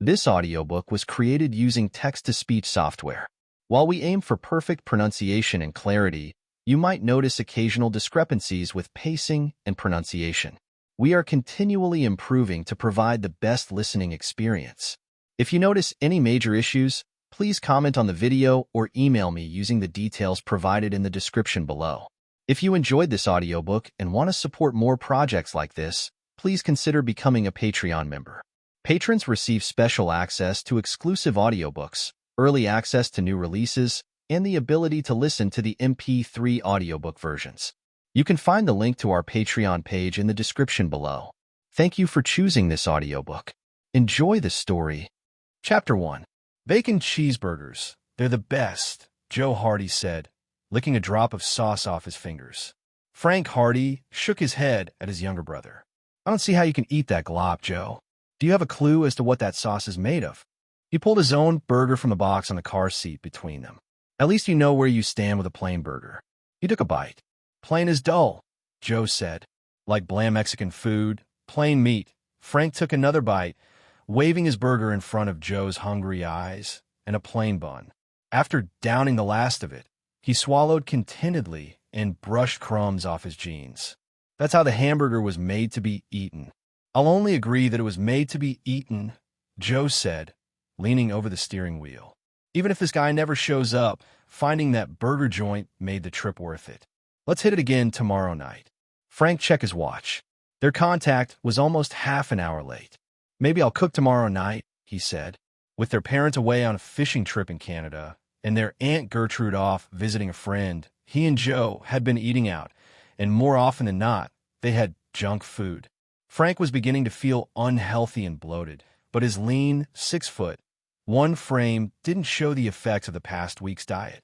This audiobook was created using text-to-speech software. While we aim for perfect pronunciation and clarity, you might notice occasional discrepancies with pacing and pronunciation. We are continually improving to provide the best listening experience. If you notice any major issues, please comment on the video or email me using the details provided in the description below. If you enjoyed this audiobook and want to support more projects like this, please consider becoming a Patreon member. Patrons receive special access to exclusive audiobooks, early access to new releases, and the ability to listen to the MP3 audiobook versions. You can find the link to our Patreon page in the description below. Thank you for choosing this audiobook. Enjoy the story. Chapter 1. Bacon cheeseburgers. They're the best, Joe Hardy said, licking a drop of sauce off his fingers. Frank Hardy shook his head at his younger brother. I don't see how you can eat that glop, Joe. Do you have a clue as to what that sauce is made of? He pulled his own burger from the box on the car seat between them. At least you know where you stand with a plain burger. He took a bite. Plain is dull, Joe said. Like bland Mexican food, plain meat. Frank took another bite, waving his burger in front of Joe's hungry eyes, and a plain bun. After downing the last of it, he swallowed contentedly and brushed crumbs off his jeans. That's how the hamburger was made to be eaten. I'll only agree that it was made to be eaten, Joe said, leaning over the steering wheel. Even if this guy never shows up, finding that burger joint made the trip worth it. Let's hit it again tomorrow night. Frank checked his watch. Their contact was almost half an hour late. Maybe I'll cook tomorrow night, he said. With their parents away on a fishing trip in Canada and their Aunt Gertrude off visiting a friend, he and Joe had been eating out, and more often than not, they had junk food. Frank was beginning to feel unhealthy and bloated, but his lean, 6-foot, one frame didn't show the effects of the past week's diet.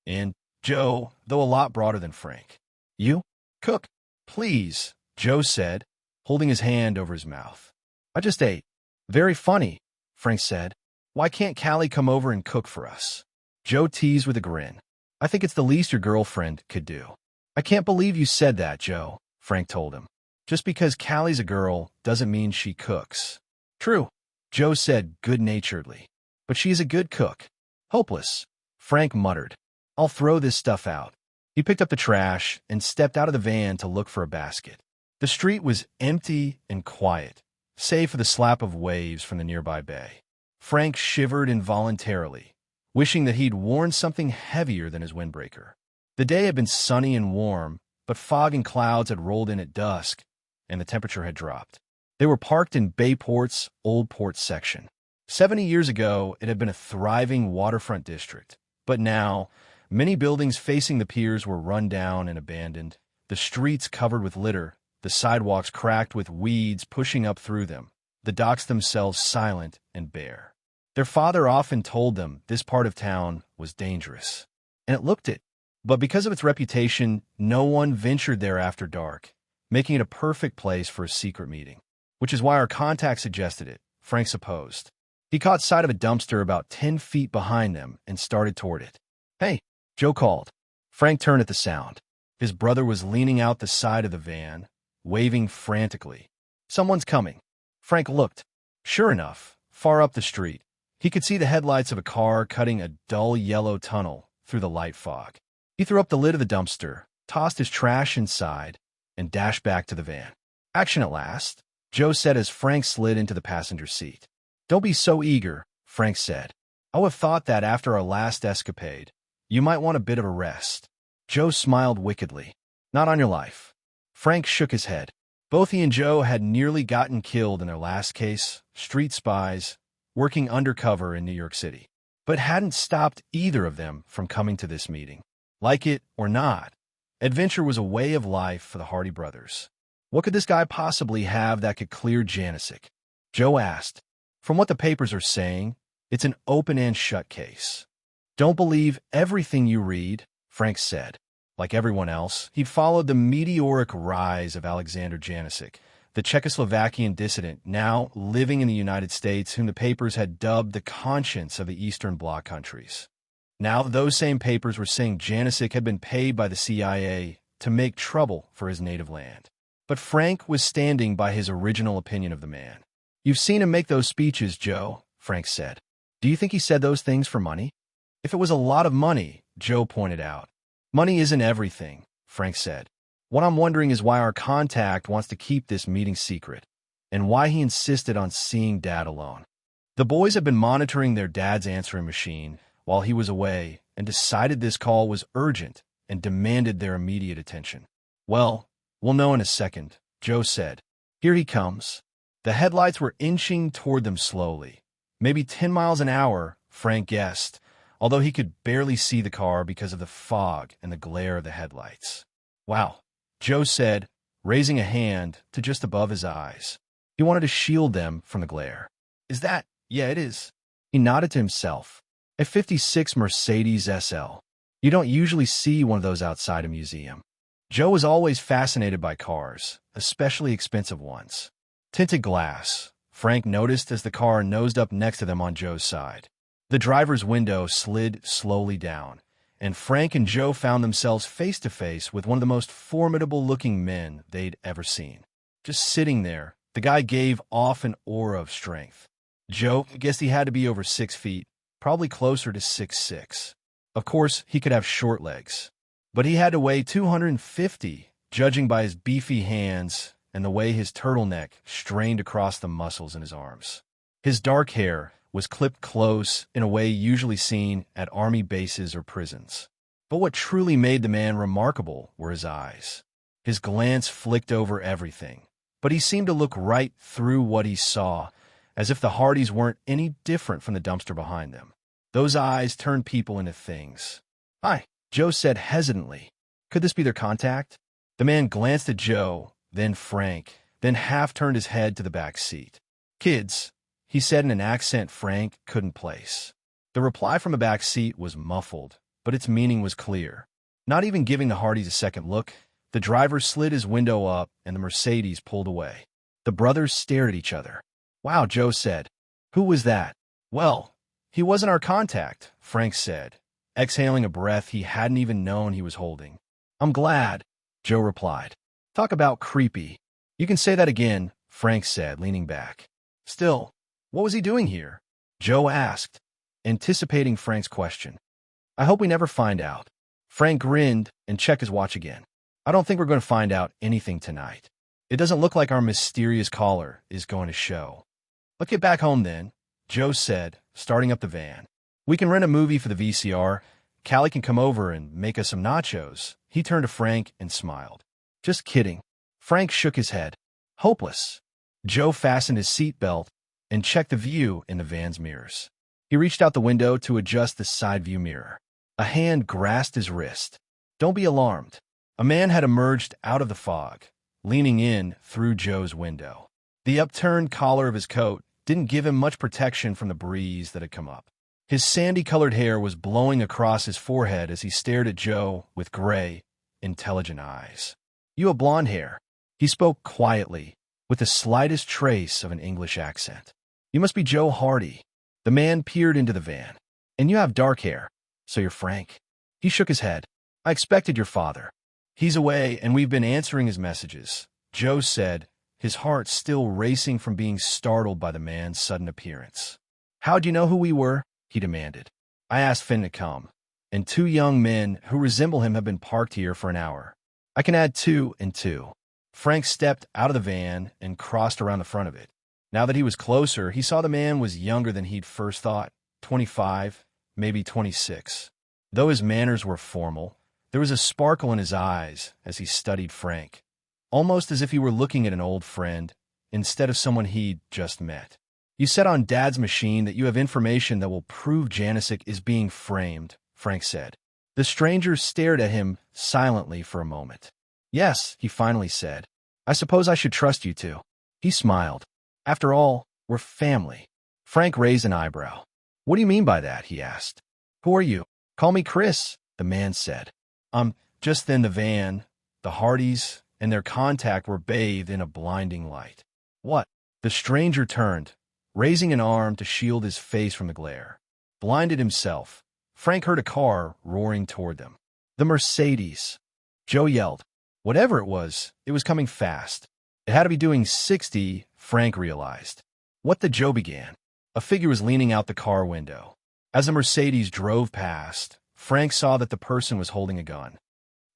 And Joe, though a lot broader than Frank. You? Cook? Please, Joe said, holding his hand over his mouth. I just ate. Very funny, Frank said. Why can't Callie come over and cook for us? Joe teased with a grin. I think it's the least your girlfriend could do. I can't believe you said that, Joe, Frank told him. Just because Callie's a girl doesn't mean she cooks. True, Joe said good-naturedly. But she's a good cook. Hopeless, Frank muttered. I'll throw this stuff out. He picked up the trash and stepped out of the van to look for a basket. The street was empty and quiet, save for the slap of waves from the nearby bay. Frank shivered involuntarily, wishing that he'd worn something heavier than his windbreaker. The day had been sunny and warm, but fog and clouds had rolled in at dusk, and the temperature had dropped. They were parked in Bayport's Old Port section. 70 years ago, it had been a thriving waterfront district, but now, many buildings facing the piers were run down and abandoned, the streets covered with litter, the sidewalks cracked with weeds pushing up through them, the docks themselves silent and bare. Their father often told them this part of town was dangerous, and it looked it. But because of its reputation, no one ventured there after dark, making it a perfect place for a secret meeting, which is why our contact suggested it, Frank supposed. He caught sight of a dumpster about 10 feet behind them and started toward it. Hey, Joe called. Frank turned at the sound. His brother was leaning out the side of the van, waving frantically. Someone's coming. Frank looked. Sure enough, far up the street, he could see the headlights of a car cutting a dull yellow tunnel through the light fog. He threw up the lid of the dumpster, tossed his trash inside, and dashed back to the van. Action at last, Joe said as Frank slid into the passenger seat. Don't be so eager, Frank said. I would have thought that after our last escapade, you might want a bit of a rest. Joe smiled wickedly. Not on your life. Frank shook his head. Both he and Joe had nearly gotten killed in their last case, street spies, working undercover in New York City, but hadn't stopped either of them from coming to this meeting. Like it or not, adventure was a way of life for the Hardy brothers. What could this guy possibly have that could clear Janicek? Joe asked. From what the papers are saying, it's an open and shut case. Don't believe everything you read, Frank said. Like everyone else, he'd followed the meteoric rise of Alexander Janicek, the Czechoslovakian dissident now living in the United States, whom the papers had dubbed the conscience of the Eastern Bloc countries. Now those same papers were saying Janicek had been paid by the CIA to make trouble for his native land. But Frank was standing by his original opinion of the man. You've seen him make those speeches, Joe, Frank said. Do you think he said those things for money? If it was a lot of money, Joe pointed out. Money isn't everything, Frank said. What I'm wondering is why our contact wants to keep this meeting secret, and why he insisted on seeing Dad alone. The boys had been monitoring their dad's answering machine while he was away and decided this call was urgent and demanded their immediate attention. Well, we'll know in a second, Joe said. Here he comes. The headlights were inching toward them slowly. Maybe 10 miles an hour, Frank guessed, although he could barely see the car because of the fog and the glare of the headlights. Wow, Joe said, raising a hand to just above his eyes. He wanted to shield them from the glare. Is that? Yeah, it is. He nodded to himself. A 56 Mercedes SL. You don't usually see one of those outside a museum. Joe was always fascinated by cars, especially expensive ones. Tinted glass, Frank noticed as the car nosed up next to them on Joe's side. The driver's window slid slowly down, and Frank and Joe found themselves face to face with one of the most formidable-looking men they'd ever seen. Just sitting there, the guy gave off an aura of strength. Joe guessed he had to be over 6 feet, probably closer to 6'6". Of course, he could have short legs, but he had to weigh 250, judging by his beefy hands and the way his turtleneck strained across the muscles in his arms. His dark hair was clipped close in a way usually seen at army bases or prisons. But what truly made the man remarkable were his eyes. His glance flicked over everything, but he seemed to look right through what he saw, as if the Hardys weren't any different from the dumpster behind them. Those eyes turned people into things. Hi, Joe said hesitantly. Could this be their contact? The man glanced at Joe, then Frank, then half-turned his head to the back seat. Kids, he said in an accent Frank couldn't place. The reply from the back seat was muffled, but its meaning was clear. Not even giving the Hardys a second look, the driver slid his window up and the Mercedes pulled away. The brothers stared at each other. Wow, Joe said. Who was that? Well, he wasn't our contact, Frank said, exhaling a breath he hadn't even known he was holding. I'm glad, Joe replied. Talk about creepy. You can say that again, Frank said, leaning back. Still, what was he doing here? Joe asked, anticipating Frank's question. I hope we never find out. Frank grinned and checked his watch again. I don't think we're going to find out anything tonight. It doesn't look like our mysterious caller is going to show. Let's get back home then, Joe said, starting up the van. We can rent a movie for the VCR. Callie can come over and make us some nachos. He turned to Frank and smiled. Just kidding. Frank shook his head. Hopeless. Joe fastened his seatbelt and checked the view in the van's mirrors. He reached out the window to adjust the side view mirror. A hand grasped his wrist. Don't be alarmed. A man had emerged out of the fog, leaning in through Joe's window. The upturned collar of his coat didn't give him much protection from the breeze that had come up. His sandy-colored hair was blowing across his forehead as he stared at Joe with gray, intelligent eyes. You have blonde hair. He spoke quietly, with the slightest trace of an English accent. You must be Joe Hardy. The man peered into the van. And you have dark hair, so you're Frank. He shook his head. I expected your father. He's away, and we've been answering his messages, Joe said, his heart still racing from being startled by the man's sudden appearance. How'd you know who we were? He demanded. I asked Finn to come, and 2 young men who resemble him have been parked here for an hour. I can add 2 and 2. Frank stepped out of the van and crossed around the front of it. Now that he was closer, he saw the man was younger than he'd first thought, 25, maybe 26. Though his manners were formal, there was a sparkle in his eyes as he studied Frank, almost as if he were looking at an old friend instead of someone he'd just met. You said on Dad's machine that you have information that will prove Janicek is being framed, Frank said. The stranger stared at him silently for a moment. Yes, he finally said. I suppose I should trust you two. He smiled. After all, we're family. Frank raised an eyebrow. What do you mean by that? He asked. Who are you? Call me Chris, the man said. Just then the van, the Hardys, and their contact were bathed in a blinding light. What? The stranger turned, raising an arm to shield his face from the glare. Blinded himself, Frank heard a car roaring toward them. The Mercedes. Joe yelled. Whatever it was coming fast. It had to be doing 60, Frank realized. What the Joe began. A figure was leaning out the car window. As a Mercedes drove past, Frank saw that the person was holding a gun.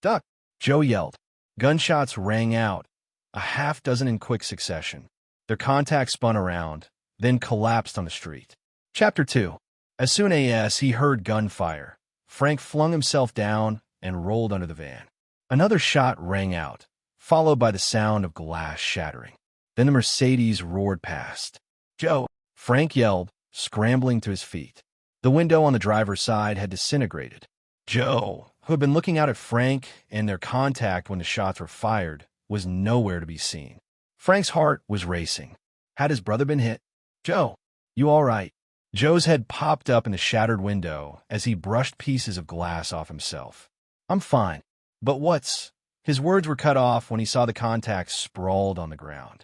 "Duck!" Joe yelled. Gunshots rang out, a half dozen in quick succession. Their contact spun around, then collapsed on the street. Chapter 2. As soon as he heard gunfire, Frank flung himself down and rolled under the van. Another shot rang out, followed by the sound of glass shattering. Then the Mercedes roared past. "Joe!" Frank yelled, scrambling to his feet. The window on the driver's side had disintegrated. Joe, who had been looking out at Frank and their contact when the shots were fired, was nowhere to be seen. Frank's heart was racing. Had his brother been hit? "Joe, you all right?" Joe's head popped up in the shattered window as he brushed pieces of glass off himself. "I'm fine. But what's—" His words were cut off when he saw the contact sprawled on the ground.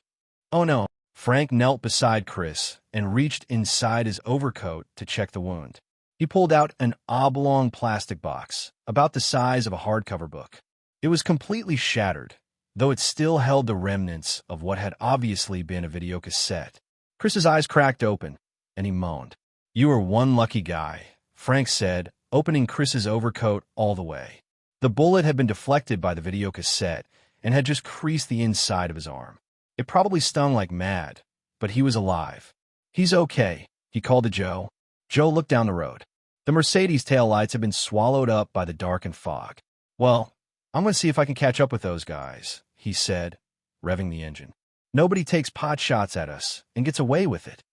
"Oh no." Frank knelt beside Chris and reached inside his overcoat to check the wound. He pulled out an oblong plastic box, about the size of a hardcover book. It was completely shattered, though it still held the remnants of what had obviously been a video cassette. Chris's eyes cracked open, and he moaned. "You are one lucky guy," Frank said, opening Chris's overcoat all the way. The bullet had been deflected by the video cassette and had just creased the inside of his arm. It probably stung like mad, but he was alive. "He's okay," he called to Joe. Joe looked down the road. The Mercedes taillights had been swallowed up by the darkened fog. "Well, I'm going to see if I can catch up with those guys," he said, revving the engine. "Nobody takes pot shots at us and gets away with it.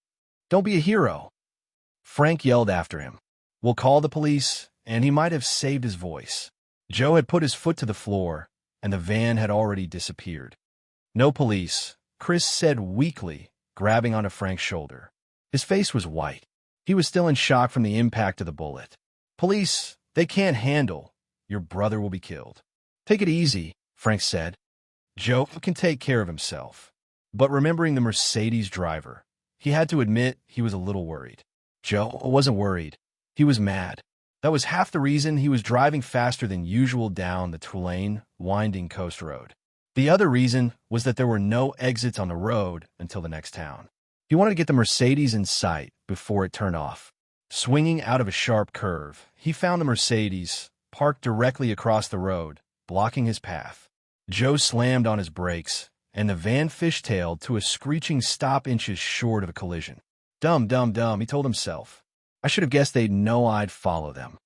Don't be a hero." Frank yelled after him. "We'll call the police," and he might have saved his voice. Joe had put his foot to the floor, and the van had already disappeared. "No police," Chris said weakly, grabbing onto Frank's shoulder. His face was white. He was still in shock from the impact of the bullet. "Police, they can't handle. Your brother will be killed." "Take it easy," Frank said. "Joe can take care of himself." But remembering the Mercedes driver, he had to admit he was a little worried. Joe wasn't worried. He was mad. That was half the reason he was driving faster than usual down the Tulane, winding coast road. The other reason was that there were no exits on the road until the next town. He wanted to get the Mercedes in sight before it turned off. Swinging out of a sharp curve, he found the Mercedes, parked directly across the road, blocking his path. Joe slammed on his brakes, and the van fishtailed to a screeching stop inches short of a collision. Dumb, he told himself. I should have guessed they'd know I'd follow them.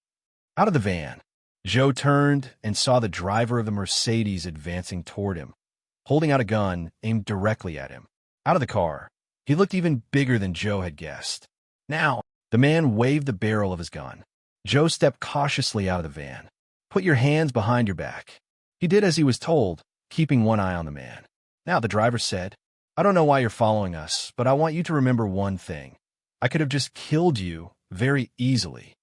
Out of the van, Joe turned and saw the driver of the Mercedes advancing toward him, holding out a gun aimed directly at him. Out of the car, he looked even bigger than Joe had guessed. "Now!" The man waved the barrel of his gun. Joe stepped cautiously out of the van. "Put your hands behind your back." He did as he was told, keeping one eye on the man. "Now," the driver said, "I don't know why you're following us, but I want you to remember one thing. I could have just killed you very easily."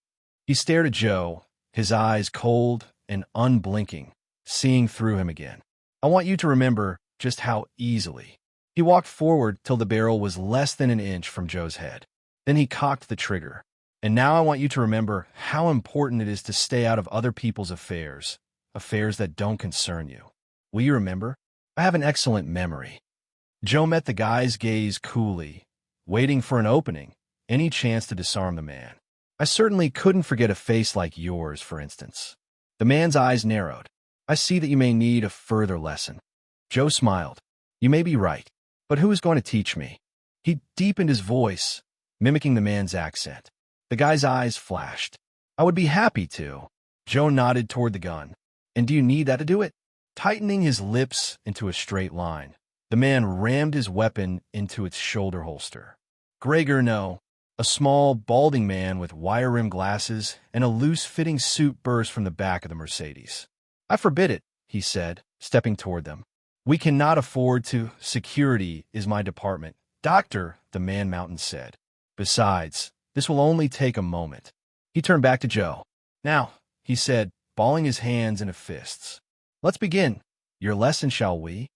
He stared at Joe, his eyes cold and unblinking, seeing through him again. "I want you to remember just how easily." He walked forward till the barrel was less than an inch from Joe's head. Then he cocked the trigger. "And now I want you to remember how important it is to stay out of other people's affairs, affairs that don't concern you. Will you remember? I have an excellent memory." Joe met the guy's gaze coolly, waiting for an opening, any chance to disarm the man. "I certainly couldn't forget a face like yours, for instance." The man's eyes narrowed. "I see that you may need a further lesson." Joe smiled. "You may be right, but who is going to teach me?" He deepened his voice, mimicking the man's accent. The guy's eyes flashed. "I would be happy to." Joe nodded toward the gun. "And do you need that to do it?" Tightening his lips into a straight line, the man rammed his weapon into its shoulder holster. Gregor, no. A small, balding man with wire-rimmed glasses and a loose-fitting suit burst from the back of the Mercedes. "I forbid it," he said, stepping toward them. "We cannot afford to. Security is my department." "Doctor," the man-mountain said. "Besides, this will only take a moment." He turned back to Joe. "Now," he said, balling his hands into fists. "Let's begin. Your lesson, shall we?"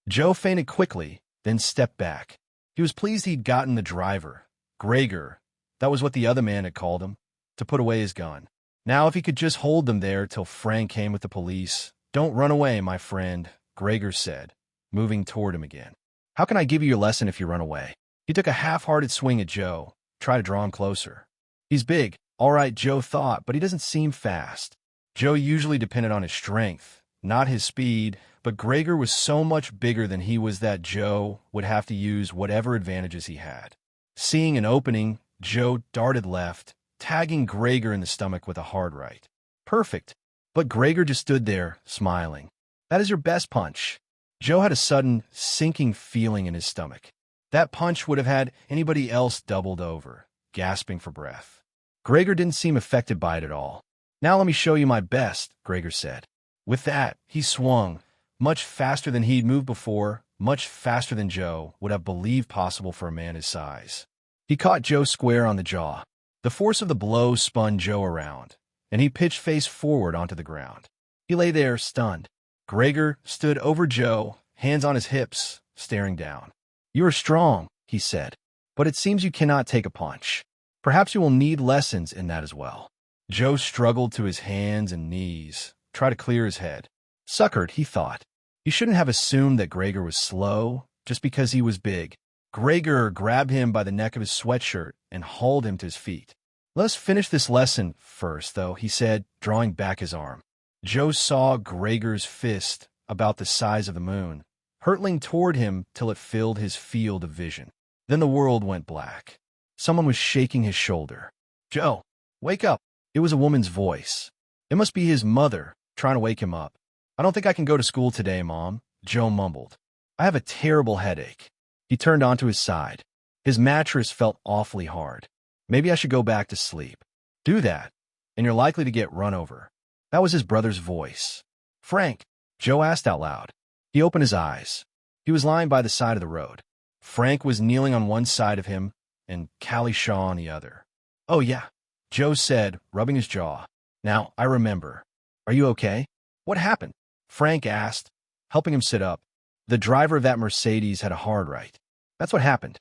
Joe fainted quickly, then stepped back. He was pleased he'd gotten the driver, Gregor, that was what the other man had called him, to put away his gun. Now if he could just hold them there till Frank came with the police. "Don't run away, my friend," Gregor said, moving toward him again. "How can I give you your lesson if you run away?" He took a half-hearted swing at Joe, try to draw him closer. He's big, all right, Joe thought, but he doesn't seem fast. Joe usually depended on his strength, not his speed, but Gregor was so much bigger than he was that Joe would have to use whatever advantages he had. Seeing an opening, Joe darted left, tagging Gregor in the stomach with a hard right. Perfect. But Gregor just stood there, smiling. That is your best punch. Joe had a sudden, sinking feeling in his stomach. That punch would have had anybody else doubled over, gasping for breath. Gregor didn't seem affected by it at all. Now let me show you my best, Gregor said. With that, he swung, much faster than he'd moved before, much faster than Joe would have believed possible for a man his size. He caught Joe square on the jaw. The force of the blow spun Joe around, and he pitched face forward onto the ground. He lay there, stunned. Gregor stood over Joe, hands on his hips, staring down. You are strong, he said, but it seems you cannot take a punch. Perhaps you will need lessons in that as well. Joe struggled to his hands and knees, tried to clear his head. Suckered, he thought. You shouldn't have assumed that Gregor was slow just because he was big. Gregor grabbed him by the neck of his sweatshirt and hauled him to his feet. Let us finish this lesson first, though, he said, drawing back his arm. Joe saw Gregor's fist, about the size of the moon, hurtling toward him till it filled his field of vision. Then the world went black. Someone was shaking his shoulder. Joe, wake up. It was a woman's voice. It must be his mother, trying to wake him up. I don't think I can go to school today, Mom, Joe mumbled. I have a terrible headache. He turned onto his side. His mattress felt awfully hard. Maybe I should go back to sleep. Do that, and you're likely to get run over. That was his brother's voice. Frank, Joe asked out loud. He opened his eyes. He was lying by the side of the road. Frank was kneeling on one side of him, and Callie Shaw on the other. Oh, yeah, Joe said, rubbing his jaw. Now, I remember. Are you okay? What happened? Frank asked, helping him sit up. The driver of that Mercedes had a hard right. That's what happened.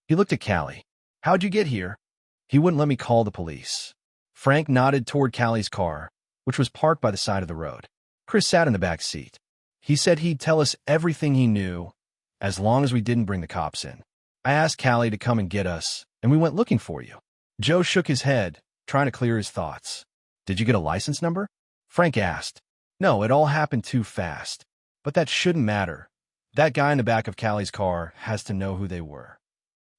He looked at Callie. How'd you get here? He wouldn't let me call the police. Frank nodded toward Callie's car, which was parked by the side of the road. Chris sat in the back seat. He said he'd tell us everything he knew, as long as we didn't bring the cops in. I asked Callie to come and get us, and we went looking for you. Joe shook his head, trying to clear his thoughts. Did you get a license number? Frank asked. No, it all happened too fast. But that shouldn't matter. That guy in the back of Callie's car has to know who they were.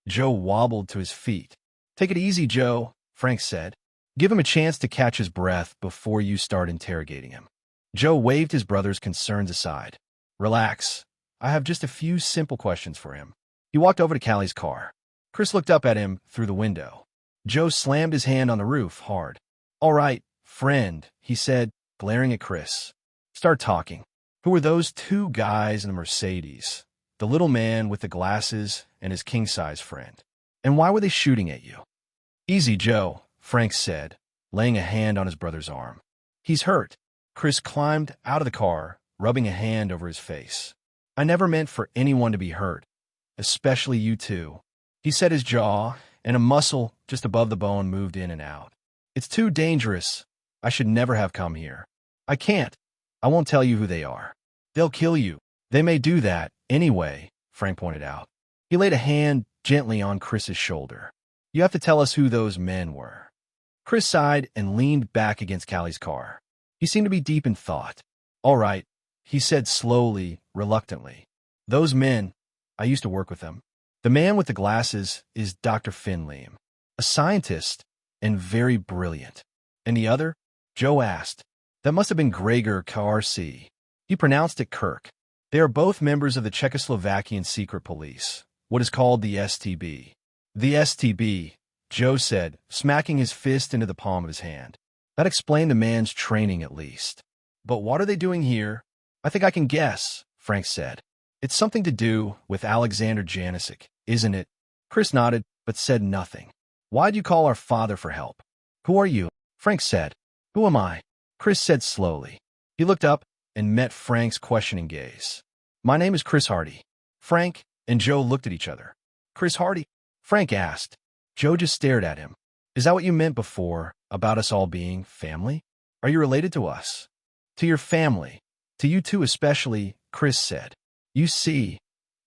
Joe wobbled to his feet. Take it easy, Joe, Frank said. Give him a chance to catch his breath before you start interrogating him. Joe waved his brother's concerns aside. Relax. I have just a few simple questions for him. He walked over to Callie's car. Chris looked up at him through the window. Joe slammed his hand on the roof hard. All right, friend, he said, glaring at Chris. Start talking. Who were those two guys in the Mercedes? The little man with the glasses and his king-size friend. And why were they shooting at you? Easy, Joe, Frank said, laying a hand on his brother's arm. He's hurt. Chris climbed out of the car, rubbing a hand over his face. I never meant for anyone to be hurt, especially you two. He set his jaw, and a muscle just above the bone moved in and out. It's too dangerous. I should never have come here. I can't. I won't tell you who they are. They'll kill you. They may do that anyway, Frank pointed out. He laid a hand gently on Chris's shoulder. You have to tell us who those men were. Chris sighed and leaned back against Callie's car. He seemed to be deep in thought. All right, he said slowly, reluctantly. Those men, I used to work with them. The man with the glasses is Dr. Finley, a scientist and very brilliant. And the other? Joe asked. That must have been Gregor Karsi. He pronounced it Kirk. They are both members of the Czechoslovakian secret police, what is called the STB. The STB, Joe said, smacking his fist into the palm of his hand. That explained the man's training at least. But what are they doing here? I think I can guess, Frank said. It's something to do with Alexander Janicek, isn't it? Chris nodded, but said nothing. Why'd you call our father for help? Who are you? Frank said. Who am I? Chris said slowly. He looked up and met Frank's questioning gaze. My name is Chris Hardy. Frank and Joe looked at each other. Chris Hardy? Frank asked. Joe just stared at him. Is that what you meant before, about us all being family? Are you related to us? To your family. To you two especially, Chris said. You see,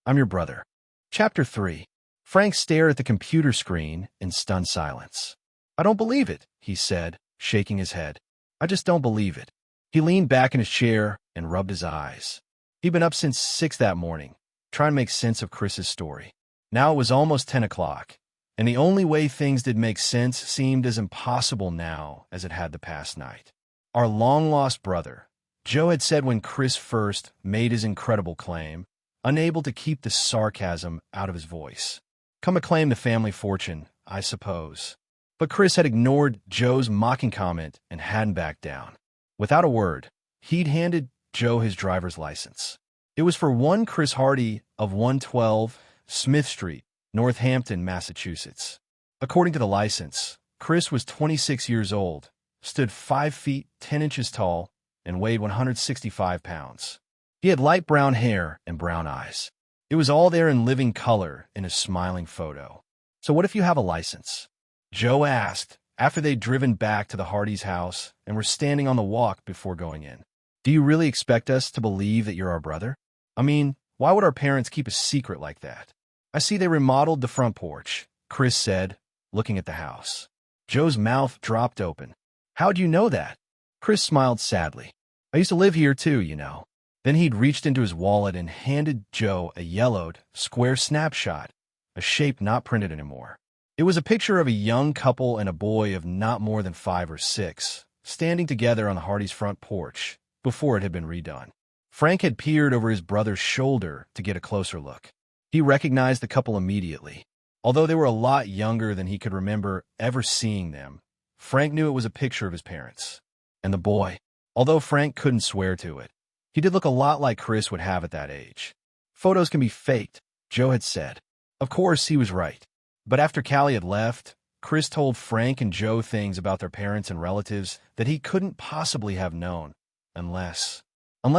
I'm your brother. Chapter 3. Frank stared at the computer screen in stunned silence. "I don't believe it," he said, shaking his head. "I just don't believe it." He leaned back in his chair and rubbed his eyes. He'd been up since 6 that morning, trying to make sense of Chris's story. Now it was almost 10 o'clock, and the only way things did make sense seemed as impossible now as it had the past night. Our long-lost brother, Joe had said when Chris first made his incredible claim, unable to keep the sarcasm out of his voice. "Come to claim the family fortune, I suppose." But Chris had ignored Joe's mocking comment and hadn't backed down. Without a word, he'd handed Joe his driver's license. It was for one Chris Hardy of 112 Smith Street, Northampton, Massachusetts. According to the license, Chris was 26 years old, stood 5 feet 10 inches tall, and weighed 165 pounds. He had light brown hair and brown eyes. It was all there in living color in his smiling photo. "So what if you have a license?" Joe asked after they'd driven back to the Hardy's house and were standing on the walk before going in. "Do you really expect us to believe that you're our brother? I mean, why would our parents keep a secret like that?" "I see they remodeled the front porch," Chris said, looking at the house. Joe's mouth dropped open. "How'd you know that?" Chris smiled sadly. "I used to live here too, you know." Then he'd reached into his wallet and handed Joe a yellowed, square snapshot, a shape not printed anymore. It was a picture of a young couple and a boy of not more than 5 or 6, standing together on the Hardy's front porch before it had been redone. Frank had peered over his brother's shoulder to get a closer look. He recognized the couple immediately. Although they were a lot younger than he could remember ever seeing them, Frank knew it was a picture of his parents. And the boy, although Frank couldn't swear to it, he did look a lot like Chris would have at that age. "Photos can be faked," Joe had said. Of course, he was right. But after Callie had left, Chris told Frank and Joe things about their parents and relatives that he couldn't possibly have known, unless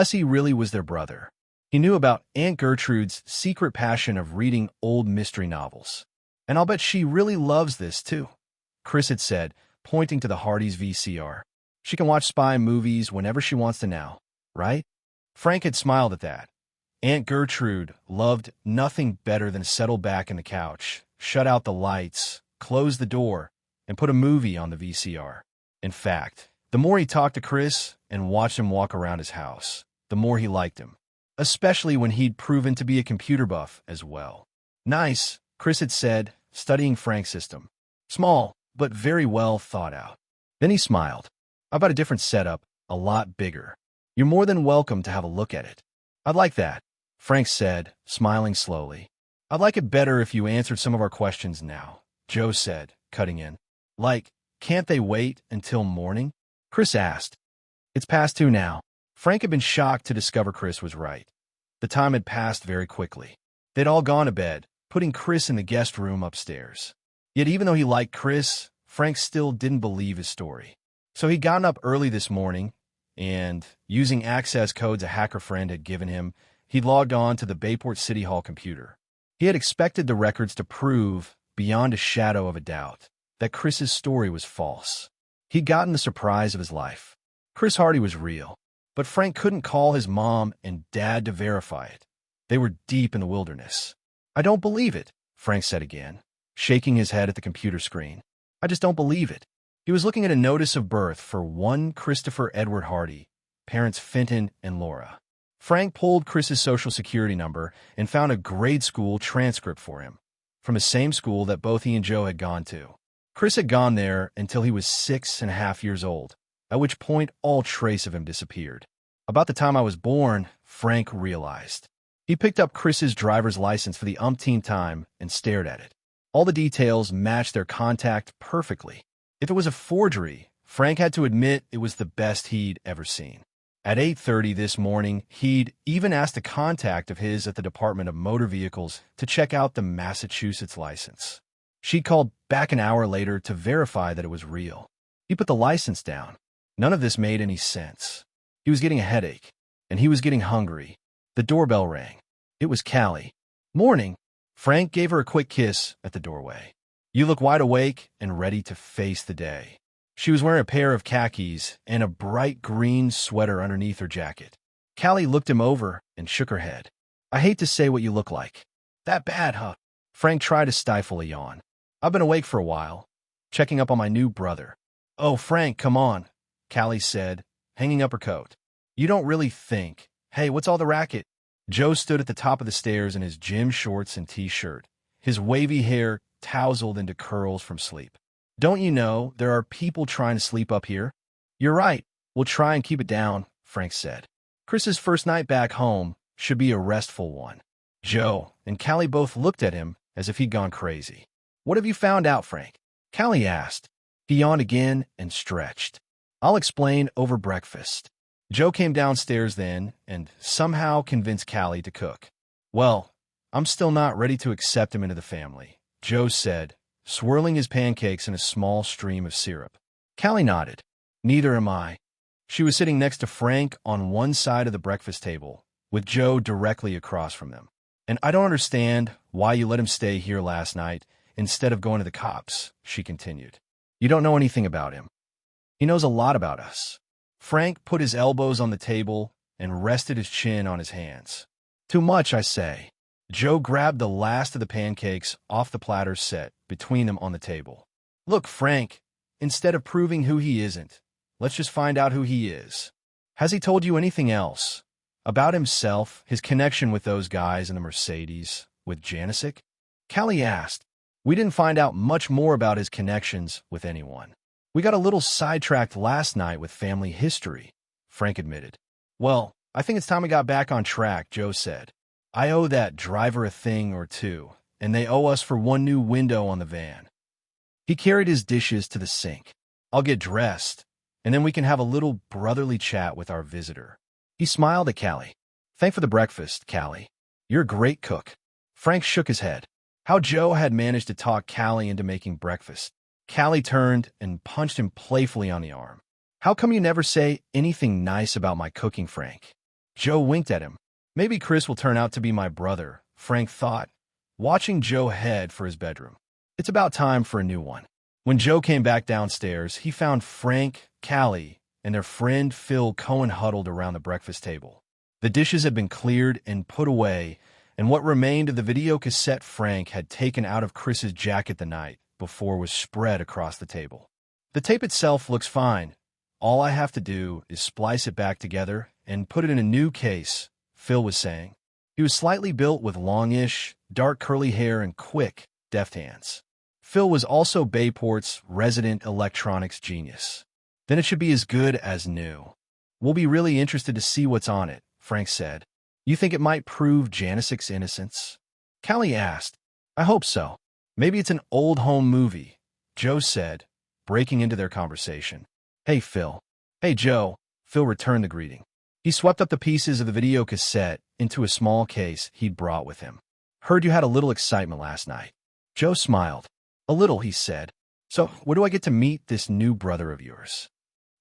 he really was their brother. He knew about Aunt Gertrude's secret passion of reading old mystery novels. "And I'll bet she really loves this, too," Chris had said, pointing to the Hardy's VCR. "She can watch spy movies whenever she wants to now, right?" Frank had smiled at that. Aunt Gertrude loved nothing better than to settle back in the couch, shut out the lights, close the door, and put a movie on the VCR. In fact, the more he talked to Chris and watched him walk around his house, the more he liked him, especially when he'd proven to be a computer buff as well. "Nice," Chris had said, studying Frank's system. "Small, but very well thought out." Then he smiled. "I've got a different setup, a lot bigger. You're more than welcome to have a look at it." "I'd like that," Frank said, smiling slowly. "I'd like it better if you answered some of our questions now," Joe said, cutting in. "Like, can't they wait until morning?" Chris asked. "It's past 2 now." Frank had been shocked to discover Chris was right. The time had passed very quickly. They'd all gone to bed, putting Chris in the guest room upstairs. Yet even though he liked Chris, Frank still didn't believe his story. So he'd gotten up early this morning, and, using access codes a hacker friend had given him, he'd logged on to the Bayport City Hall computer. He had expected the records to prove, beyond a shadow of a doubt, that Chris's story was false. He'd gotten the surprise of his life. Chris Hardy was real, but Frank couldn't call his mom and dad to verify it. They were deep in the wilderness. "I don't believe it," Frank said again, shaking his head at the computer screen. "I just don't believe it." He was looking at a notice of birth for one Christopher Edward Hardy, parents Fenton and Laura. Frank pulled Chris's social security number and found a grade school transcript for him, from the same school that both he and Joe had gone to. Chris had gone there until he was 6.5 years old, at which point all trace of him disappeared. About the time I was born, Frank realized. He picked up Chris's driver's license for the umpteenth time and stared at it. All the details matched their contact perfectly. If it was a forgery, Frank had to admit it was the best he'd ever seen. At 8:30 this morning, he'd even asked a contact of his at the Department of Motor Vehicles to check out the Massachusetts license. She called back an hour later to verify that it was real. He put the license down. None of this made any sense. He was getting a headache, and he was getting hungry. The doorbell rang. It was Callie. "Morning." Frank gave her a quick kiss at the doorway. "You look wide awake and ready to face the day." She was wearing a pair of khakis and a bright green sweater underneath her jacket. Callie looked him over and shook her head. "I hate to say what you look like." "That bad, huh?" Frank tried to stifle a yawn. I've been awake for a while, checking up on my new brother. Oh, Frank, come on, Callie said, hanging up her coat. You don't really think. Hey, what's all the racket? Joe stood at the top of the stairs in his gym shorts and t-shirt, his wavy hair tousled into curls from sleep. Don't you know there are people trying to sleep up here? You're right. We'll try and keep it down, Frank said. Chris's first night back home should be a restful one. Joe and Callie both looked at him as if he'd gone crazy. What have you found out, Frank? Callie asked. He yawned again and stretched. I'll explain over breakfast. Joe came downstairs then and somehow convinced Callie to cook. Well, I'm still not ready to accept him into the family, Joe said, swirling his pancakes in a small stream of syrup. Callie nodded. Neither am I. She was sitting next to Frank on one side of the breakfast table, with Joe directly across from them. And I don't understand why you let him stay here last night instead of going to the cops, she continued. You don't know anything about him. He knows a lot about us. Frank put his elbows on the table and rested his chin on his hands. Too much, I say. Joe grabbed the last of the pancakes off the platter set between them on the table. Look, Frank, instead of proving who he isn't, let's just find out who he is. Has he told you anything else? About himself, his connection with those guys in the Mercedes, with Janicek? Callie asked. We didn't find out much more about his connections with anyone. We got a little sidetracked last night with family history, Frank admitted. Well, I think it's time we got back on track, Joe said. I owe that driver a thing or two, and they owe us for one new window on the van. He carried his dishes to the sink. I'll get dressed, and then we can have a little brotherly chat with our visitor. He smiled at Callie. Thanks for the breakfast, Callie. You're a great cook. Frank shook his head. How Joe had managed to talk Callie into making breakfast. Callie turned and punched him playfully on the arm. How come you never say anything nice about my cooking, Frank? Joe winked at him. Maybe Chris will turn out to be my brother, Frank thought, watching Joe head for his bedroom. It's about time for a new one. When Joe came back downstairs, he found Frank, Callie, and their friend Phil Cohen huddled around the breakfast table. The dishes had been cleared and put away, and what remained of the video cassette Frank had taken out of Chris's jacket the night before was spread across the table. The tape itself looks fine. All I have to do is splice it back together and put it in a new case, Phil was saying. He was slightly built with longish, dark curly hair and quick, deft hands. Phil was also Bayport's resident electronics genius. Then it should be as good as new. We'll be really interested to see what's on it, Frank said. You think it might prove Janicek's innocence? Callie asked. I hope so. Maybe it's an old home movie, Joe said, breaking into their conversation. Hey, Phil. Hey, Joe. Phil returned the greeting. He swept up the pieces of the video cassette into a small case he'd brought with him. Heard you had a little excitement last night. Joe smiled. A little, he said. So, where do I get to meet this new brother of yours?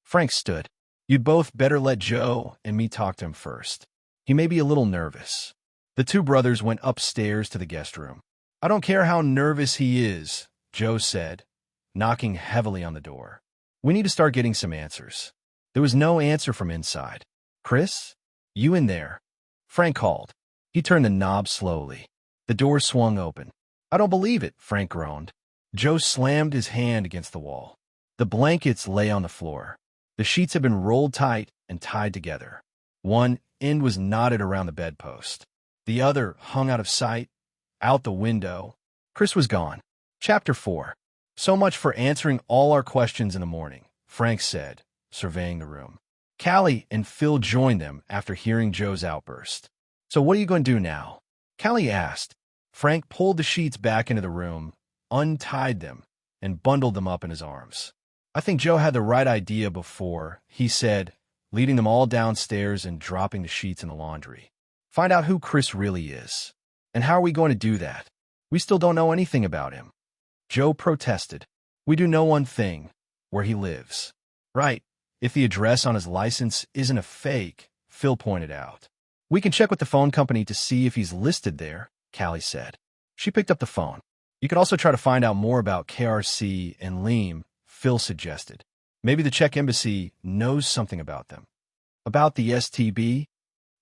Frank stood. You'd both better let Joe and me talk to him first. He may be a little nervous. The two brothers went upstairs to the guest room. I don't care how nervous he is, Joe said, knocking heavily on the door. We need to start getting some answers. There was no answer from inside. Chris? You in there? Frank called. He turned the knob slowly. The door swung open. I don't believe it, Frank groaned. Joe slammed his hand against the wall. The blankets lay on the floor. The sheets had been rolled tight and tied together. One end was knotted around the bedpost. The other hung out of sight, out the window. Chris was gone. Chapter 4. So much for answering all our questions in the morning, Frank said, surveying the room. Callie and Phil joined them after hearing Joe's outburst. So what are you going to do now? Callie asked. Frank pulled the sheets back into the room, untied them, and bundled them up in his arms. I think Joe had the right idea before, he said, leading them all downstairs and dropping the sheets in the laundry. Find out who Chris really is. And how are we going to do that? We still don't know anything about him. Joe protested. We do know one thing, where he lives. Right, if the address on his license isn't a fake, Phil pointed out. We can check with the phone company to see if he's listed there, Callie said. She picked up the phone. You could also try to find out more about KRC and Leem, Phil suggested. Maybe the Czech embassy knows something about them. About the STB?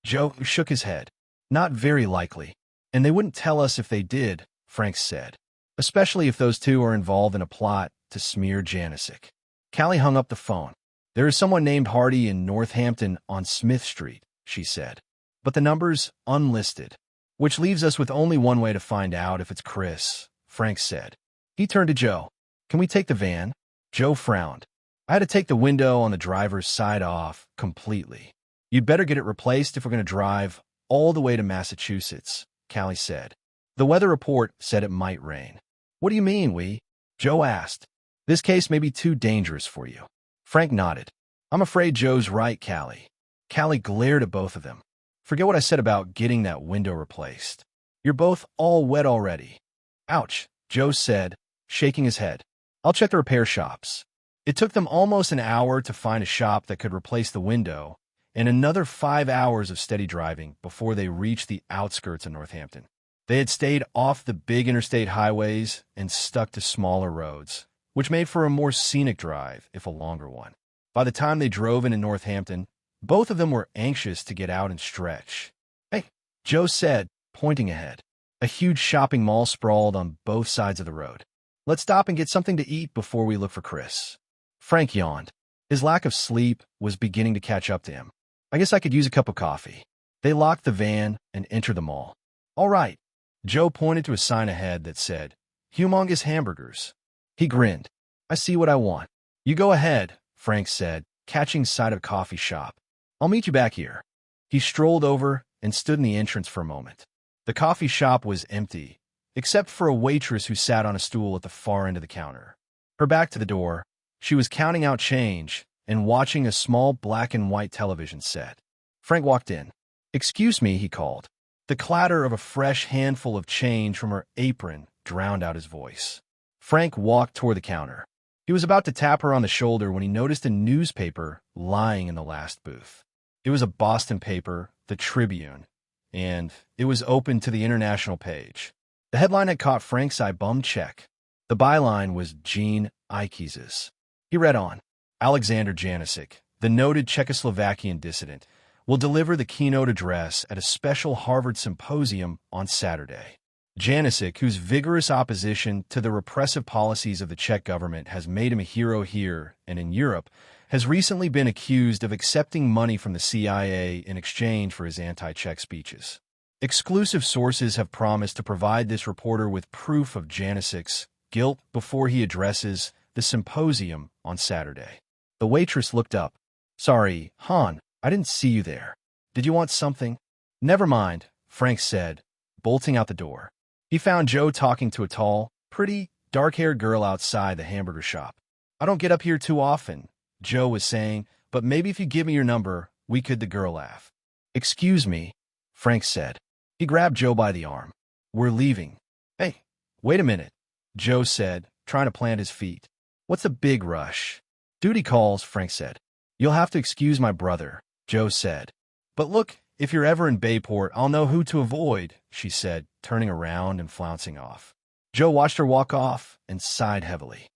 Joe shook his head. Not very likely. And they wouldn't tell us if they did, Frank said, especially if those two are involved in a plot to smear Janicek. Callie hung up the phone. There is someone named Hardy in Northampton on Smith Street, she said. But the number's unlisted, which leaves us with only one way to find out if it's Chris, Frank said. He turned to Joe. Can we take the van? Joe frowned. I had to take the window on the driver's side off completely. You'd better get it replaced if we're going to drive all the way to Massachusetts, Callie said. The weather report said it might rain. What do you mean, Joe asked. This case may be too dangerous for you. Frank nodded. I'm afraid Joe's right, Callie. Callie glared at both of them. Forget what I said about getting that window replaced. You're both all wet already. Ouch, Joe said, shaking his head. I'll check the repair shops. It took them almost an hour to find a shop that could replace the window, and another 5 hours of steady driving before they reached the outskirts of Northampton. They had stayed off the big interstate highways and stuck to smaller roads, which made for a more scenic drive, if a longer one. By the time they drove into Northampton, both of them were anxious to get out and stretch. Hey, Joe said, pointing ahead. A huge shopping mall sprawled on both sides of the road. Let's stop and get something to eat before we look for Chris. Frank yawned. His lack of sleep was beginning to catch up to him. I guess I could use a cup of coffee. They locked the van and entered the mall. All right. Joe pointed to a sign ahead that said, Humongous Hamburgers. He grinned. I see what I want. You go ahead, Frank said, catching sight of a coffee shop. I'll meet you back here. He strolled over and stood in the entrance for a moment. The coffee shop was empty, except for a waitress who sat on a stool at the far end of the counter. Her back to the door, she was counting out change and watching a small black and white television set. Frank walked in. Excuse me, he called. The clatter of a fresh handful of change from her apron drowned out his voice. Frank walked toward the counter. He was about to tap her on the shoulder when he noticed a newspaper lying in the last booth. It was a Boston paper, the Tribune, and it was open to the international page. The headline had caught Frank's eye. Bum check. The byline was Gene Ikes's. He read on. Alexander Janicek, the noted Czechoslovakian dissident, will deliver the keynote address at a special Harvard symposium on Saturday. Janicek, whose vigorous opposition to the repressive policies of the Czech government has made him a hero here and in Europe, has recently been accused of accepting money from the CIA in exchange for his anti-Czech speeches. Exclusive sources have promised to provide this reporter with proof of Janicek's guilt before he addresses the symposium on Saturday. The waitress looked up. Sorry, Han, I didn't see you there. Did you want something? Never mind, Frank said, bolting out the door. He found Joe talking to a tall, pretty, dark-haired girl outside the hamburger shop. I don't get up here too often, Joe was saying, but maybe if you give me your number, we could. The girl laughed. Excuse me, Frank said. He grabbed Joe by the arm. We're leaving. Hey, wait a minute, Joe said, trying to plant his feet. What's the big rush? Duty calls, Frank said. You'll have to excuse my brother, Joe said. But look, if you're ever in Bayport, I'll know who to avoid, she said, turning around and flouncing off. Joe watched her walk off and sighed heavily.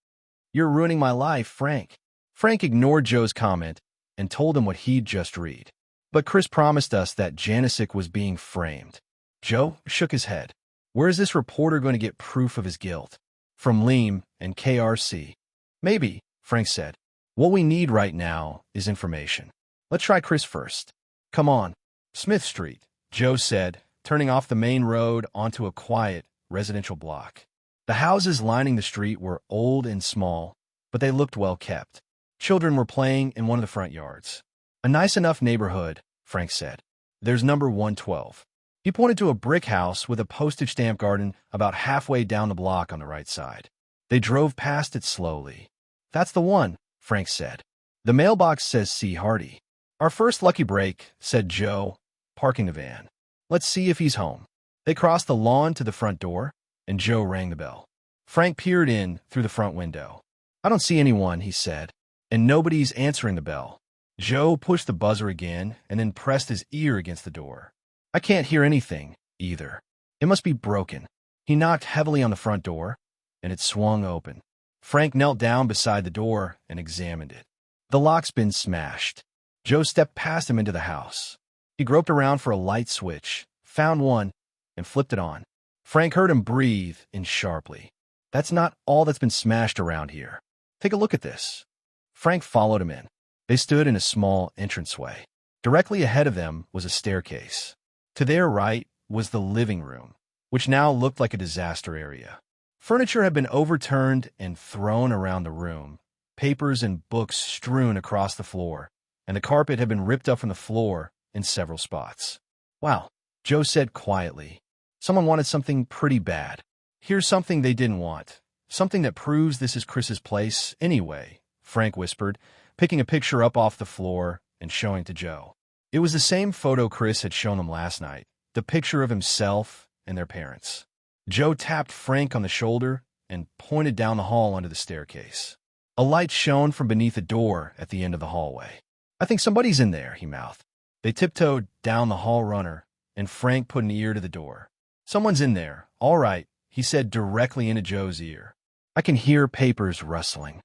You're ruining my life, Frank. Frank ignored Joe's comment and told him what he'd just read. But Chris promised us that Janicek was being framed. Joe shook his head. Where is this reporter going to get proof of his guilt? From Leem and KRC. Maybe, Frank said. What we need right now is information. Let's try Chris first. Come on. Smith Street, Joe said, turning off the main road onto a quiet residential block. The houses lining the street were old and small, but they looked well kept. Children were playing in one of the front yards. A nice enough neighborhood, Frank said. There's number 112. He pointed to a brick house with a postage stamp garden about halfway down the block on the right side. They drove past it slowly. That's the one, Frank said. The mailbox says C. Hardy. Our first lucky break, said Joe, parking the van. Let's see if he's home. They crossed the lawn to the front door, and Joe rang the bell. Frank peered in through the front window. I don't see anyone, he said, and nobody's answering the bell. Joe pushed the buzzer again and then pressed his ear against the door. I can't hear anything, either. It must be broken. He knocked heavily on the front door, and it swung open. Frank knelt down beside the door and examined it. The lock's been smashed. Joe stepped past him into the house. He groped around for a light switch, found one, and flipped it on. Frank heard him breathe in sharply. That's not all that's been smashed around here. Take a look at this. Frank followed him in. They stood in a small entranceway. Directly ahead of them was a staircase. To their right was the living room, which now looked like a disaster area. Furniture had been overturned and thrown around the room, papers and books strewn across the floor, and the carpet had been ripped up from the floor in several spots. Wow, Joe said quietly. Someone wanted something pretty bad. Here's something they didn't want. Something that proves this is Chris's place anyway, Frank whispered, picking a picture up off the floor and showing to Joe. It was the same photo Chris had shown them last night, the picture of himself and their parents. Joe tapped Frank on the shoulder and pointed down the hall under the staircase. A light shone from beneath a door at the end of the hallway. I think somebody's in there, he mouthed. They tiptoed down the hall runner, and Frank put an ear to the door. Someone's in there, all right, he said directly into Joe's ear. I can hear papers rustling.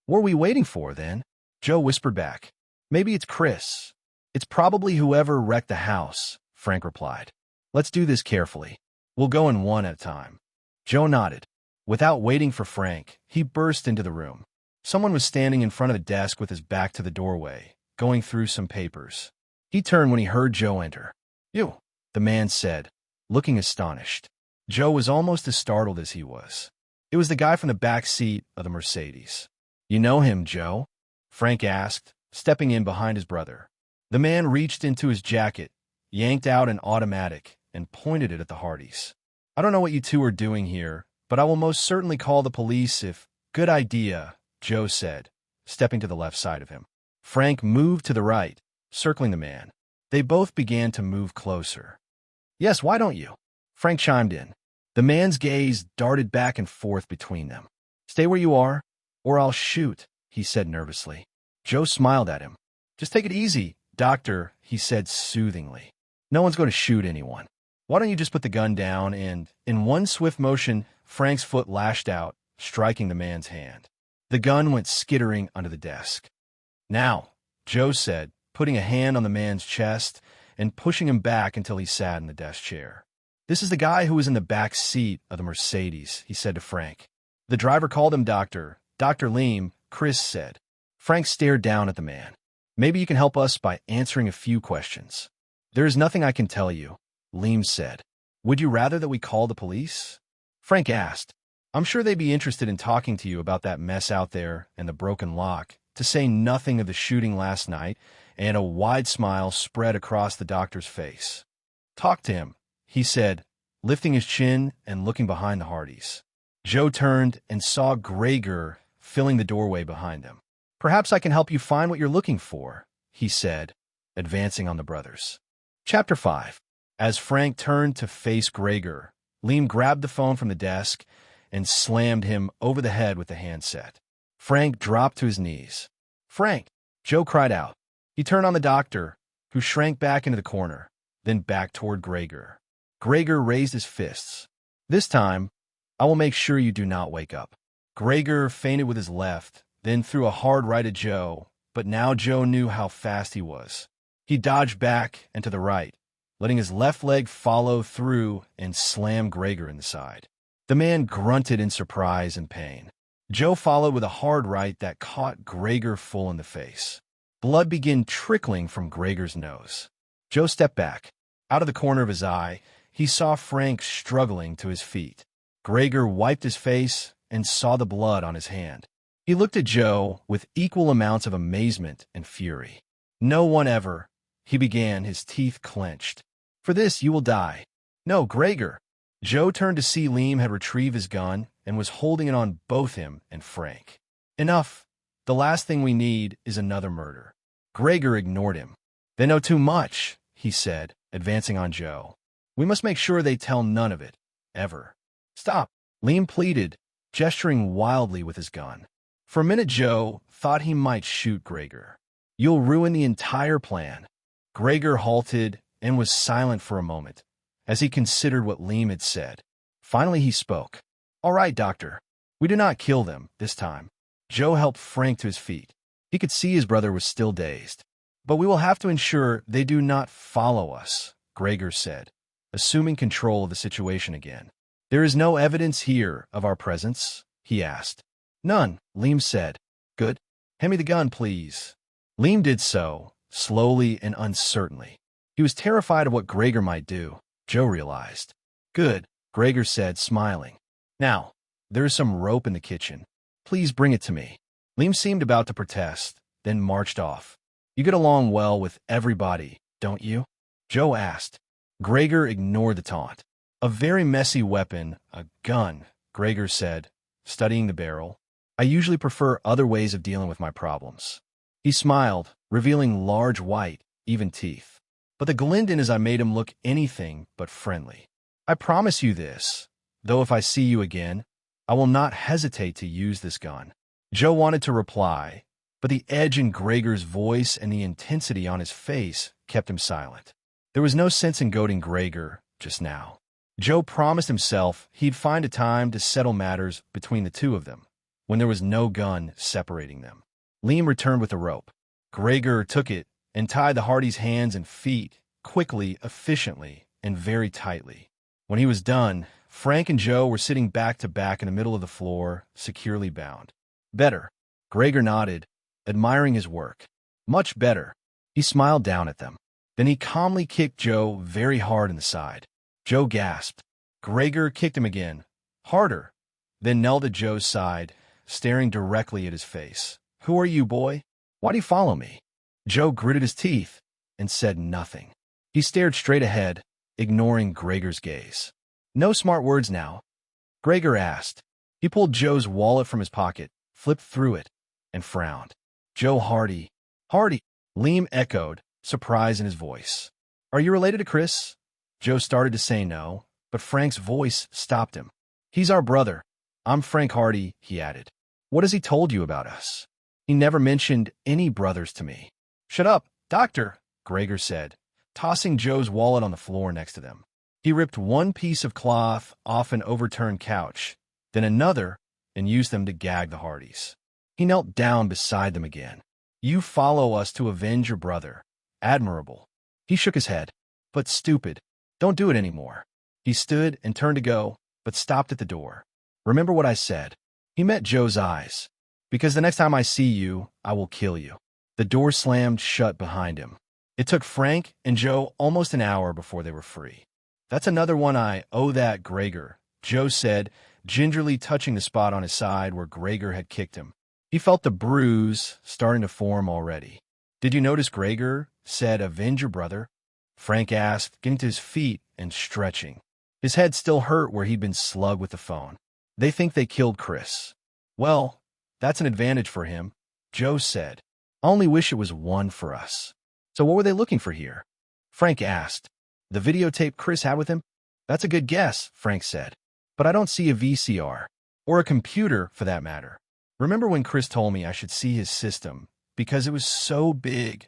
What are we waiting for, then? Joe whispered back. Maybe it's Chris. It's probably whoever wrecked the house, Frank replied. Let's do this carefully. We'll go in one at a time. Joe nodded. Without waiting for Frank, he burst into the room. Someone was standing in front of the desk with his back to the doorway, going through some papers. He turned when he heard Joe enter. You, the man said, looking astonished. Joe was almost as startled as he was. It was the guy from the back seat of the Mercedes. You know him, Joe? Frank asked, stepping in behind his brother. The man reached into his jacket, yanked out an automatic, and pointed it at the Hardys. I don't know what you two are doing here, but I will most certainly call the police if— Good idea, Joe said, stepping to the left side of him. Frank moved to the right, circling the man. They both began to move closer. Yes, why don't you? Frank chimed in. The man's gaze darted back and forth between them. Stay where you are, or I'll shoot, he said nervously. Joe smiled at him. Just take it easy, doctor, he said soothingly. No one's going to shoot anyone. Why don't you just put the gun down and— In one swift motion, Frank's foot lashed out, striking the man's hand. The gun went skittering under the desk. Now, Joe said, putting a hand on the man's chest and pushing him back until he sat in the desk chair. This is the guy who was in the back seat of the Mercedes, he said to Frank. The driver called him Dr. Leem, Chris said. Frank stared down at the man. Maybe you can help us by answering a few questions. There is nothing I can tell you, Leem said. Would you rather that we call the police? Frank asked. I'm sure they'd be interested in talking to you about that mess out there and the broken lock, to say nothing of the shooting last night, and a wide smile spread across the doctor's face. Talk to him, he said, lifting his chin and looking behind the Hardys. Joe turned and saw Gregor filling the doorway behind them. Perhaps I can help you find what you're looking for, he said, advancing on the brothers. Chapter 5. As Frank turned to face Gregor, Leem grabbed the phone from the desk and slammed him over the head with the handset. Frank dropped to his knees. Frank, Joe cried out. He turned on the doctor, who shrank back into the corner, then back toward Gregor. Gregor raised his fists. This time, I will make sure you do not wake up. Gregor feinted with his left, then threw a hard right at Joe, but now Joe knew how fast he was. He dodged back and to the right, letting his left leg follow through and slam Gregor in the side. The man grunted in surprise and pain. Joe followed with a hard right that caught Gregor full in the face. Blood began trickling from Gregor's nose. Joe stepped back. Out of the corner of his eye, he saw Frank struggling to his feet. Gregor wiped his face and saw the blood on his hand. He looked at Joe with equal amounts of amazement and fury. No one ever, he began, his teeth clenched. For this you will die. No, Gregor. Joe turned to see Leem had retrieved his gun and was holding it on both him and Frank. Enough. The last thing we need is another murder. Gregor ignored him. They know too much, he said, advancing on Joe. We must make sure they tell none of it, ever. Stop, Leem pleaded, gesturing wildly with his gun. For a minute, Joe thought he might shoot Gregor. You'll ruin the entire plan. Gregor halted and was silent for a moment, as he considered what Leem had said. Finally, he spoke. All right, doctor. We do not kill them this time. Joe helped Frank to his feet. He could see his brother was still dazed. But we will have to ensure they do not follow us, Gregor said, assuming control of the situation again. There is no evidence here of our presence, he asked. None, Liam said. Good. Hand me the gun, please. Liam did so, slowly and uncertainly. He was terrified of what Gregor might do, Joe realized. Good, Gregor said, smiling. Now, there is some rope in the kitchen. Please bring it to me. Liam seemed about to protest, then marched off. You get along well with everybody, don't you? Joe asked. Gregor ignored the taunt. A very messy weapon, a gun, Gregor said, studying the barrel. I usually prefer other ways of dealing with my problems. He smiled, revealing large white, even teeth. But the Glendon as I made him look anything but friendly. I promise you this, though if I see you again, I will not hesitate to use this gun. Joe wanted to reply, but the edge in Gregor's voice and the intensity on his face kept him silent. There was no sense in goading Gregor just now. Joe promised himself he'd find a time to settle matters between the two of them, when there was no gun separating them. Liam returned with a rope. Gregor took it and tied the Hardy's hands and feet, quickly, efficiently, and very tightly. When he was done, Frank and Joe were sitting back to back in the middle of the floor, securely bound. Better. Gregor nodded, admiring his work. Much better. He smiled down at them. Then he calmly kicked Joe very hard in the side. Joe gasped. Gregor kicked him again, harder, then knelt at Joe's side, staring directly at his face. Who are you, boy? Why do you follow me? Joe gritted his teeth and said nothing. He stared straight ahead, ignoring Gregor's gaze. No smart words now, Gregor asked. He pulled Joe's wallet from his pocket, flipped through it, and frowned. Joe Hardy. Hardy, Liam echoed, surprise in his voice. Are you related to Chris? Joe started to say no, but Frank's voice stopped him. He's our brother. I'm Frank Hardy, he added. What has he told you about us? He never mentioned any brothers to me. Shut up, doctor, Gregor said, tossing Joe's wallet on the floor next to them. He ripped one piece of cloth off an overturned couch, then another, and used them to gag the Hardys. He knelt down beside them again. You follow us to avenge your brother. Admirable. He shook his head. But stupid. Don't do it anymore. He stood and turned to go, but stopped at the door. Remember what I said. He met Joe's eyes. Because the next time I see you, I will kill you. The door slammed shut behind him. It took Frank and Joe almost an hour before they were free. That's another one I owe that Gregor, Joe said, gingerly touching the spot on his side where Gregor had kicked him. He felt the bruise starting to form already. Did you notice Gregor said, avenge your brother? Frank asked, getting to his feet and stretching. His head still hurt where he'd been slugged with the phone. They think they killed Chris. Well, that's an advantage for him, Joe said. I only wish it was one for us. So what were they looking for here? Frank asked. The videotape Chris had with him? That's a good guess, Frank said. But I don't see a VCR. Or a computer, for that matter. Remember when Chris told me I should see his system, because it was so big?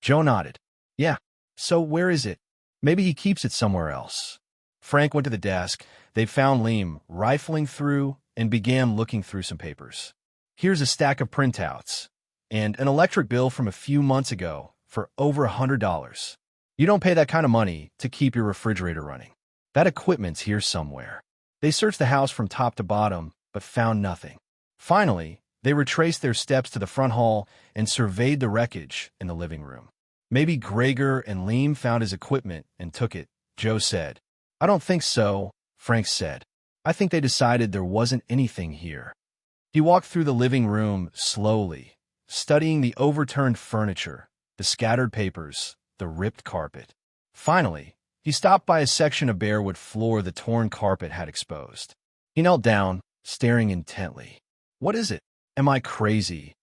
Joe nodded. Yeah, so where is it? Maybe he keeps it somewhere else. Frank went to the desk. They found Liam rifling through and began looking through some papers. Here's a stack of printouts, and an electric bill from a few months ago for over $100. You don't pay that kind of money to keep your refrigerator running. That equipment's here somewhere. They searched the house from top to bottom, but found nothing. Finally, they retraced their steps to the front hall and surveyed the wreckage in the living room. Maybe Gregor and Liam found his equipment and took it, Joe said. I don't think so, Frank said. I think they decided there wasn't anything here. He walked through the living room slowly, studying the overturned furniture, the scattered papers, the ripped carpet. Finally, he stopped by a section of barewood floor the torn carpet had exposed. He knelt down, staring intently. What is it? Am I crazy?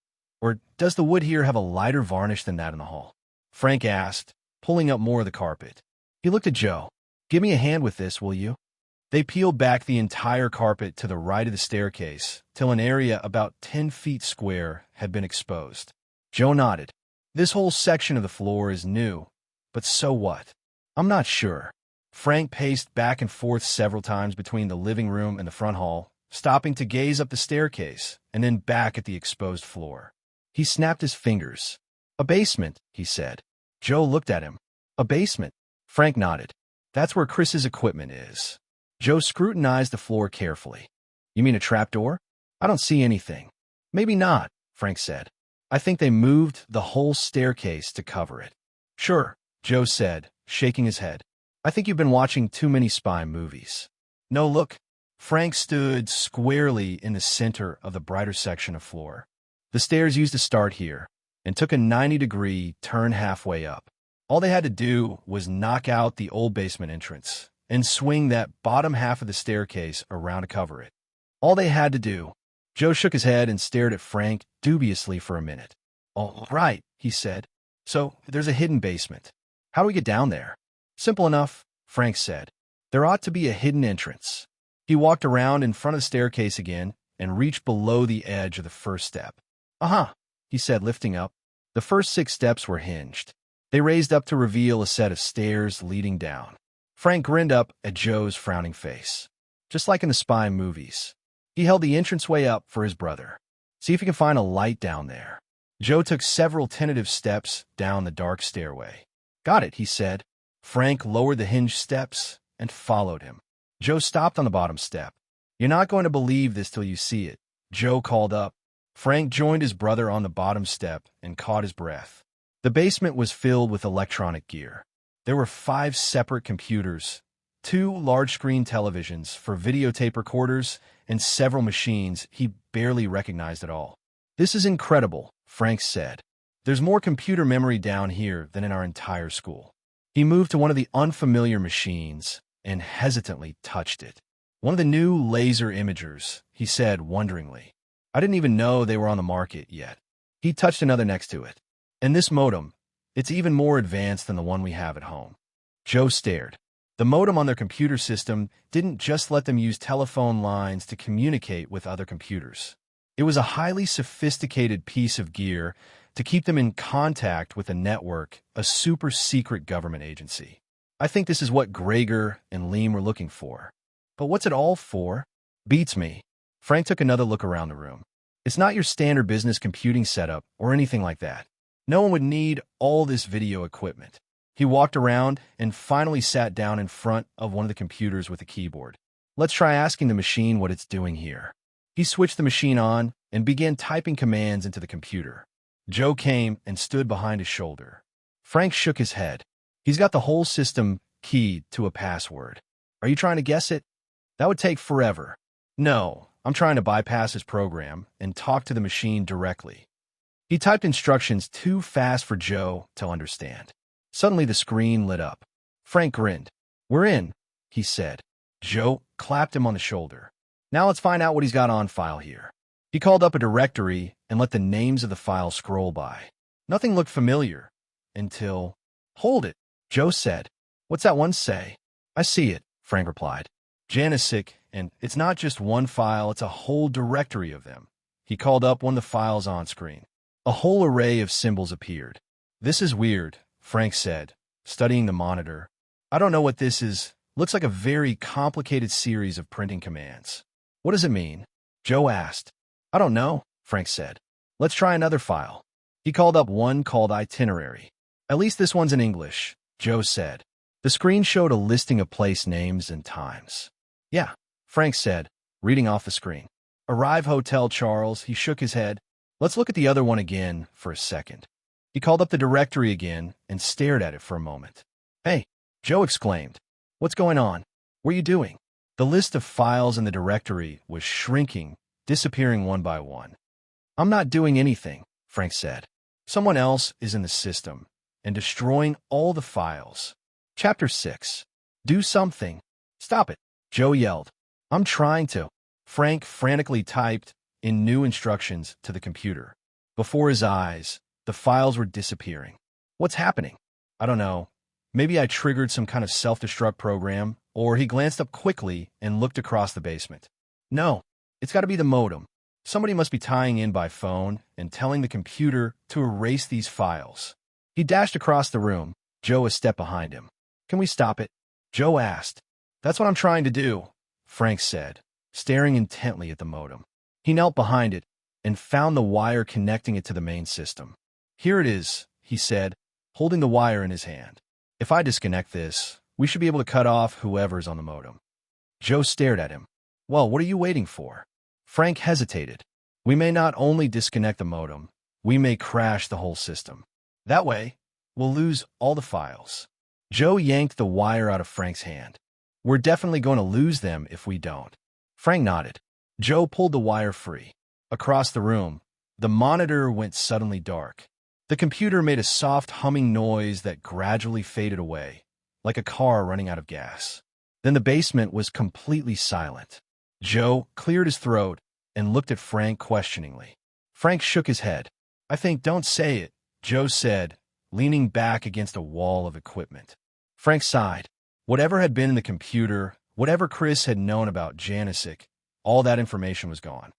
Or does the wood here have a lighter varnish than that in the hall? Frank asked, pulling up more of the carpet. He looked at Joe. Give me a hand with this, will you? They peeled back the entire carpet to the right of the staircase till an area about 10 feet square had been exposed. Joe nodded. This whole section of the floor is new, but so what? I'm not sure. Frank paced back and forth several times between the living room and the front hall, stopping to gaze up the staircase and then back at the exposed floor. He snapped his fingers. A basement, he said. Joe looked at him. A basement. Frank nodded. That's where Chris's equipment is. Joe scrutinized the floor carefully. You mean a trapdoor? I don't see anything. Maybe not, Frank said. I think they moved the whole staircase to cover it. Sure, Joe said, shaking his head. I think you've been watching too many spy movies. No, look. Frank stood squarely in the center of the brighter section of floor. The stairs used to start here and took a 90-degree turn halfway up. All they had to do was knock out the old basement entrance and swing that bottom half of the staircase around to cover it. All they had to do. Joe shook his head and stared at Frank dubiously for a minute. All right, he said. So, there's a hidden basement. How do we get down there? Simple enough, Frank said. There ought to be a hidden entrance. He walked around in front of the staircase again and reached below the edge of the first step. Uh-huh, he said, lifting up. The first 6 steps were hinged. They raised up to reveal a set of stairs leading down. Frank grinned up at Joe's frowning face. Just like in the spy movies. He held the entranceway up for his brother. See if you can find a light down there. Joe took several tentative steps down the dark stairway. Got it, he said. Frank lowered the hinged steps and followed him. Joe stopped on the bottom step. You're not going to believe this till you see it, Joe called up. Frank joined his brother on the bottom step and caught his breath. The basement was filled with electronic gear. There were 5 separate computers, 2 large-screen televisions for videotape recorders, and several machines he barely recognized at all. This is incredible, Frank said. There's more computer memory down here than in our entire school. He moved to one of the unfamiliar machines and hesitantly touched it. One of the new laser imagers, he said wonderingly. I didn't even know they were on the market yet. He touched another next to it. And this modem, it's even more advanced than the one we have at home. Joe stared. The modem on their computer system didn't just let them use telephone lines to communicate with other computers. It was a highly sophisticated piece of gear to keep them in contact with a network, a super-secret government agency. I think this is what Gregor and Liam were looking for. But what's it all for? Beats me. Frank took another look around the room. It's not your standard business computing setup or anything like that. No one would need all this video equipment. He walked around and finally sat down in front of one of the computers with a keyboard. Let's try asking the machine what it's doing here. He switched the machine on and began typing commands into the computer. Joe came and stood behind his shoulder. Frank shook his head. He's got the whole system keyed to a password. Are you trying to guess it? That would take forever. No, I'm trying to bypass his program and talk to the machine directly. He typed instructions too fast for Joe to understand. Suddenly the screen lit up. Frank grinned. We're in, he said. Joe clapped him on the shoulder. Now let's find out what he's got on file here. He called up a directory and let the names of the files scroll by. Nothing looked familiar until... Hold it, Joe said. What's that one say? I see it, Frank replied. Janicek, and it's not just one file, it's a whole directory of them. He called up one of the files on screen. A whole array of symbols appeared. This is weird, Frank said, studying the monitor. I don't know what this is. Looks like a very complicated series of printing commands. What does it mean? Joe asked. I don't know, Frank said. Let's try another file. He called up one called Itinerary. At least this one's in English, Joe said. The screen showed a listing of place names and times. Yeah, Frank said, reading off the screen. Arrive Hotel Charles. He shook his head. Let's look at the other one again for a second. He called up the directory again and stared at it for a moment. Hey, Joe exclaimed. What's going on? What are you doing? The list of files in the directory was shrinking, disappearing one by one. I'm not doing anything, Frank said. Someone else is in the system and destroying all the files. Chapter 6. Do something. Stop it, Joe yelled. I'm trying to. Frank frantically typed in new instructions to the computer. Before his eyes, the files were disappearing. What's happening? I don't know. Maybe I triggered some kind of self-destruct program, or he glanced up quickly and looked across the basement. No, it's got to be the modem. Somebody must be tying in by phone and telling the computer to erase these files. He dashed across the room, Joe a step behind him. Can we stop it? Joe asked. That's what I'm trying to do, Frank said, staring intently at the modem. He knelt behind it and found the wire connecting it to the main system. Here it is, he said, holding the wire in his hand. If I disconnect this, we should be able to cut off whoever's on the modem. Joe stared at him. Well, what are you waiting for? Frank hesitated. We may not only disconnect the modem, we may crash the whole system. That way, we'll lose all the files. Joe yanked the wire out of Frank's hand. We're definitely going to lose them if we don't. Frank nodded. Joe pulled the wire free. Across the room, the monitor went suddenly dark. The computer made a soft humming noise that gradually faded away, like a car running out of gas. Then the basement was completely silent. Joe cleared his throat and looked at Frank questioningly. Frank shook his head. I think don't say it, Joe said, leaning back against a wall of equipment. Frank sighed. Whatever had been in the computer, whatever Chris had known about Janicek, all that information was gone.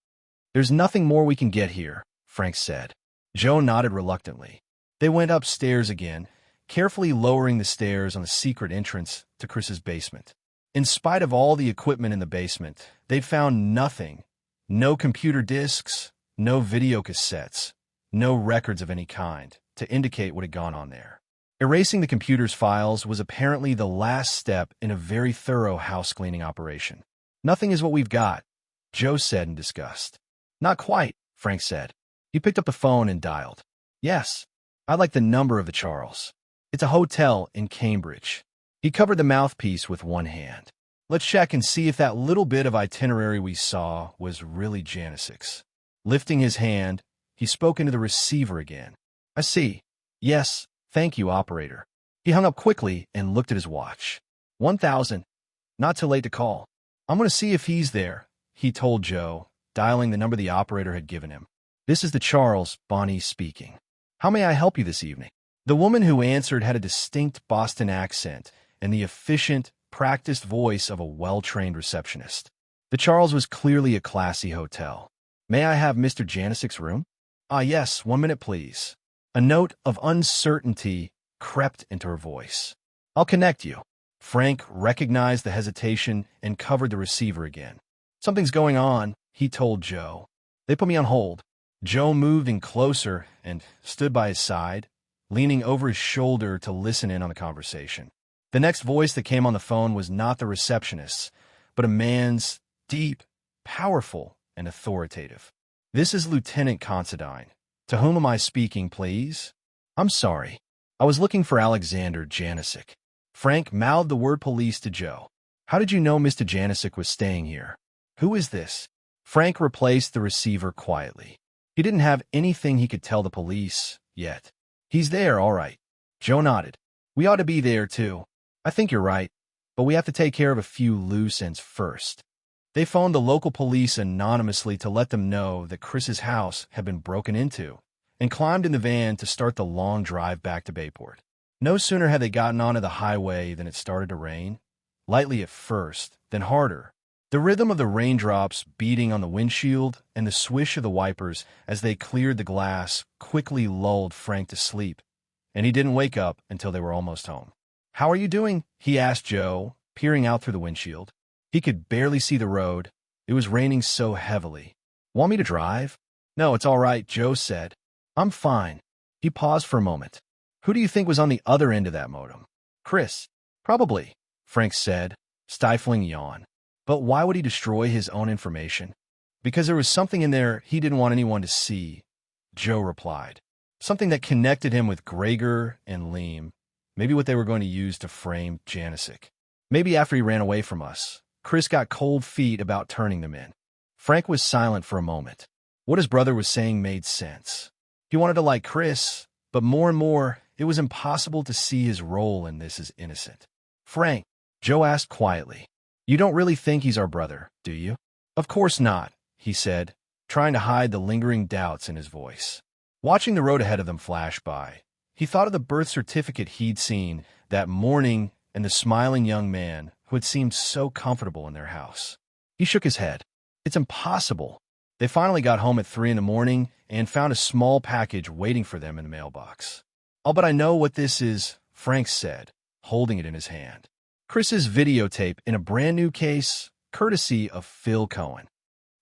There's nothing more we can get here, Frank said. Joe nodded reluctantly. They went upstairs again, carefully lowering the stairs on the secret entrance to Chris's basement. In spite of all the equipment in the basement, they'd found nothing. No computer disks, no video cassettes, no records of any kind to indicate what had gone on there. Erasing the computer's files was apparently the last step in a very thorough house-cleaning operation. Nothing is what we've got, Joe said in disgust. Not quite, Frank said. He picked up the phone and dialed. Yes, I'd like the number of the Charles. It's a hotel in Cambridge. He covered the mouthpiece with one hand. Let's check and see if that little bit of itinerary we saw was really Janicek's. Lifting his hand, he spoke into the receiver again. I see. Yes, thank you, operator. He hung up quickly and looked at his watch. 1,000. Not too late to call. I'm going to see if he's there, he told Joe, dialing the number the operator had given him. This is the Charles, Bonnie speaking. How may I help you this evening? The woman who answered had a distinct Boston accent and the efficient, practiced voice of a well-trained receptionist. The Charles was clearly a classy hotel. May I have Mr. Janicek's room? Ah, yes, 1 minute, please. A note of uncertainty crept into her voice. I'll connect you. Frank recognized the hesitation and covered the receiver again. Something's going on, he told Joe. They put me on hold. Joe moved in closer and stood by his side, leaning over his shoulder to listen in on the conversation. The next voice that came on the phone was not the receptionist's, but a man's, deep, powerful, and authoritative. This is Lieutenant Considine. To whom am I speaking, please? I'm sorry. I was looking for Alexander Janicek. Frank mouthed the word police to Joe. How did you know Mr. Janicek was staying here? Who is this? Frank replaced the receiver quietly. He didn't have anything he could tell the police yet. He's there, all right. Joe nodded. We ought to be there, too. I think you're right, but we have to take care of a few loose ends first. They phoned the local police anonymously to let them know that Chris's house had been broken into and climbed in the van to start the long drive back to Bayport. No sooner had they gotten onto the highway than it started to rain, lightly at first, then harder. The rhythm of the raindrops beating on the windshield and the swish of the wipers as they cleared the glass quickly lulled Frank to sleep, and he didn't wake up until they were almost home. How are you doing? He asked Joe, peering out through the windshield. He could barely see the road. It was raining so heavily. Want me to drive? No, it's all right, Joe said. I'm fine. He paused for a moment. Who do you think was on the other end of that modem? Chris. Probably, Frank said, stifling a yawn. But why would he destroy his own information? Because there was something in there he didn't want anyone to see, Joe replied. Something that connected him with Gregor and Liam. Maybe what they were going to use to frame Janicek. Maybe after he ran away from us, Chris got cold feet about turning them in. Frank was silent for a moment. What his brother was saying made sense. He wanted to like Chris, but more and more, it was impossible to see his role in this as innocent. Frank, Joe asked quietly, you don't really think he's our brother, do you? Of course not, he said, trying to hide the lingering doubts in his voice. Watching the road ahead of them flash by, he thought of the birth certificate he'd seen that morning and the smiling young man who had seemed so comfortable in their house. He shook his head. It's impossible. They finally got home at 3 a.m. and found a small package waiting for them in the mailbox. I'll bet I know what this is, Frank said, holding it in his hand. Chris's videotape in a brand new case, courtesy of Phil Cohen.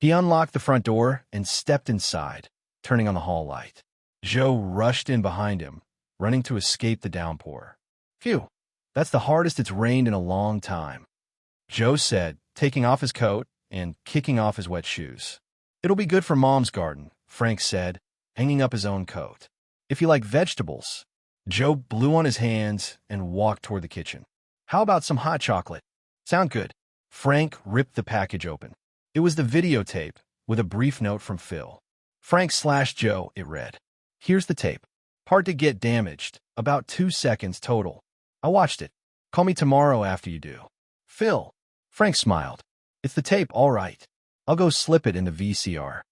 He unlocked the front door and stepped inside, turning on the hall light. Joe rushed in behind him, running to escape the downpour. Phew, that's the hardest it's rained in a long time, Joe said, taking off his coat and kicking off his wet shoes. "It'll be good for Mom's garden," Frank said, hanging up his own coat. "If you like vegetables." Joe blew on his hands and walked toward the kitchen. "How about some hot chocolate?" "Sound good." Frank ripped the package open. It was the videotape with a brief note from Phil. "Frank/Joe," it read. "Here's the tape. Hard to get damaged. About 2 seconds total. I watched it. Call me tomorrow after you do. Phil." Frank smiled. "It's the tape, all right. I'll go slip it in the VCR."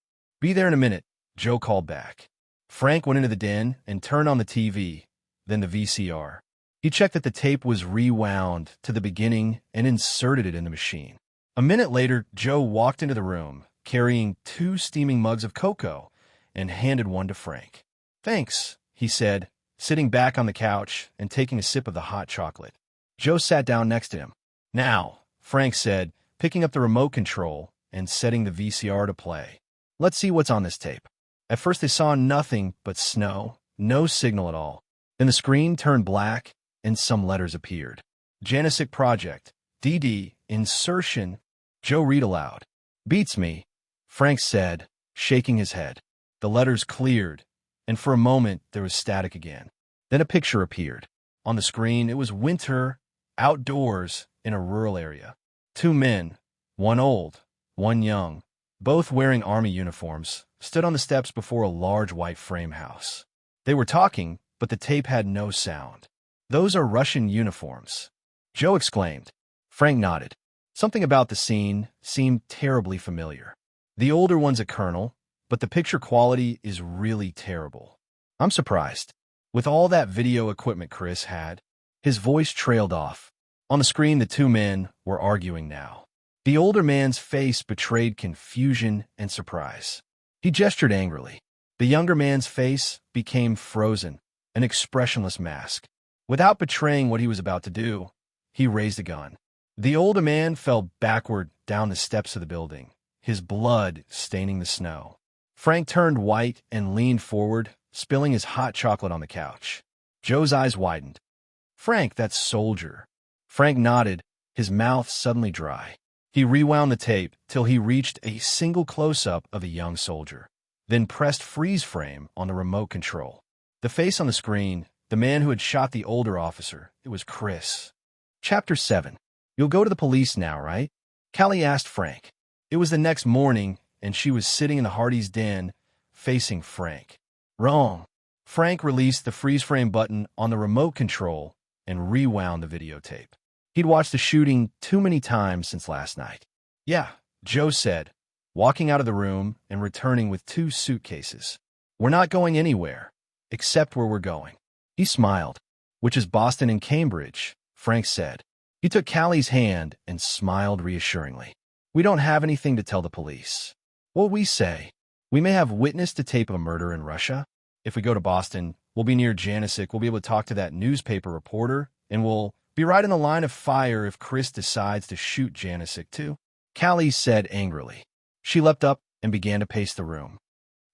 "Be there in a minute," Joe called back. Frank went into the den and turned on the TV, then the VCR. He checked that the tape was rewound to the beginning and inserted it in the machine. A minute later, Joe walked into the room, carrying 2 steaming mugs of cocoa, and handed one to Frank. "Thanks," he said, sitting back on the couch and taking a sip of the hot chocolate. Joe sat down next to him. "Now," Frank said, picking up the remote control and setting the VCR to play. "Let's see what's on this tape." At first they saw nothing but snow, no signal at all. Then the screen turned black and some letters appeared. "Janicek Project, DD, insertion." Joe read aloud. "Beats me," Frank said, shaking his head. The letters cleared, and for a moment there was static again. Then a picture appeared. On the screen, it was winter, outdoors, in a rural area. 2 men, one old, one young, both wearing army uniforms, stood on the steps before a large white frame house. They were talking, but the tape had no sound. "Those are Russian uniforms," Joe exclaimed. Frank nodded. Something about the scene seemed terribly familiar. "The older one's a colonel, but the picture quality is really terrible." "I'm surprised. With all that video equipment Chris had." His voice trailed off. On the screen, the 2 men were arguing now. The older man's face betrayed confusion and surprise. He gestured angrily. The younger man's face became frozen, an expressionless mask. Without betraying what he was about to do, he raised a gun. The older man fell backward down the steps of the building, his blood staining the snow. Frank turned white and leaned forward, spilling his hot chocolate on the couch. Joe's eyes widened. "Frank, that's Soldier." Frank nodded, his mouth suddenly dry. He rewound the tape till he reached a single close-up of a young soldier, then pressed freeze frame on the remote control. The face on the screen, the man who had shot the older officer, it was Chris. Chapter 7. "You'll go to the police now, right?" Callie asked Frank. It was the next morning, and she was sitting in the Hardy's den, facing Frank. "Wrong." Frank released the freeze frame button on the remote control and rewound the videotape. He'd watched the shooting too many times since last night. "Yeah," Joe said, walking out of the room and returning with 2 suitcases. "We're not going anywhere, except where we're going." He smiled. "Which is Boston and Cambridge," Frank said. He took Callie's hand and smiled reassuringly. "We don't have anything to tell the police. What we say, we may have witnessed the tape of a murder in Russia. If we go to Boston, we'll be near Janicek, we'll be able to talk to that newspaper reporter, and we'll be right in the line of fire if Chris decides to shoot Janicek too," Callie said angrily. She leapt up and began to pace the room.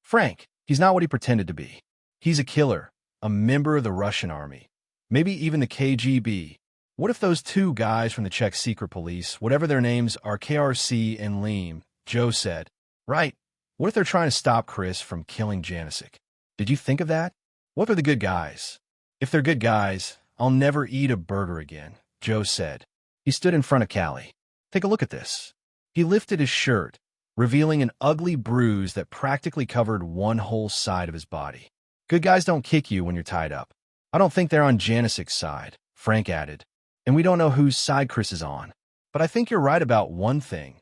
"Frank, he's not what he pretended to be. He's a killer, a member of the Russian army, maybe even the KGB. What if those 2 guys from the Czech secret police, whatever their names are, KRC and Leem," Joe said. "Right. What if they're trying to stop Chris from killing Janicek? Did you think of that? What are the good guys? If they're good guys, I'll never eat a burger again," Joe said. He stood in front of Callie. "Take a look at this." He lifted his shirt, revealing an ugly bruise that practically covered one whole side of his body. "Good guys don't kick you when you're tied up." "I don't think they're on Janicek's side," Frank added. "And we don't know whose side Chris is on. But I think you're right about one thing.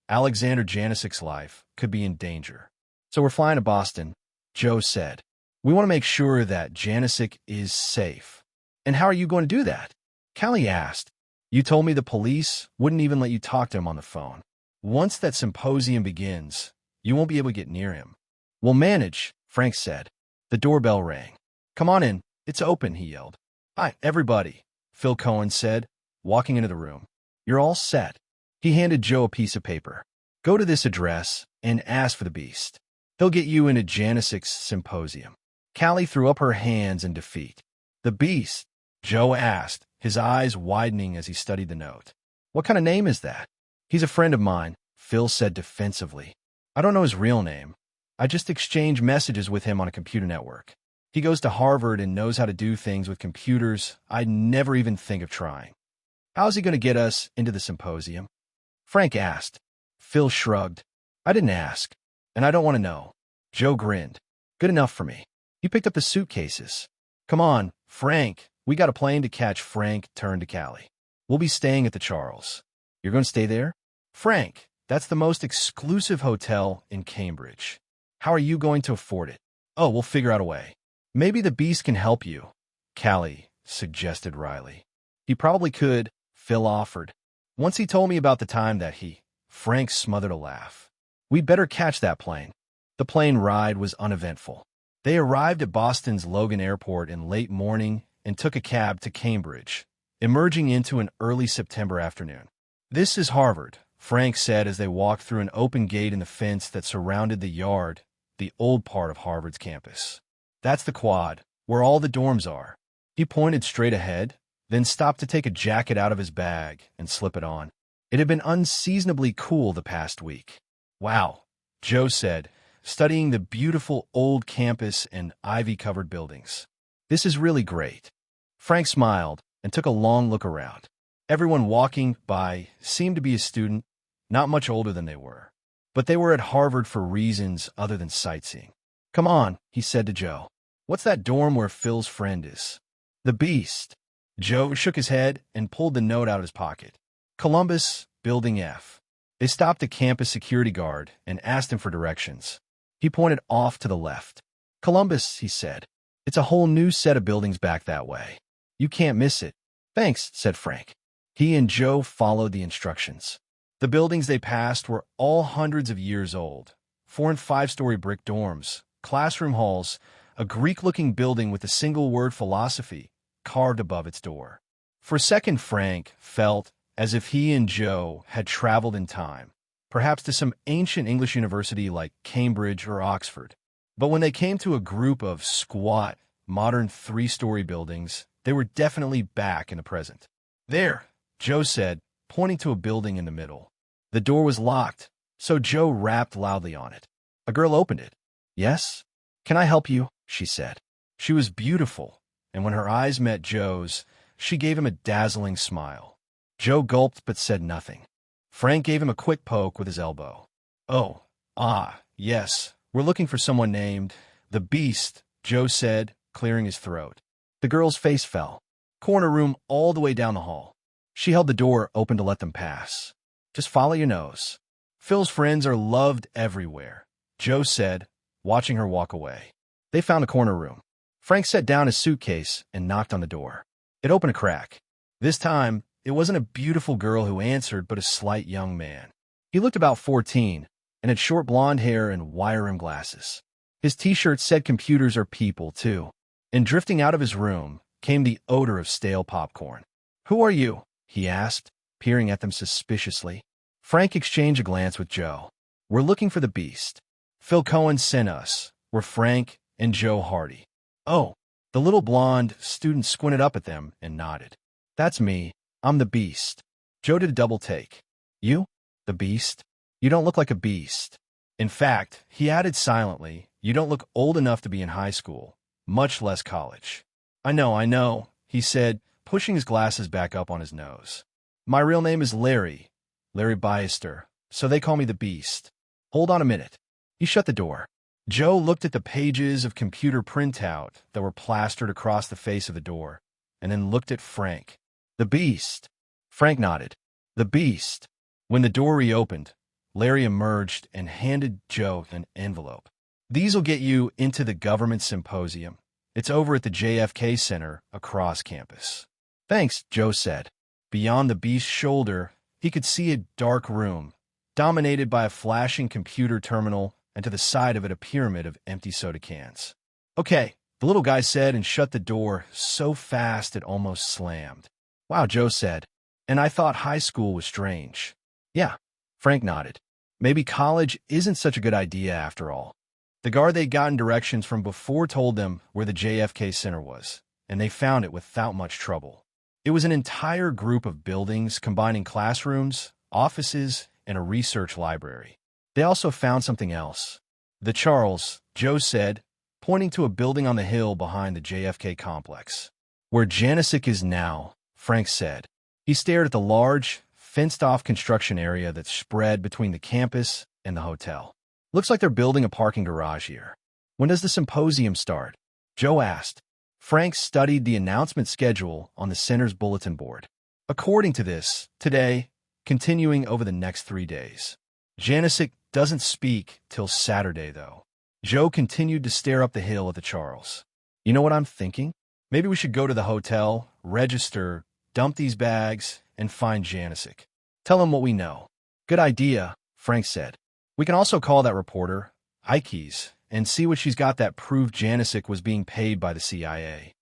Alexander Janicek's life could be in danger. So we're flying to Boston," Joe said. "We want to make sure that Janicek is safe." "And how are you going to do that?" Callie asked. "You told me the police wouldn't even let you talk to him on the phone. Once that symposium begins, you won't be able to get near him." "We'll manage," Frank said. The doorbell rang. "Come on in. It's open," he yelled. "Hi, everybody," Phil Cohen said, walking into the room. "You're all set." He handed Joe a piece of paper. "Go to this address and ask for the Beast. He'll get you into Janicek's symposium." Callie threw up her hands in defeat. "The Beast?" Joe asked, his eyes widening as he studied the note. "What kind of name is that?" He's a friend of mine, Phil said defensively. I don't know his real name. I just exchange messages with him on a computer network. He goes to Harvard and knows how to do things with computers I'd never even think of trying. How's he going to get us into the symposium? Frank asked. Phil shrugged. I didn't ask, and I don't want to know. Joe grinned. Good enough for me. He picked up the suitcases. Come on, Frank. We got a plane to catch. Frank turned to Callie. We'll be staying at the Charles. You're going to stay there? Frank, that's the most exclusive hotel in Cambridge. How are you going to afford it? Oh, we'll figure out a way. Maybe the Beast can help you, Callie suggested Riley. He probably could, Phil offered. Once he told me about the time that Frank smothered a laugh. We'd better catch that plane. The plane ride was uneventful. They arrived at Boston's Logan Airport in late morning and took a cab to Cambridge, emerging into an early September afternoon. This is Harvard, Frank said as they walked through an open gate in the fence that surrounded the yard, the old part of Harvard's campus. That's the quad, where all the dorms are. He pointed straight ahead, then stopped to take a jacket out of his bag and slip it on. It had been unseasonably cool the past week. Wow, Joe said, studying the beautiful old campus and ivy-covered buildings. This is really great. Frank smiled and took a long look around. Everyone walking by seemed to be a student, not much older than they were. But they were at Harvard for reasons other than sightseeing. Come on, he said to Joe. What's that dorm where Phil's friend is? The Beast. Joe shook his head and pulled the note out of his pocket. Columbus, Building F. They stopped a campus security guard and asked him for directions. He pointed off to the left. Columbus, he said. It's a whole new set of buildings back that way. You can't miss it. Thanks, said Frank. He and Joe followed the instructions. The buildings they passed were all hundreds of years old. 4- and 5-story brick dorms, classroom halls, a Greek-looking building with the single word philosophy carved above its door. For a second, Frank felt as if he and Joe had traveled in time, perhaps to some ancient English university like Cambridge or Oxford. But when they came to a group of squat, modern 3-story buildings, they were definitely back in the present. There, Joe said, pointing to a building in the middle. The door was locked, so Joe rapped loudly on it. A girl opened it. Yes? Can I help you? She said. She was beautiful, and when her eyes met Joe's, she gave him a dazzling smile. Joe gulped but said nothing. Frank gave him a quick poke with his elbow. Oh, yes, we're looking for someone named the Beast, Joe said, clearing his throat. The girl's face fell. Corner room all the way down the hall. She held the door open to let them pass. Just follow your nose. Phil's friends are loved everywhere, Joe said, watching her walk away. They found a corner room. Frank set down his suitcase and knocked on the door. It opened a crack. This time, it wasn't a beautiful girl who answered, but a slight young man. He looked about 14 and had short blonde hair and wire-rimmed glasses. His t-shirt said computers are people, too. And drifting out of his room came the odor of stale popcorn. Who are you? He asked, peering at them suspiciously. Frank exchanged a glance with Joe. We're looking for the Beast. Phil Cohen sent us. We're Frank and Joe Hardy. Oh, the little blonde student squinted up at them and nodded. That's me. I'm the Beast. Joe did a double take. You? The Beast? You don't look like a beast. In fact, he added silently, you don't look old enough to be in high school, much less college. I know, he said, pushing his glasses back up on his nose. My real name is Larry Byster, so they call me the Beast. Hold on a minute. He shut the door. Joe looked at the pages of computer printout that were plastered across the face of the door, and then looked at Frank. The Beast. Frank nodded. The Beast. When the door reopened, Larry emerged and handed Joe an envelope. These'll get you into the government symposium. It's over at the JFK Center across campus. Thanks, Joe said. Beyond the Beast's shoulder, he could see a dark room, dominated by a flashing computer terminal, and to the side of it a pyramid of empty soda cans. Okay, the little guy said and shut the door so fast it almost slammed. Wow, Joe said. And I thought high school was strange. Yeah, Frank nodded. Maybe college isn't such a good idea after all. The guard they'd gotten directions from before told them where the JFK Center was, and they found it without much trouble. It was an entire group of buildings combining classrooms, offices, and a research library. They also found something else. The Charles, Joe said, pointing to a building on the hill behind the JFK complex. Where Janicek is now, Frank said. He stared at the large, fenced-off construction area that spread between the campus and the hotel. Looks like they're building a parking garage here. When does the symposium start? Joe asked. Frank studied the announcement schedule on the center's bulletin board. According to this, today, continuing over the next 3 days. Janicek doesn't speak till Saturday, though. Joe continued to stare up the hill at the Charles. You know what I'm thinking? Maybe we should go to the hotel, register, dump these bags, and find Janicek. Tell him what we know. Good idea, Frank said. We can also call that reporter, Ikes, and see what she's got that proved Janicek was being paid by the CIA.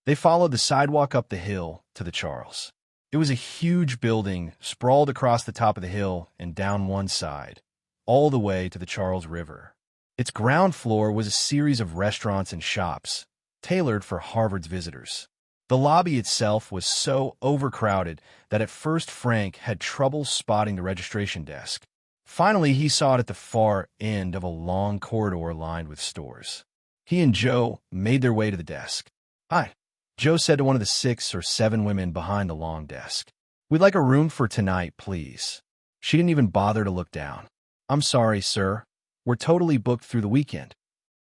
They followed the sidewalk up the hill to the Charles. It was a huge building sprawled across the top of the hill and down one side, all the way to the Charles River. Its ground floor was a series of restaurants and shops, tailored for Harvard's visitors. The lobby itself was so overcrowded that at first Frank had trouble spotting the registration desk. Finally, he saw it at the far end of a long corridor lined with stores. He and Joe made their way to the desk. Hi, Joe said to one of the 6 or 7 women behind the long desk. We'd like a room for tonight, please. She didn't even bother to look down. I'm sorry, sir. We're totally booked through the weekend.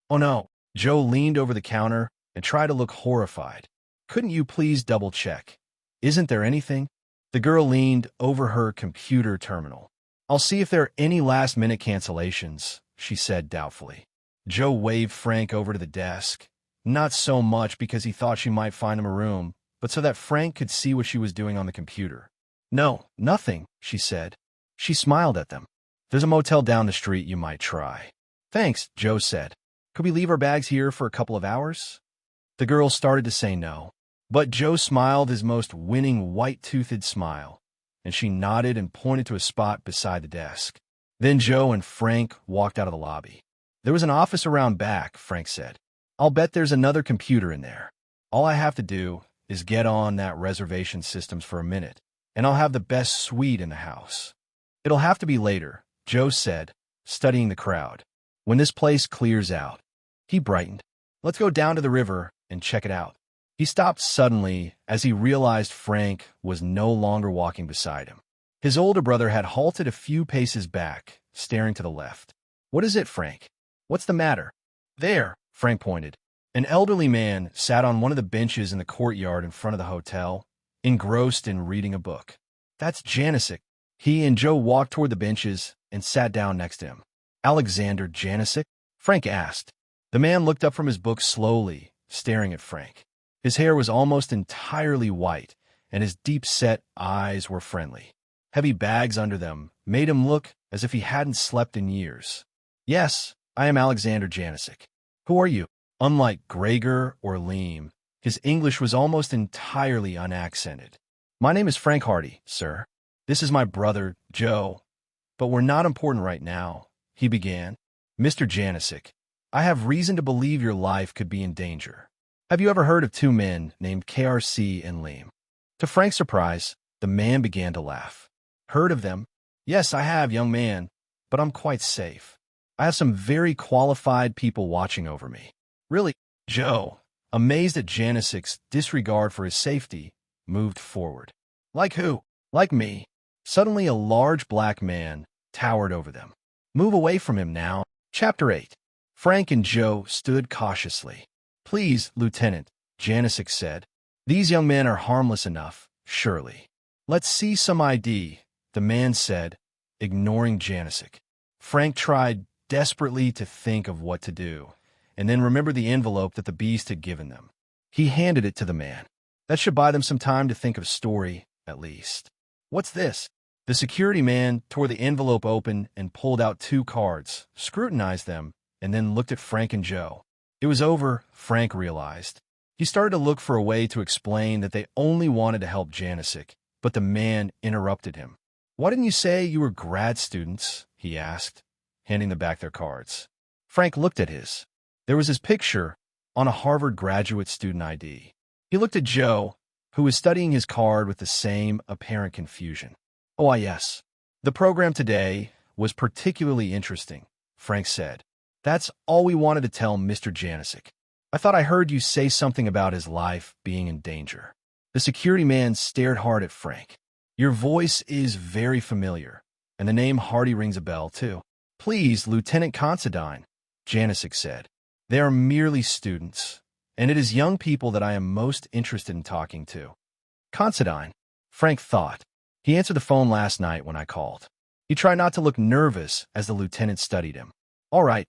Oh no. Joe leaned over the counter and tried to look horrified. Couldn't you please double-check? Isn't there anything? The girl leaned over her computer terminal. I'll see if there are any last-minute cancellations, she said doubtfully. Joe waved Frank over to the desk, not so much because he thought she might find him a room, but so that Frank could see what she was doing on the computer. No, nothing, she said. She smiled at them. There's a motel down the street you might try. Thanks, Joe said. Could we leave our bags here for a couple of hours? The girl started to say no, but Joe smiled his most winning white-toothed smile, and she nodded and pointed to a spot beside the desk. Then Joe and Frank walked out of the lobby. There was an office around back, Frank said. I'll bet there's another computer in there. All I have to do is get on that reservation systems for a minute, and I'll have the best suite in the house. It'll have to be later, Joe said, studying the crowd. When this place clears out. He brightened. Let's go down to the river and check it out. He stopped suddenly as he realized Frank was no longer walking beside him. His older brother had halted a few paces back, staring to the left. What is it, Frank? What's the matter? There, Frank pointed. An elderly man sat on one of the benches in the courtyard in front of the hotel, engrossed in reading a book. That's Janicek. He and Joe walked toward the benches and sat down next to him. Alexander Janicek? Frank asked. The man looked up from his book slowly, staring at Frank. His hair was almost entirely white, and his deep-set eyes were friendly. Heavy bags under them made him look as if he hadn't slept in years. Yes, I am Alexander Janicek. Who are you? Unlike Gregor or Liam, his English was almost entirely unaccented. My name is Frank Hardy, sir. This is my brother, Joe. But we're not important right now, he began. Mr. Janicek, I have reason to believe your life could be in danger. Have you ever heard of 2 men named KRC and Liam? To Frank's surprise, the man began to laugh. Heard of them? Yes, I have, young man, but I'm quite safe. I have some very qualified people watching over me. Really? Joe, amazed at Janicek's disregard for his safety, moved forward. Like who? Like me. Suddenly a large black man towered over them. Move away from him now. Chapter 8. Frank and Joe stood cautiously. Please, Lieutenant, Janicek said. These young men are harmless enough, surely. Let's see some ID, the man said, ignoring Janicek. Frank tried desperately to think of what to do, and then remembered the envelope that the beast had given them. He handed it to the man. That should buy them some time to think of a story, at least. What's this? The security man tore the envelope open and pulled out 2 cards, scrutinized them, and then looked at Frank and Joe. It was over, Frank realized. He started to look for a way to explain that they only wanted to help Janicek, but the man interrupted him. Why didn't you say you were grad students? He asked, handing them back their cards. Frank looked at his. There was his picture on a Harvard graduate student ID. He looked at Joe, who was studying his card with the same apparent confusion. Oh, yes. The program today was particularly interesting, Frank said. That's all we wanted to tell Mr. Janisic. I thought I heard you say something about his life being in danger. The security man stared hard at Frank. Your voice is very familiar, and the name Hardy rings a bell, too. Please, Lieutenant Considine, Janisic said. They are merely students, and it is young people that I am most interested in talking to. Considine, Frank thought. He answered the phone last night when I called. He tried not to look nervous as the lieutenant studied him. All right,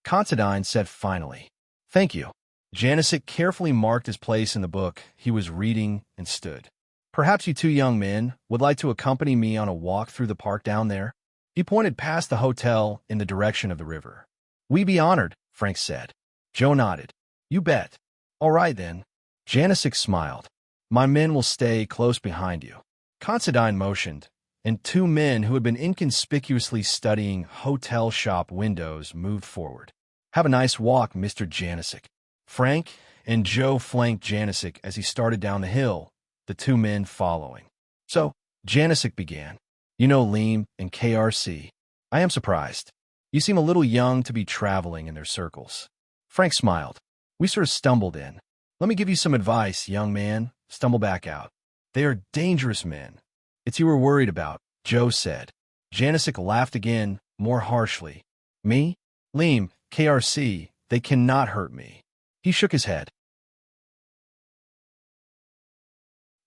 Considine said finally. Thank you. Janisic carefully marked his place in the book he was reading and stood. Perhaps you two young men would like to accompany me on a walk through the park down there? He pointed past the hotel in the direction of the river. We'd be honored, Frank said. Joe nodded. You bet. All right, then. Janisic smiled. My men will stay close behind you. Considine motioned, and two men who had been inconspicuously studying hotel shop windows moved forward. Have a nice walk, Mr. Janisic. Frank and Joe flanked Janisic as he started down the hill, the two men following. So, Janisic began. You know Liam and KRC. I am surprised. You seem a little young to be traveling in their circles. Frank smiled. We sort of stumbled in. Let me give you some advice, young man. Stumble back out. They are dangerous men. It's you we're worried about, Joe said. Janisic laughed again, more harshly. Me? Liam, KRC, they cannot hurt me. He shook his head.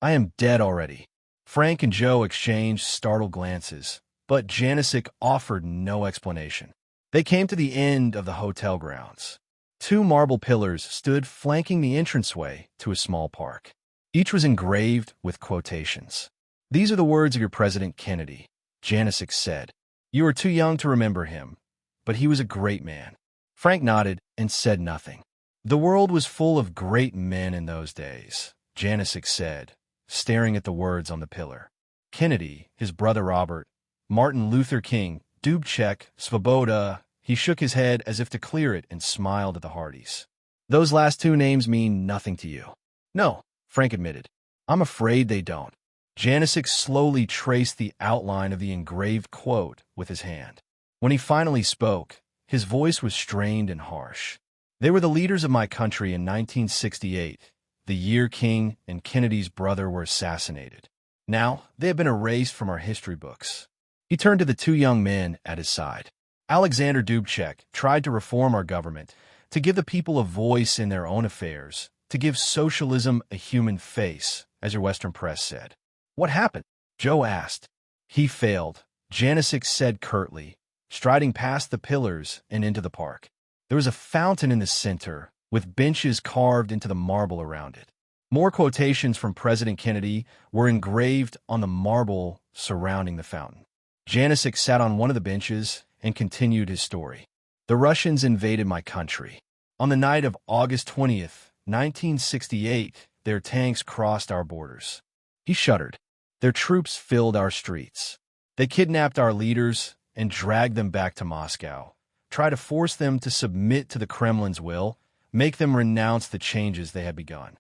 I am dead already. Frank and Joe exchanged startled glances, but Janisic offered no explanation. They came to the end of the hotel grounds. Two marble pillars stood flanking the entranceway to a small park. Each was engraved with quotations. These are the words of your President Kennedy, Janisic said. You are too young to remember him, but he was a great man. Frank nodded and said nothing. The world was full of great men in those days, Janisic said, staring at the words on the pillar. Kennedy, his brother Robert, Martin Luther King, Dubček, Svoboda. He shook his head as if to clear it and smiled at the Hardys. Those last two names mean nothing to you. No, Frank admitted. I'm afraid they don't. Janisic slowly traced the outline of the engraved quote with his hand. When he finally spoke, his voice was strained and harsh. They were the leaders of my country in 1968, the year King and Kennedy's brother were assassinated. Now, they have been erased from our history books. He turned to the two young men at his side. Alexander Dubček tried to reform our government, to give the people a voice in their own affairs, to give socialism a human face, as your Western press said. What happened? Joe asked. He failed, Janisic said curtly, striding past the pillars and into the park. There was a fountain in the center, with benches carved into the marble around it. More quotations from President Kennedy were engraved on the marble surrounding the fountain. Janisic sat on one of the benches and continued his story. The Russians invaded my country. On the night of August 20th, 1968, their tanks crossed our borders. He shuddered. Their troops filled our streets. They kidnapped our leaders and dragged them back to Moscow, tried to force them to submit to the Kremlin's will, make them renounce the changes they had begun.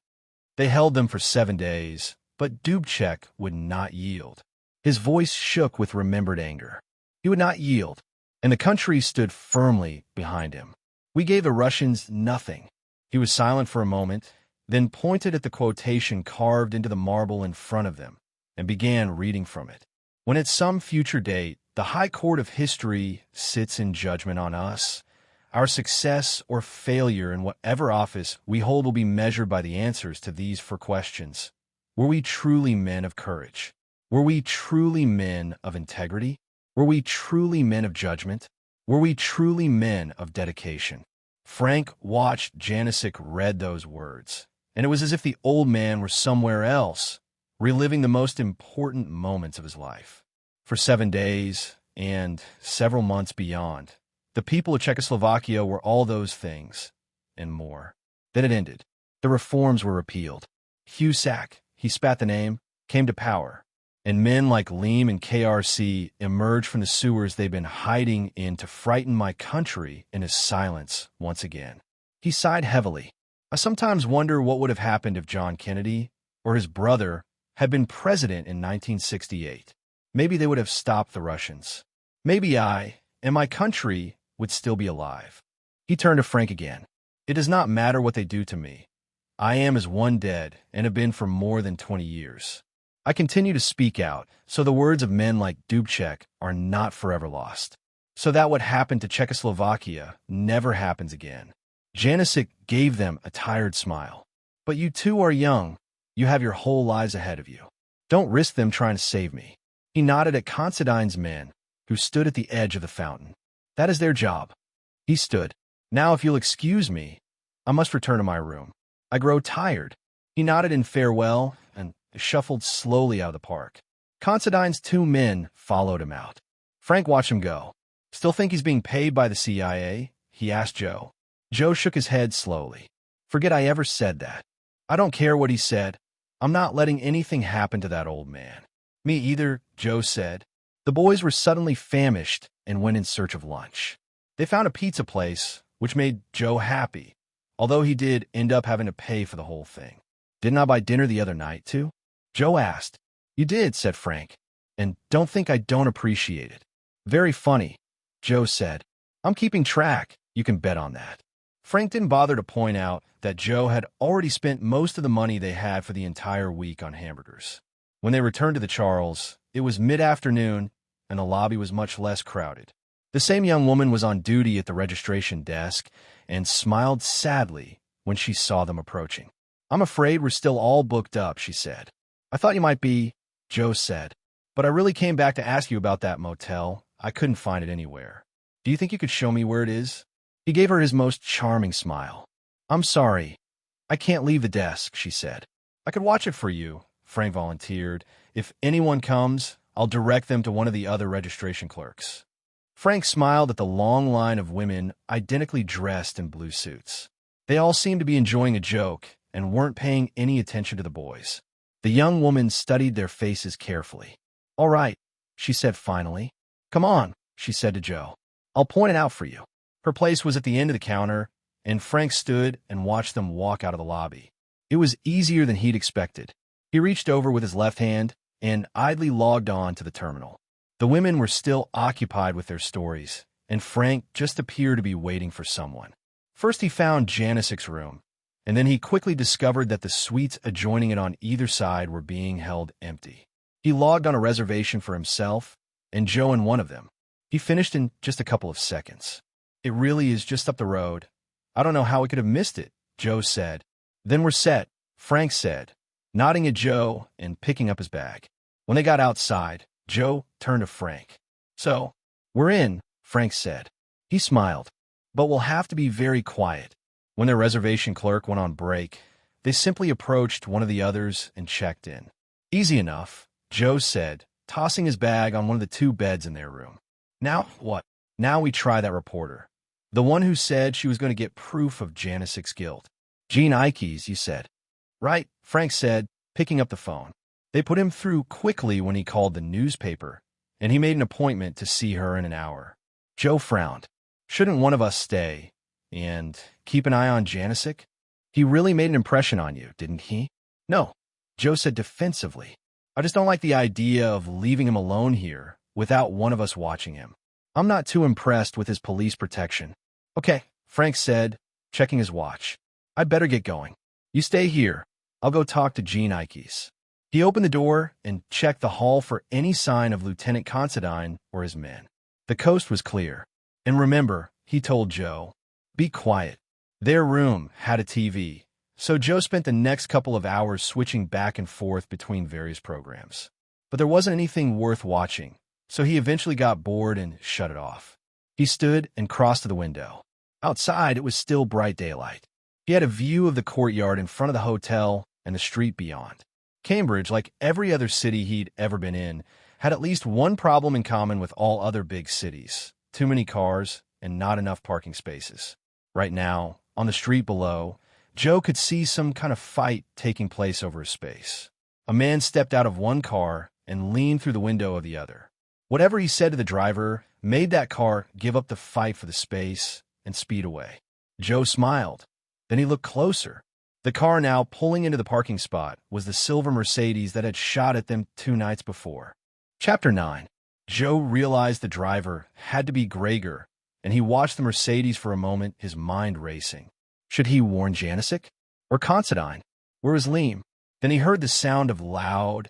They held them for 7 days, but Dubček would not yield. His voice shook with remembered anger. He would not yield, and the country stood firmly behind him. We gave the Russians nothing. He was silent for a moment, then pointed at the quotation carved into the marble in front of them, and began reading from it. When at some future date, the High Court of History sits in judgment on us, our success or failure in whatever office we hold will be measured by the answers to these 4 questions. Were we truly men of courage? Were we truly men of integrity? Were we truly men of judgment? Were we truly men of dedication? Frank watched Janisic read those words, and it was as if the old man were somewhere else, reliving the most important moments of his life. For 7 days, and several months beyond, the people of Czechoslovakia were all those things, and more. Then it ended. The reforms were repealed. Husak, he spat the name, came to power, and men like Liam and KRC emerged from the sewers they'd been hiding in to frighten my country into silence once again. He sighed heavily. I sometimes wonder what would have happened if John Kennedy, or his brother, had been president in 1968. maybe they would have stopped the Russians. Maybe I, and my country, would still be alive. He turned to Frank again. It does not matter what they do to me. I am as one dead and have been for more than 20 years. I continue to speak out, so the words of men like Dubček are not forever lost. So that what happened to Czechoslovakia never happens again. Janicek gave them a tired smile. But you two are young. You have your whole lives ahead of you. Don't risk them trying to save me. He nodded at Considine's men, who stood at the edge of the fountain. That is their job. He stood. Now, if you'll excuse me, I must return to my room. I grow tired. He nodded in farewell and shuffled slowly out of the park. Considine's two men followed him out. Frank watched him go. Still think he's being paid by the CIA? He asked Joe. Joe shook his head slowly. Forget I ever said that. I don't care what he said. I'm not letting anything happen to that old man. Me either, Joe said. The boys were suddenly famished and went in search of lunch. They found a pizza place, which made Joe happy, although he did end up having to pay for the whole thing. Didn't I buy dinner the other night, too? Joe asked. You did, said Frank. And don't think I don't appreciate it. Very funny, Joe said. I'm keeping track, you can bet on that. Frank didn't bother to point out that Joe had already spent most of the money they had for the entire week on hamburgers. When they returned to the Charles, it was mid-afternoon, and the lobby was much less crowded. The same young woman was on duty at the registration desk and smiled sadly when she saw them approaching. I'm afraid we're still all booked up, she said. I thought you might be, Joe said, but I really came back to ask you about that motel. I couldn't find it anywhere. Do you think you could show me where it is? He gave her his most charming smile. I'm sorry. I can't leave the desk, she said. I could watch it for you, Frank volunteered. If anyone comes, I'll direct them to one of the other registration clerks. Frank smiled at the long line of women identically dressed in blue suits. They all seemed to be enjoying a joke and weren't paying any attention to the boys. The young woman studied their faces carefully. All right, she said finally. Come on, she said to Joe. I'll point it out for you. Her place was at the end of the counter, and Frank stood and watched them walk out of the lobby. It was easier than he'd expected. He reached over with his left hand and idly logged on to the terminal. The women were still occupied with their stories, and Frank just appeared to be waiting for someone. First he found Janicek's room, and then he quickly discovered that the suites adjoining it on either side were being held empty. He logged on a reservation for himself and Joe in one of them. He finished in just a couple of seconds. It really is just up the road. I don't know how we could have missed it, Joe said. Then we're set, Frank said, nodding at Joe and picking up his bag. When they got outside, Joe turned to Frank. So, we're in, Frank said. He smiled. But we'll have to be very quiet. When their reservation clerk went on break, they simply approached one of the others and checked in. Easy enough, Joe said, tossing his bag on one of the two beds in their room. Now what? Now we try that reporter. The one who said she was going to get proof of Janicek's guilt. Jean Ikes, you said. Right, Frank said, picking up the phone. They put him through quickly when he called the newspaper, and he made an appointment to see her in an hour. Joe frowned. Shouldn't one of us stay and keep an eye on Janicek? He really made an impression on you, didn't he? No, Joe said defensively. I just don't like the idea of leaving him alone here without one of us watching him. I'm not too impressed with his police protection. Okay, Frank said, checking his watch. I'd better get going. You stay here. I'll go talk to Jean Ikes. He opened the door and checked the hall for any sign of Lieutenant Considine or his men. The coast was clear. And remember, he told Joe, be quiet. Their room had a TV, so Joe spent the next couple of hours switching back and forth between various programs. But there wasn't anything worth watching, so he eventually got bored and shut it off. He stood and crossed to the window. Outside, it was still bright daylight. He had a view of the courtyard in front of the hotel and the street beyond. Cambridge, like every other city he'd ever been in, had at least one problem in common with all other big cities: too many cars and not enough parking spaces. Right now, on the street below, Joe could see some kind of fight taking place over a space. A man stepped out of one car and leaned through the window of the other. Whatever he said to the driver made that car give up the fight for the space and speed away. Joe smiled. Then he looked closer. The car now pulling into the parking spot was the silver Mercedes that had shot at them 2 nights before. Chapter 9. Joe realized the driver had to be Gregor, and he watched the Mercedes for a moment, his mind racing. Should he warn Janicek? Or Considine? Where was Liam? Then he heard the sound of loud,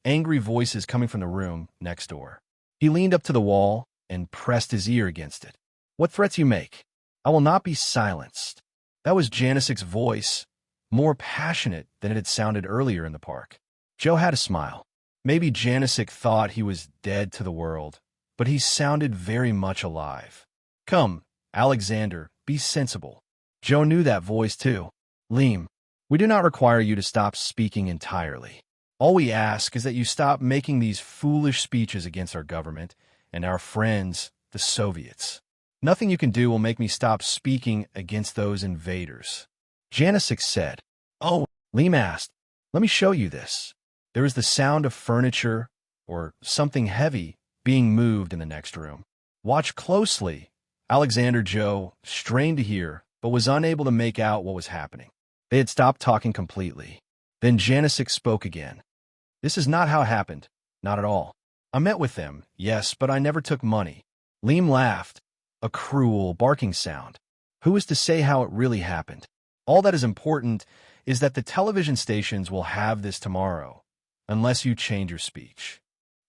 angry voices coming from the room next door. He leaned up to the wall and pressed his ear against it. What threats you make? I will not be silenced. That was Janicek's voice, more passionate than it had sounded earlier in the park. Joe had a smile. Maybe Janicek thought he was dead to the world, but he sounded very much alive. Come, Alexander, be sensible. Joe knew that voice too. Liam, we do not require you to stop speaking entirely. All we ask is that you stop making these foolish speeches against our government and our friends, the Soviets. Nothing you can do will make me stop speaking against those invaders. Janicek said. Oh, Liam asked, let me show you this. There was the sound of furniture or something heavy being moved in the next room. Watch closely. Alexander Joe strained to hear, but was unable to make out what was happening. They had stopped talking completely. Then Janicek spoke again. This is not how it happened. Not at all. I met with them, yes, but I never took money. Liam laughed. A cruel, barking sound. Who is to say how it really happened? All that is important is that the television stations will have this tomorrow, unless you change your speech.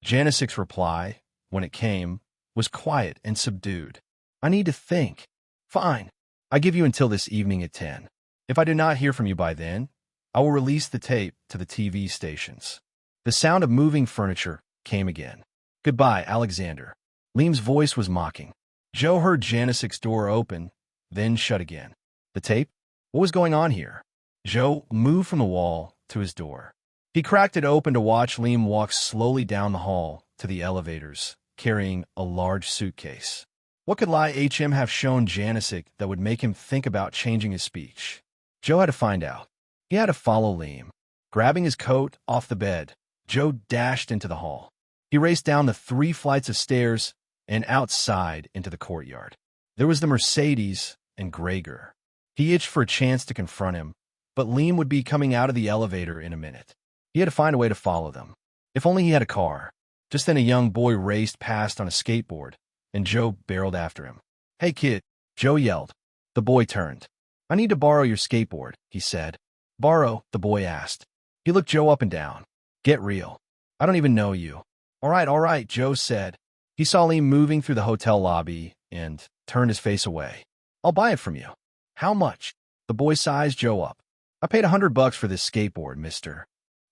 Janicek's reply, when it came, was quiet and subdued. I need to think. Fine. I give you until this evening at 10. If I do not hear from you by then, I will release the tape to the TV stations. The sound of moving furniture came again. Goodbye, Alexander. Liam's voice was mocking. Joe heard Janicek's door open, then shut again. The tape? What was going on here? Joe moved from the wall to his door. He cracked it open to watch Liam walk slowly down the hall to the elevators, carrying a large suitcase. What could HM have shown Janicek that would make him think about changing his speech? Joe had to find out. He had to follow Liam. Grabbing his coat off the bed, Joe dashed into the hall. He raced down the 3 flights of stairs and outside into the courtyard. There was the Mercedes and Gregor. He itched for a chance to confront him, but Liam would be coming out of the elevator in a minute. He had to find a way to follow them. If only he had a car. Just then a young boy raced past on a skateboard, and Joe barreled after him. Hey kid, Joe yelled. The boy turned. I need to borrow your skateboard, he said. Borrow, the boy asked. He looked Joe up and down. Get real. I don't even know you. All right, Joe said. He saw Liam moving through the hotel lobby and turned his face away. I'll buy it from you. How much? The boy sized Joe up. I paid $100 for this skateboard, mister.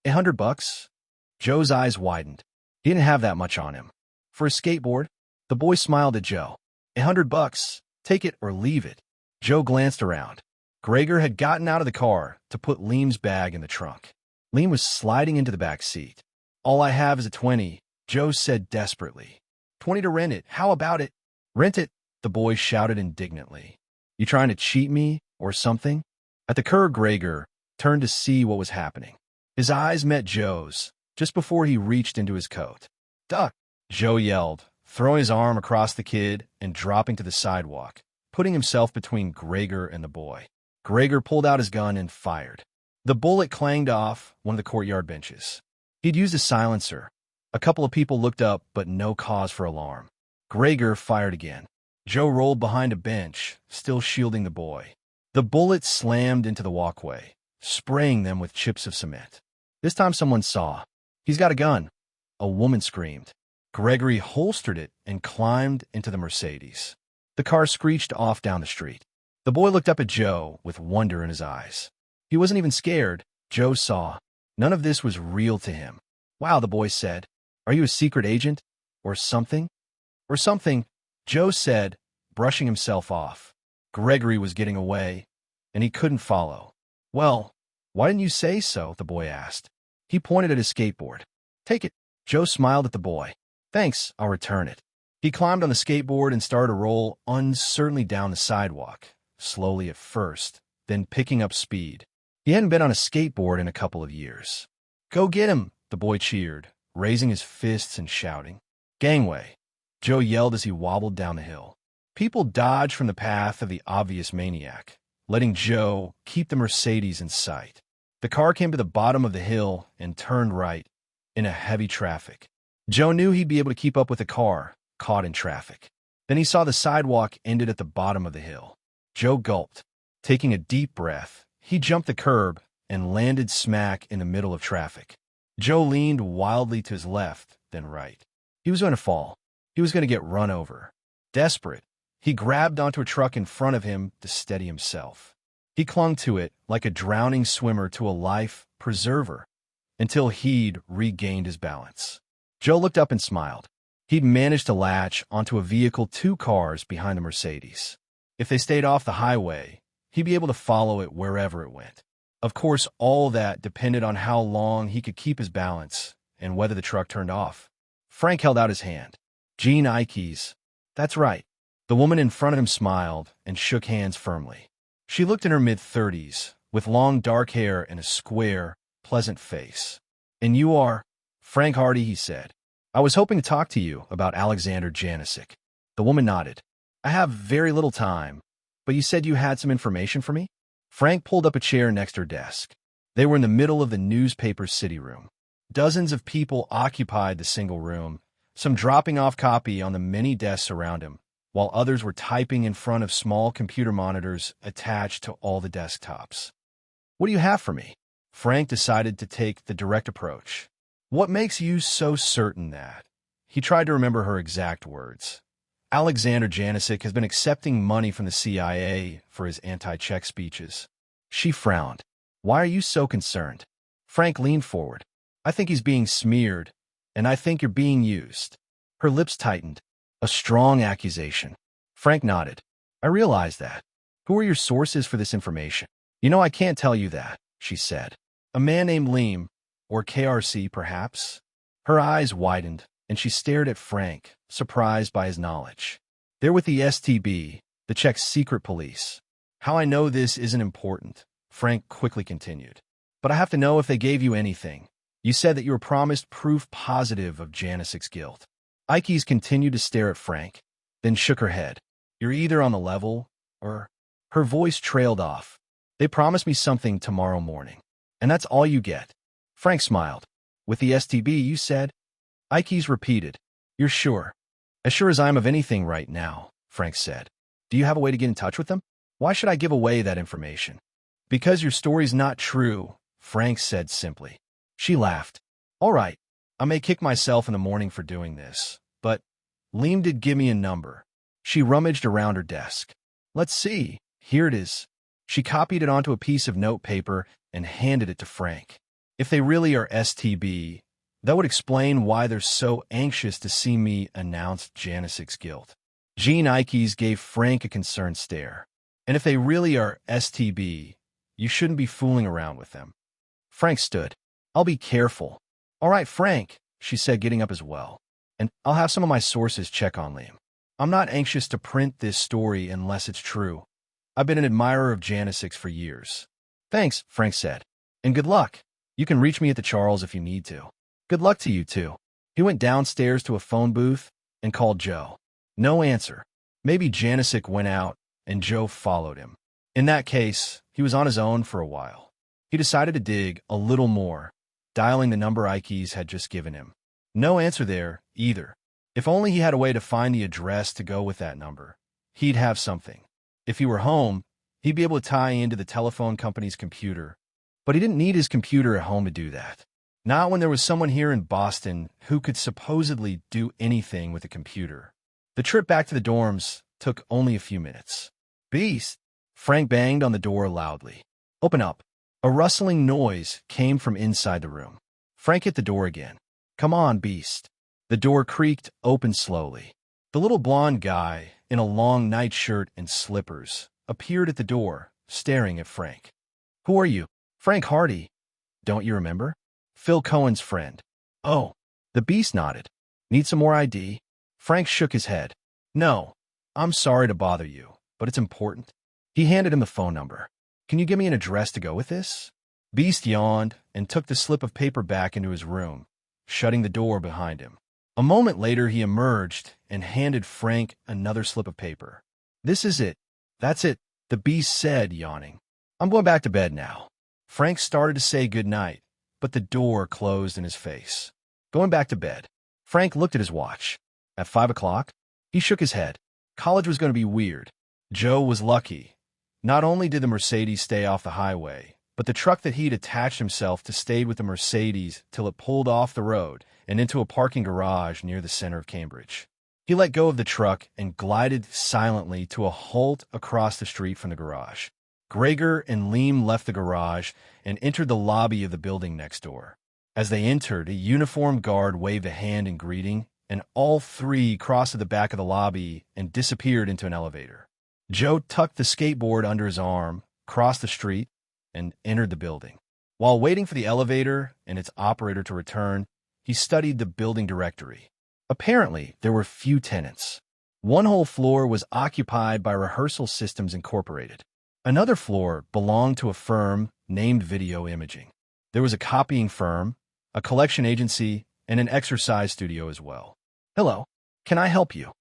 $100? Joe's eyes widened. He didn't have that much on him. For a skateboard? The boy smiled at Joe. $100. Take it or leave it. Joe glanced around. Gregor had gotten out of the car to put Liam's bag in the trunk. Liam was sliding into the back seat. All I have is a 20, Joe said desperately. 20 to rent it. How about it? Rent it, the boy shouted indignantly. You trying to cheat me or something? At the curb, Gregor turned to see what was happening. His eyes met Joe's just before he reached into his coat. Duck, Joe yelled, throwing his arm across the kid and dropping to the sidewalk, putting himself between Gregor and the boy. Gregor pulled out his gun and fired. The bullet clanged off one of the courtyard benches. He'd used a silencer. A couple of people looked up, but no cause for alarm. Gregor fired again. Joe rolled behind a bench, still shielding the boy. The bullet slammed into the walkway, spraying them with chips of cement. This time someone saw. He's got a gun. A woman screamed. Gregory holstered it and climbed into the Mercedes. The car screeched off down the street. The boy looked up at Joe with wonder in his eyes. He wasn't even scared. Joe saw. None of this was real to him. Wow, the boy said. Are you a secret agent? Or something? Or something, Joe said, brushing himself off. Gregory was getting away, and he couldn't follow. Well, why didn't you say so? The boy asked. He pointed at his skateboard. Take it. Joe smiled at the boy. Thanks, I'll return it. He climbed on the skateboard and started to roll uncertainly down the sidewalk, slowly at first, then picking up speed. He hadn't been on a skateboard in a couple of years. Go get him, the boy cheered, raising his fists and shouting. Gangway, Joe yelled as he wobbled down the hill. People dodged from the path of the obvious maniac, letting Joe keep the Mercedes in sight. The car came to the bottom of the hill and turned right, in a heavy traffic. Joe knew he'd be able to keep up with the car, caught in traffic. Then he saw the sidewalk ended at the bottom of the hill. Joe gulped. Taking a deep breath, he jumped the curb and landed smack in the middle of traffic. Joe leaned wildly to his left, then right. He was going to fall. He was going to get run over. Desperate, he grabbed onto a truck in front of him to steady himself. He clung to it like a drowning swimmer to a life preserver until he'd regained his balance. Joe looked up and smiled. He'd managed to latch onto a vehicle 2 cars behind the Mercedes. If they stayed off the highway, he'd be able to follow it wherever it went. Of course, all that depended on how long he could keep his balance and whether the truck turned off. Frank held out his hand. Jean Ikes. That's right. The woman in front of him smiled and shook hands firmly. She looked in her mid-30s, with long dark hair and a square, pleasant face. And you are? Frank Hardy, he said. I was hoping to talk to you about Alexander Janisic. The woman nodded. I have very little time, but you said you had some information for me? Frank pulled up a chair next to her desk. They were in the middle of the newspaper's city room. Dozens of people occupied the single room, some dropping off copy on the many desks around him, while others were typing in front of small computer monitors attached to all the desktops. What do you have for me? Frank decided to take the direct approach. What makes you so certain that? He tried to remember her exact words. Alexander Janisic has been accepting money from the CIA for his anti-Czech speeches. She frowned. Why are you so concerned? Frank leaned forward. I think he's being smeared, and I think you're being used. Her lips tightened. A strong accusation. Frank nodded. I realize that. Who are your sources for this information? You know I can't tell you that, she said. A man named Liam, or KRC perhaps? Her eyes widened, and she stared at Frank, surprised by his knowledge. They're with the STB, the Czech secret police. How I know this isn't important, Frank quickly continued. But I have to know if they gave you anything. You said that you were promised proof positive of Janisic's guilt. Ikes continued to stare at Frank, then shook her head. You're either on the level, or... Her voice trailed off. They promised me something tomorrow morning. And that's all you get. Frank smiled. With the STB, you said? Ikes repeated. You're sure? As sure as I am of anything right now, Frank said. Do you have a way to get in touch with them? Why should I give away that information? Because your story's not true, Frank said simply. She laughed. All right, I may kick myself in the morning for doing this, but Liam did give me a number. She rummaged around her desk. Let's see, here it is. She copied it onto a piece of notepaper and handed it to Frank. If they really are STB, that would explain why they're so anxious to see me announce Janisic's guilt. Jean Ikes gave Frank a concerned stare. And if they really are STB, you shouldn't be fooling around with them. Frank stood. I'll be careful. All right, Frank, she said, getting up as well. And I'll have some of my sources check on Liam. I'm not anxious to print this story unless it's true. I've been an admirer of Janisic's for years. Thanks, Frank said. And good luck. You can reach me at the Charles if you need to. Good luck to you, too. He went downstairs to a phone booth and called Joe. No answer. Maybe Janisic went out and Joe followed him. In that case, he was on his own for a while. He decided to dig a little more, dialing the number Ikes had just given him. No answer there, either. If only he had a way to find the address to go with that number. He'd have something. If he were home, he'd be able to tie into the telephone company's computer. But he didn't need his computer at home to do that. Not when there was someone here in Boston who could supposedly do anything with a computer. The trip back to the dorms took only a few minutes. Beast! Frank banged on the door loudly. Open up. A rustling noise came from inside the room. Frank hit the door again. Come on, Beast. The door creaked open slowly. The little blonde guy, in a long nightshirt and slippers, appeared at the door, staring at Frank. Who are you? Frank Hardy. Don't you remember? Phil Cohen's friend. Oh. The Beast nodded. Need some more ID? Frank shook his head. No. I'm sorry to bother you, but it's important. He handed him the phone number. Can you give me an address to go with this? Beast yawned and took the slip of paper back into his room, shutting the door behind him. A moment later, he emerged and handed Frank another slip of paper. This is it. That's it, the Beast said, yawning. I'm going back to bed now. Frank started to say good night, but the door closed in his face. Going back to bed. Frank looked at his watch. At 5 o'clock? He shook his head. College was going to be weird. Joe was lucky. Not only did the Mercedes stay off the highway, but the truck that he'd attached himself to stayed with the Mercedes till it pulled off the road and into a parking garage near the center of Cambridge. He let go of the truck and glided silently to a halt across the street from the garage. Gregor and Leem left the garage and entered the lobby of the building next door. As they entered, a uniformed guard waved a hand in greeting, and all three crossed to the back of the lobby and disappeared into an elevator. Joe tucked the skateboard under his arm, crossed the street, and entered the building. While waiting for the elevator and its operator to return, he studied the building directory. Apparently, there were few tenants. One whole floor was occupied by Rehearsal Systems Incorporated. Another floor belonged to a firm named Video Imaging. There was a copying firm, a collection agency, and an exercise studio as well. "Hello, can I help you?"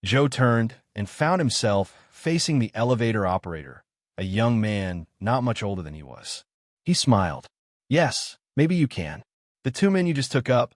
Joe turned and found himself facing the elevator operator, a young man not much older than he was. He smiled. "Yes, maybe you can. The two men you just took up,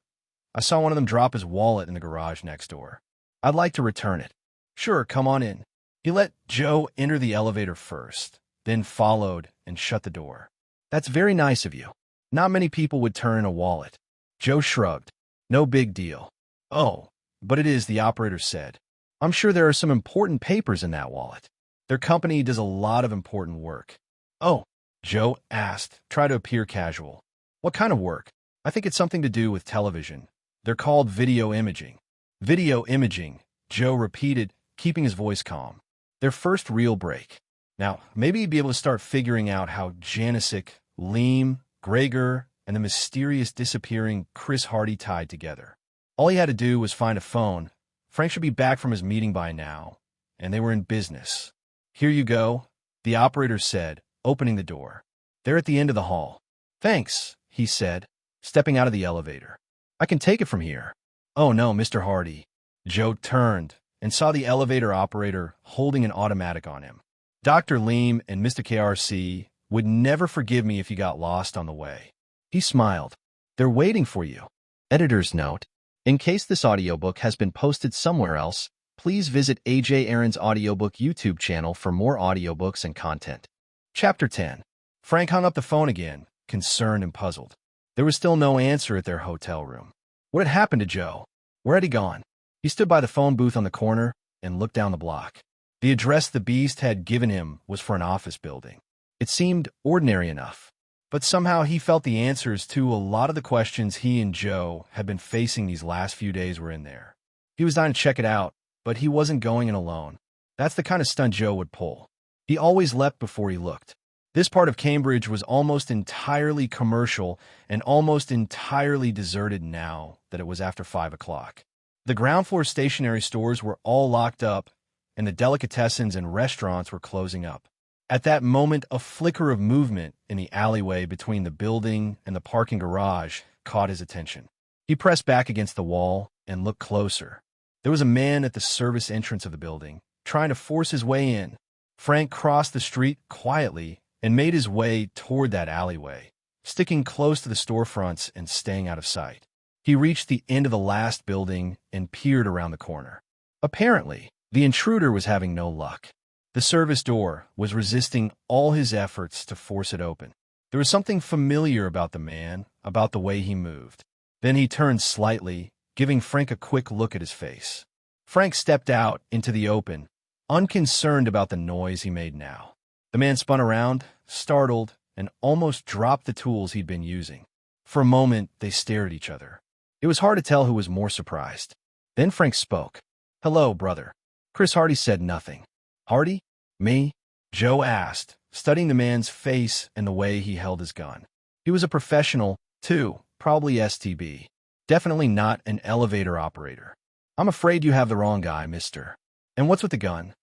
I saw one of them drop his wallet in the garage next door. I'd like to return it." "Sure, come on in." He let Joe enter the elevator first, then followed and shut the door. "That's very nice of you. Not many people would turn in a wallet." Joe shrugged. "No big deal." "Oh, but it is," the operator said. "I'm sure there are some important papers in that wallet. Their company does a lot of important work." "Oh," Joe asked, try to appear casual. "What kind of work?" "I think it's something to do with television. They're called Video Imaging." "Video Imaging," Joe repeated, keeping his voice calm. Their first real break. Now, maybe he'd be able to start figuring out how Janicek, Leem, Gregor, and the mysterious disappearing Chris Hardy tied together. All he had to do was find a phone. Frank should be back from his meeting by now, and they were in business. "Here you go," the operator said, opening the door. "They're at the end of the hall." "Thanks," he said, stepping out of the elevator. "I can take it from here." "Oh no, Mr. Hardy." Joe turned and saw the elevator operator holding an automatic on him. "Dr. Leem and Mr. KRC would never forgive me if you got lost on the way." He smiled. "They're waiting for you." Editor's note: in case this audiobook has been posted somewhere else, please visit AJ Aaron's audiobook YouTube channel for more audiobooks and content. Chapter 10. Frank hung up the phone again, concerned and puzzled. There was still no answer at their hotel room. What had happened to Joe? Where had he gone? He stood by the phone booth on the corner and looked down the block. The address the beast had given him was for an office building. It seemed ordinary enough, but somehow he felt the answers to a lot of the questions he and Joe had been facing these last few days were in there. He was dying to check it out, but he wasn't going in alone. That's the kind of stunt Joe would pull. He always leapt before he looked. This part of Cambridge was almost entirely commercial and almost entirely deserted now that it was after 5 o'clock. The ground floor stationery stores were all locked up, and the delicatessens and restaurants were closing up. At that moment, a flicker of movement in the alleyway between the building and the parking garage caught his attention. He pressed back against the wall and looked closer. There was a man at the service entrance of the building, trying to force his way in. Frank crossed the street quietly and made his way toward that alleyway, sticking close to the storefronts and staying out of sight. He reached the end of the last building and peered around the corner. Apparently, the intruder was having no luck. The service door was resisting all his efforts to force it open. There was something familiar about the man, about the way he moved. Then he turned slightly, giving Frank a quick look at his face. Frank stepped out into the open, unconcerned about the noise he made now. The man spun around, startled, and almost dropped the tools he'd been using. For a moment, they stared at each other. It was hard to tell who was more surprised. Then Frank spoke. "Hello, brother." Chris Hardy said nothing. "Hardy? Me?" Joe asked, studying the man's face and the way he held his gun. He was a professional, too, probably STB. Definitely not an elevator operator. "I'm afraid you have the wrong guy, mister." "And what's with the gun?"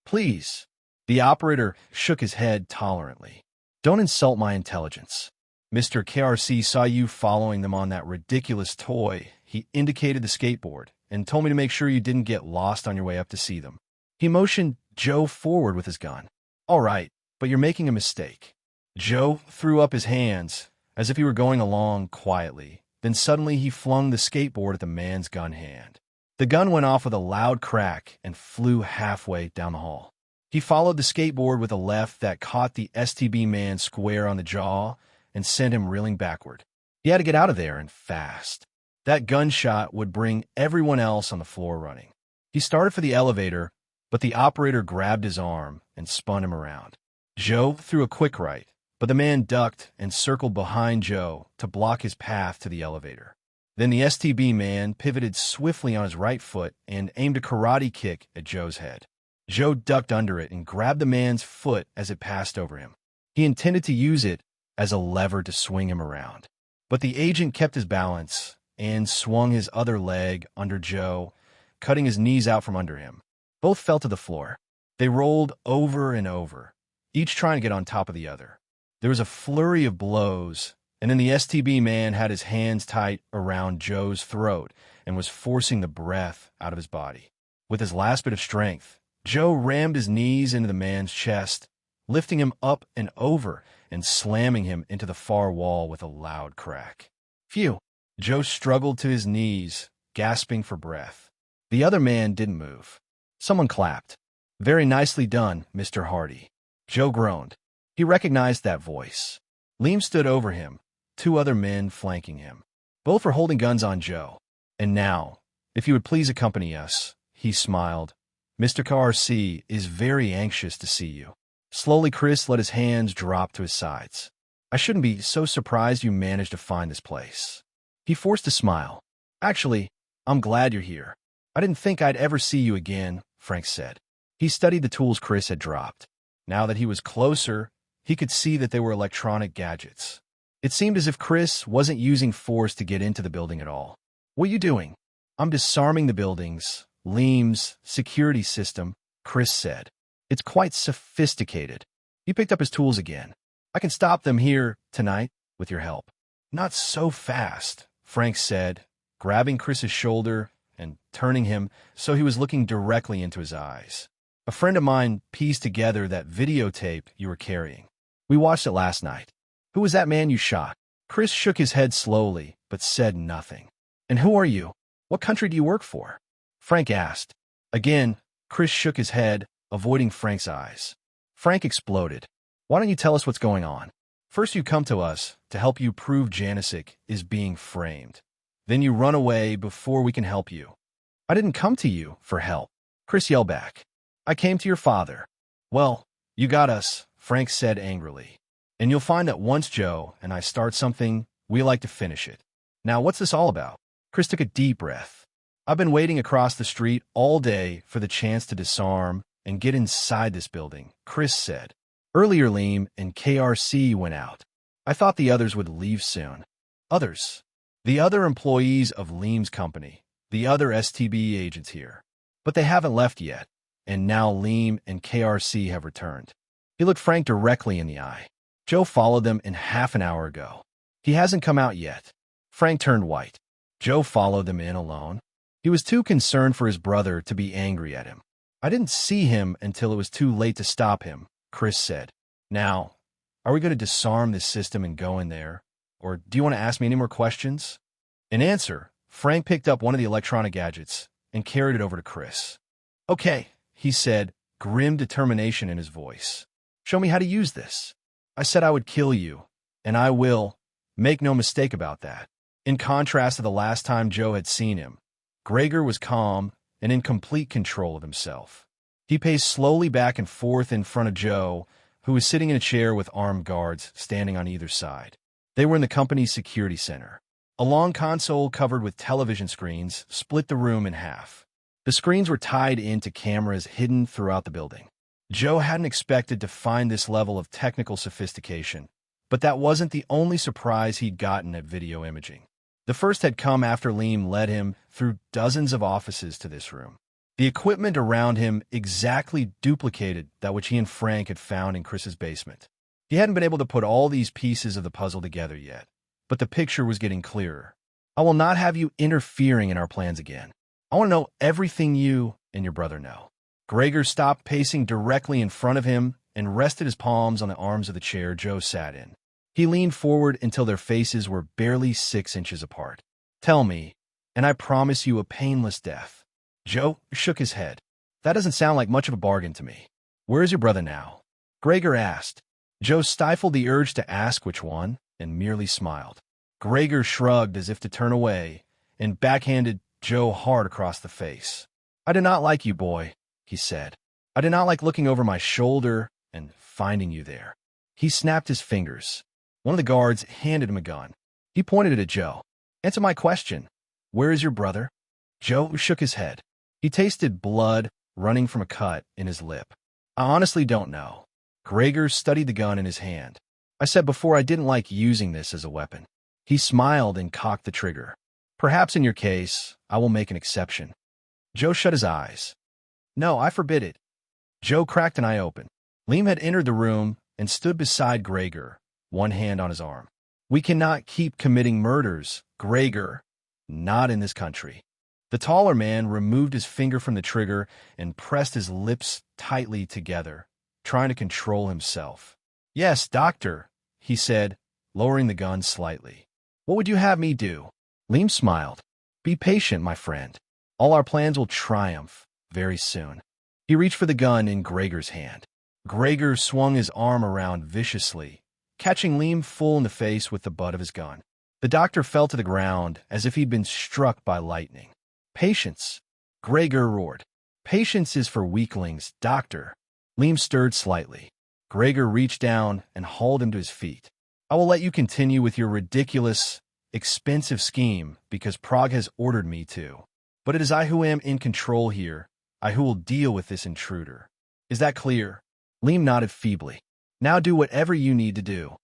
"Please." The operator shook his head tolerantly. "Don't insult my intelligence. Mr. KRC saw you following them on that ridiculous toy." He indicated the skateboard and told me to make sure you didn't get lost on your way up to see them. He motioned Joe forward with his gun. "All right, but you're making a mistake." Joe threw up his hands as if he were going along quietly, Then suddenly he flung the skateboard at the man's gun hand. The gun went off with a loud crack and flew halfway down the hall. He followed the skateboard with a left that caught the STB man square on the jaw and sent him reeling backward. He had to get out of there, and fast. That gunshot would bring everyone else on the floor running. He started for the elevator, but the operator grabbed his arm and spun him around. Joe threw a quick right, but the man ducked and circled behind Joe to block his path to the elevator. Then the STB man pivoted swiftly on his right foot and aimed a karate kick at Joe's head. Joe ducked under it and grabbed the man's foot as it passed over him. He intended to use it as a lever to swing him around. But the agent kept his balance and swung his other leg under Joe, cutting his knees out from under him. Both fell to the floor. They rolled over and over, each trying to get on top of the other. There was a flurry of blows, and then the STB man had his hands tight around Joe's throat and was forcing the breath out of his body. With his last bit of strength, Joe rammed his knees into the man's chest, lifting him up and over and slamming him into the far wall with a loud crack. Phew! Joe struggled to his knees, gasping for breath. The other man didn't move. Someone clapped. Very nicely done, Mr. Hardy. Joe groaned. He recognized that voice. Liam stood over him, two other men flanking him. Both were holding guns on Joe. And now, if you would please accompany us, he smiled. Mr. KRC is very anxious to see you. Slowly, Chris let his hands drop to his sides. I shouldn't be so surprised you managed to find this place. He forced a smile. Actually, I'm glad you're here. I didn't think I'd ever see you again, Frank said. He studied the tools Chris had dropped. Now that he was closer, he could see that they were electronic gadgets. It seemed as if Chris wasn't using force to get into the building at all. What are you doing? I'm disarming the building's, Liam's, security system, Chris said. It's quite sophisticated. He picked up his tools again. I can stop them here tonight with your help. Not so fast, Frank said, grabbing Chris's shoulder and turning him so he was looking directly into his eyes. A friend of mine pieced together that videotape you were carrying. We watched it last night. Who was that man you shot? Chris shook his head slowly, but said nothing. And who are you? What country do you work for? Frank asked. Again, Chris shook his head, avoiding Frank's eyes. Frank exploded. Why don't you tell us what's going on? First you come to us to help you prove Janicek is being framed. Then you run away before we can help you. I didn't come to you for help, Chris yelled back. I came to your father. Well, you got us, Frank said angrily. And you'll find that once Joe and I start something, we like to finish it. Now what's this all about? Chris took a deep breath. I've been waiting across the street all day for the chance to disarm and get inside this building, Chris said. Earlier Liam and KRC went out. I thought the others would leave soon. Others? The other employees of Liam's company, the other STB agents here. But they haven't left yet, and now Liam and KRC have returned. He looked Frank directly in the eye. Joe followed them in half an hour ago. He hasn't come out yet. Frank turned white. Joe followed them in alone. He was too concerned for his brother to be angry at him. I didn't see him until it was too late to stop him, Chris said. Now, are we going to disarm this system and go in there? Or do you want to ask me any more questions? In answer, Frank picked up one of the electronic gadgets and carried it over to Chris. Okay, he said, grim determination in his voice. Show me how to use this. I said I would kill you, and I will. Make no mistake about that. In contrast to the last time Joe had seen him, Gregor was calm and in complete control of himself. He paced slowly back and forth in front of Joe, who was sitting in a chair with armed guards standing on either side. They were in the company's security center. A long console covered with television screens split the room in half. The screens were tied into cameras hidden throughout the building. Joe hadn't expected to find this level of technical sophistication, but that wasn't the only surprise he'd gotten at video imaging. The first had come after Liam led him through dozens of offices to this room. The equipment around him exactly duplicated that which he and Frank had found in Chris's basement. He hadn't been able to put all these pieces of the puzzle together yet, but the picture was getting clearer. I will not have you interfering in our plans again. I want to know everything you and your brother know. Gregor stopped pacing directly in front of him and rested his palms on the arms of the chair Joe sat in. He leaned forward until their faces were barely 6 inches apart. Tell me, and I promise you a painless death. Joe shook his head. That doesn't sound like much of a bargain to me. Where is your brother now? Gregor asked. Joe stifled the urge to ask which one and merely smiled. Gregor shrugged as if to turn away and backhanded Joe hard across the face. I did not like you, boy, he said. I did not like looking over my shoulder and finding you there. He snapped his fingers. One of the guards handed him a gun. He pointed it at Joe. Answer my question. Where is your brother? Joe shook his head. He tasted blood running from a cut in his lip. I honestly don't know. Gregor studied the gun in his hand. I said before I didn't like using this as a weapon. He smiled and cocked the trigger. Perhaps in your case, I will make an exception. Joe shut his eyes. No, I forbid it. Joe cracked an eye open. Liam had entered the room and stood beside Gregor, one hand on his arm. We cannot keep committing murders, Gregor. Not in this country. The taller man removed his finger from the trigger and pressed his lips tightly together, trying to control himself. Yes, doctor, he said, lowering the gun slightly. What would you have me do? Liam smiled. Be patient, my friend. All our plans will triumph very soon. He reached for the gun in Gregor's hand. Gregor swung his arm around viciously, catching Liam full in the face with the butt of his gun. The doctor fell to the ground as if he'd been struck by lightning. Patience, Gregor roared. Patience is for weaklings, doctor. Liam stirred slightly. Gregor reached down and hauled him to his feet. I will let you continue with your ridiculous, expensive scheme because Prague has ordered me to. But it is I who am in control here, I who will deal with this intruder. Is that clear? Liam nodded feebly. Now do whatever you need to do.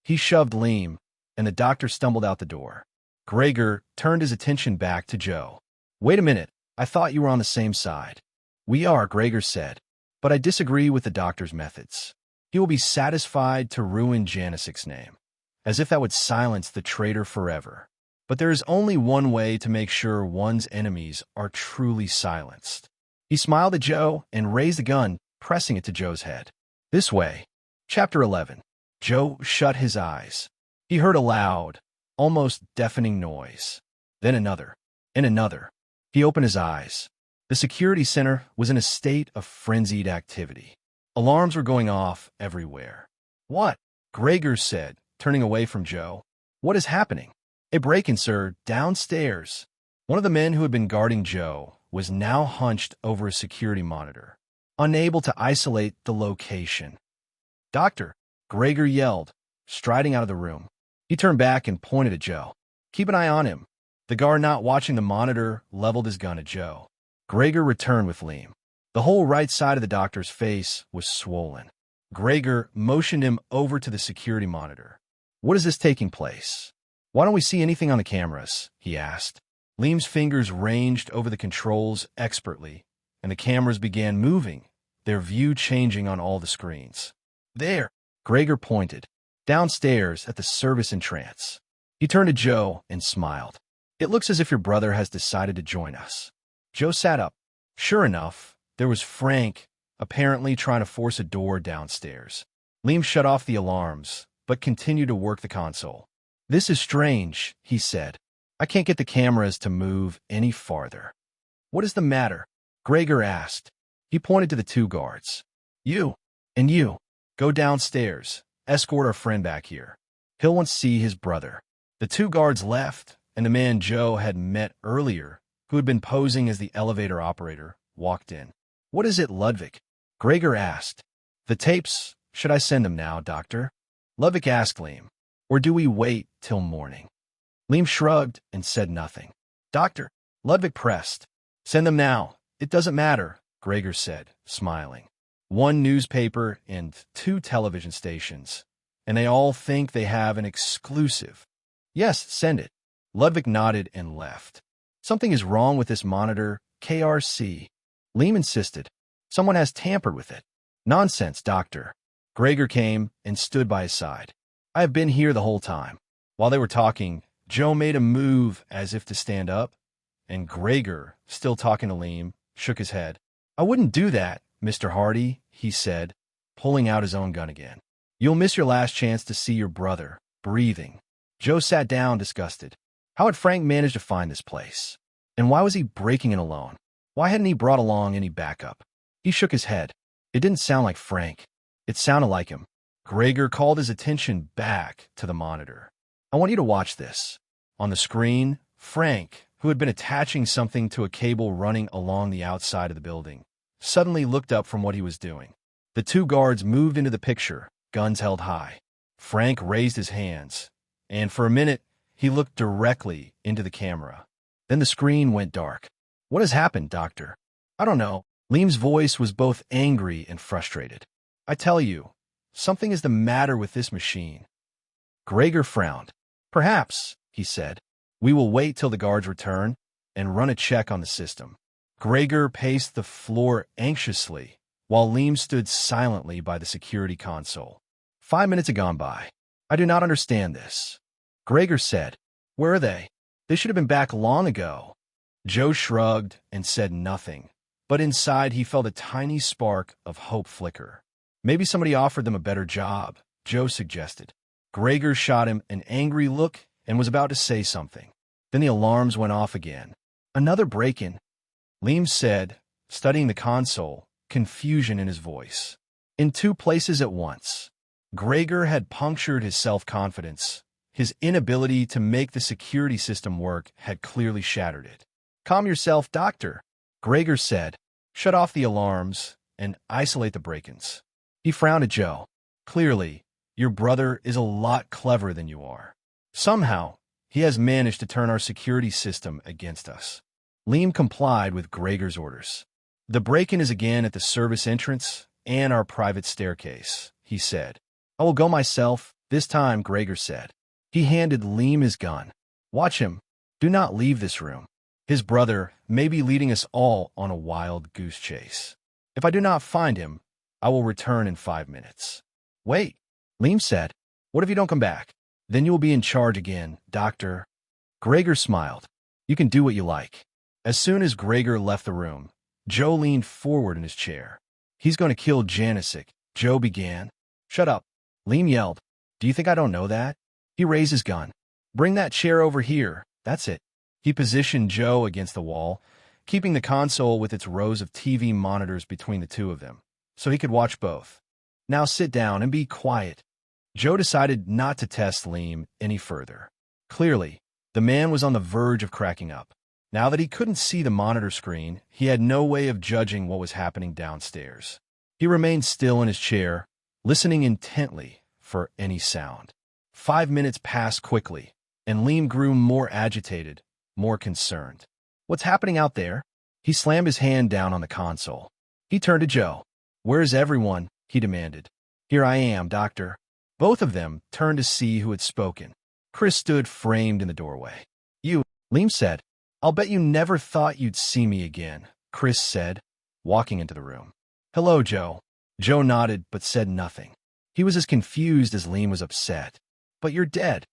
He shoved Liam, and the doctor stumbled out the door. Gregor turned his attention back to Joe. Wait a minute, I thought you were on the same side. We are, Gregor said, but I disagree with the doctor's methods. He will be satisfied to ruin Janicek's name, as if that would silence the traitor forever. But there is only one way to make sure one's enemies are truly silenced. He smiled at Joe and raised the gun, pressing it to Joe's head. This way. Chapter 11. Joe shut his eyes. He heard a loud, almost deafening noise. Then another, and another. He opened his eyes. The security center was in a state of frenzied activity. Alarms were going off everywhere. What? Gregor said, turning away from Joe. What is happening? A break-in, sir, downstairs. One of the men who had been guarding Joe was now hunched over a security monitor, unable to isolate the location. Doctor, Gregor yelled, striding out of the room. He turned back and pointed at Joe. Keep an eye on him. The guard not watching the monitor leveled his gun at Joe. Gregor returned with Liam. The whole right side of the doctor's face was swollen. Gregor motioned him over to the security monitor. What is this taking place? Why don't we see anything on the cameras? He asked. Liam's fingers ranged over the controls expertly, and the cameras began moving, their view changing on all the screens. There, Gregor pointed, downstairs at the service entrance. He turned to Joe and smiled. It looks as if your brother has decided to join us. Joe sat up. Sure enough, there was Frank, apparently trying to force a door downstairs. Liam shut off the alarms, but continued to work the console. This is strange, he said. I can't get the cameras to move any farther. What is the matter? Gregor asked. He pointed to the two guards. You, and you, go downstairs, escort our friend back here. He'll want to see his brother. The two guards left, and the man Joe had met earlier, who had been posing as the elevator operator, walked in. What is it, Ludwig? Gregor asked. The tapes, should I send them now, doctor? Ludwig asked Liam. Or do we wait till morning? Liam shrugged and said nothing. Doctor, Ludwig pressed. Send them now. It doesn't matter, Gregor said, smiling. One newspaper and 2 television stations, and they all think they have an exclusive. Yes, send it. Ludwig nodded and left. Something is wrong with this monitor, KRC. Liam insisted. Someone has tampered with it. Nonsense, doctor. Gregor came and stood by his side. I have been here the whole time. While they were talking, Joe made a move as if to stand up, and Gregor, still talking to Liam, shook his head. I wouldn't do that, Mr. Hardy, he said, pulling out his own gun again. You'll miss your last chance to see your brother breathing. Joe sat down, disgusted. How had Frank managed to find this place? And why was he breaking in alone? Why hadn't he brought along any backup? He shook his head. It didn't sound like Frank. It sounded like him. Gregor called his attention back to the monitor. I want you to watch this. On the screen, Frank, who had been attaching something to a cable running along the outside of the building, suddenly looked up from what he was doing. The two guards moved into the picture, guns held high. Frank raised his hands, and for a minute, he looked directly into the camera. Then the screen went dark. What has happened, Doctor? I don't know. Liam's voice was both angry and frustrated. I tell you, something is the matter with this machine. Gregor frowned. Perhaps, he said. We will wait till the guards return and run a check on the system. Gregor paced the floor anxiously, while Liam stood silently by the security console. 5 minutes had gone by. I do not understand this. Gregor said. Where are they? They should have been back long ago. Joe shrugged and said nothing, but inside he felt a tiny spark of hope flicker. Maybe somebody offered them a better job, Joe suggested. Gregor shot him an angry look and was about to say something. Then the alarms went off again. Another break-in, Liam said, studying the console, confusion in his voice. In 2 places at once. Gregor had punctured his self-confidence. His inability to make the security system work had clearly shattered it. Calm yourself, Doctor, Gregor said. Shut off the alarms and isolate the break-ins. He frowned at Joe. Clearly, your brother is a lot cleverer than you are. Somehow, he has managed to turn our security system against us. Liam complied with Gregor's orders. The break-in is again at the service entrance and our private staircase, he said. I will go myself, this time, Gregor said. He handed Liam his gun. Watch him. Do not leave this room. His brother may be leading us all on a wild goose chase. If I do not find him, I will return in 5 minutes. Wait, Liam said. What if you don't come back? Then you will be in charge again, Doctor. Gregor smiled. You can do what you like. As soon as Gregor left the room, Joe leaned forward in his chair. He's going to kill Janicek, Joe began. Shut up, Liam yelled. Do you think I don't know that? He raised his gun. Bring that chair over here. That's it. He positioned Joe against the wall, keeping the console with its rows of TV monitors between the two of them, so he could watch both. Now sit down and be quiet. Joe decided not to test Liam any further. Clearly, the man was on the verge of cracking up. Now that he couldn't see the monitor screen, he had no way of judging what was happening downstairs. He remained still in his chair, listening intently for any sound. 5 minutes passed quickly, and Liam grew more agitated, more concerned. What's happening out there? He slammed his hand down on the console. He turned to Joe. Where's everyone? He demanded. Here I am, Doctor. Both of them turned to see who had spoken. Chris stood framed in the doorway. You, Liam said. I'll bet you never thought you'd see me again, Chris said, walking into the room. Hello, Joe. Joe nodded but said nothing. He was as confused as Liam was upset. But you're dead.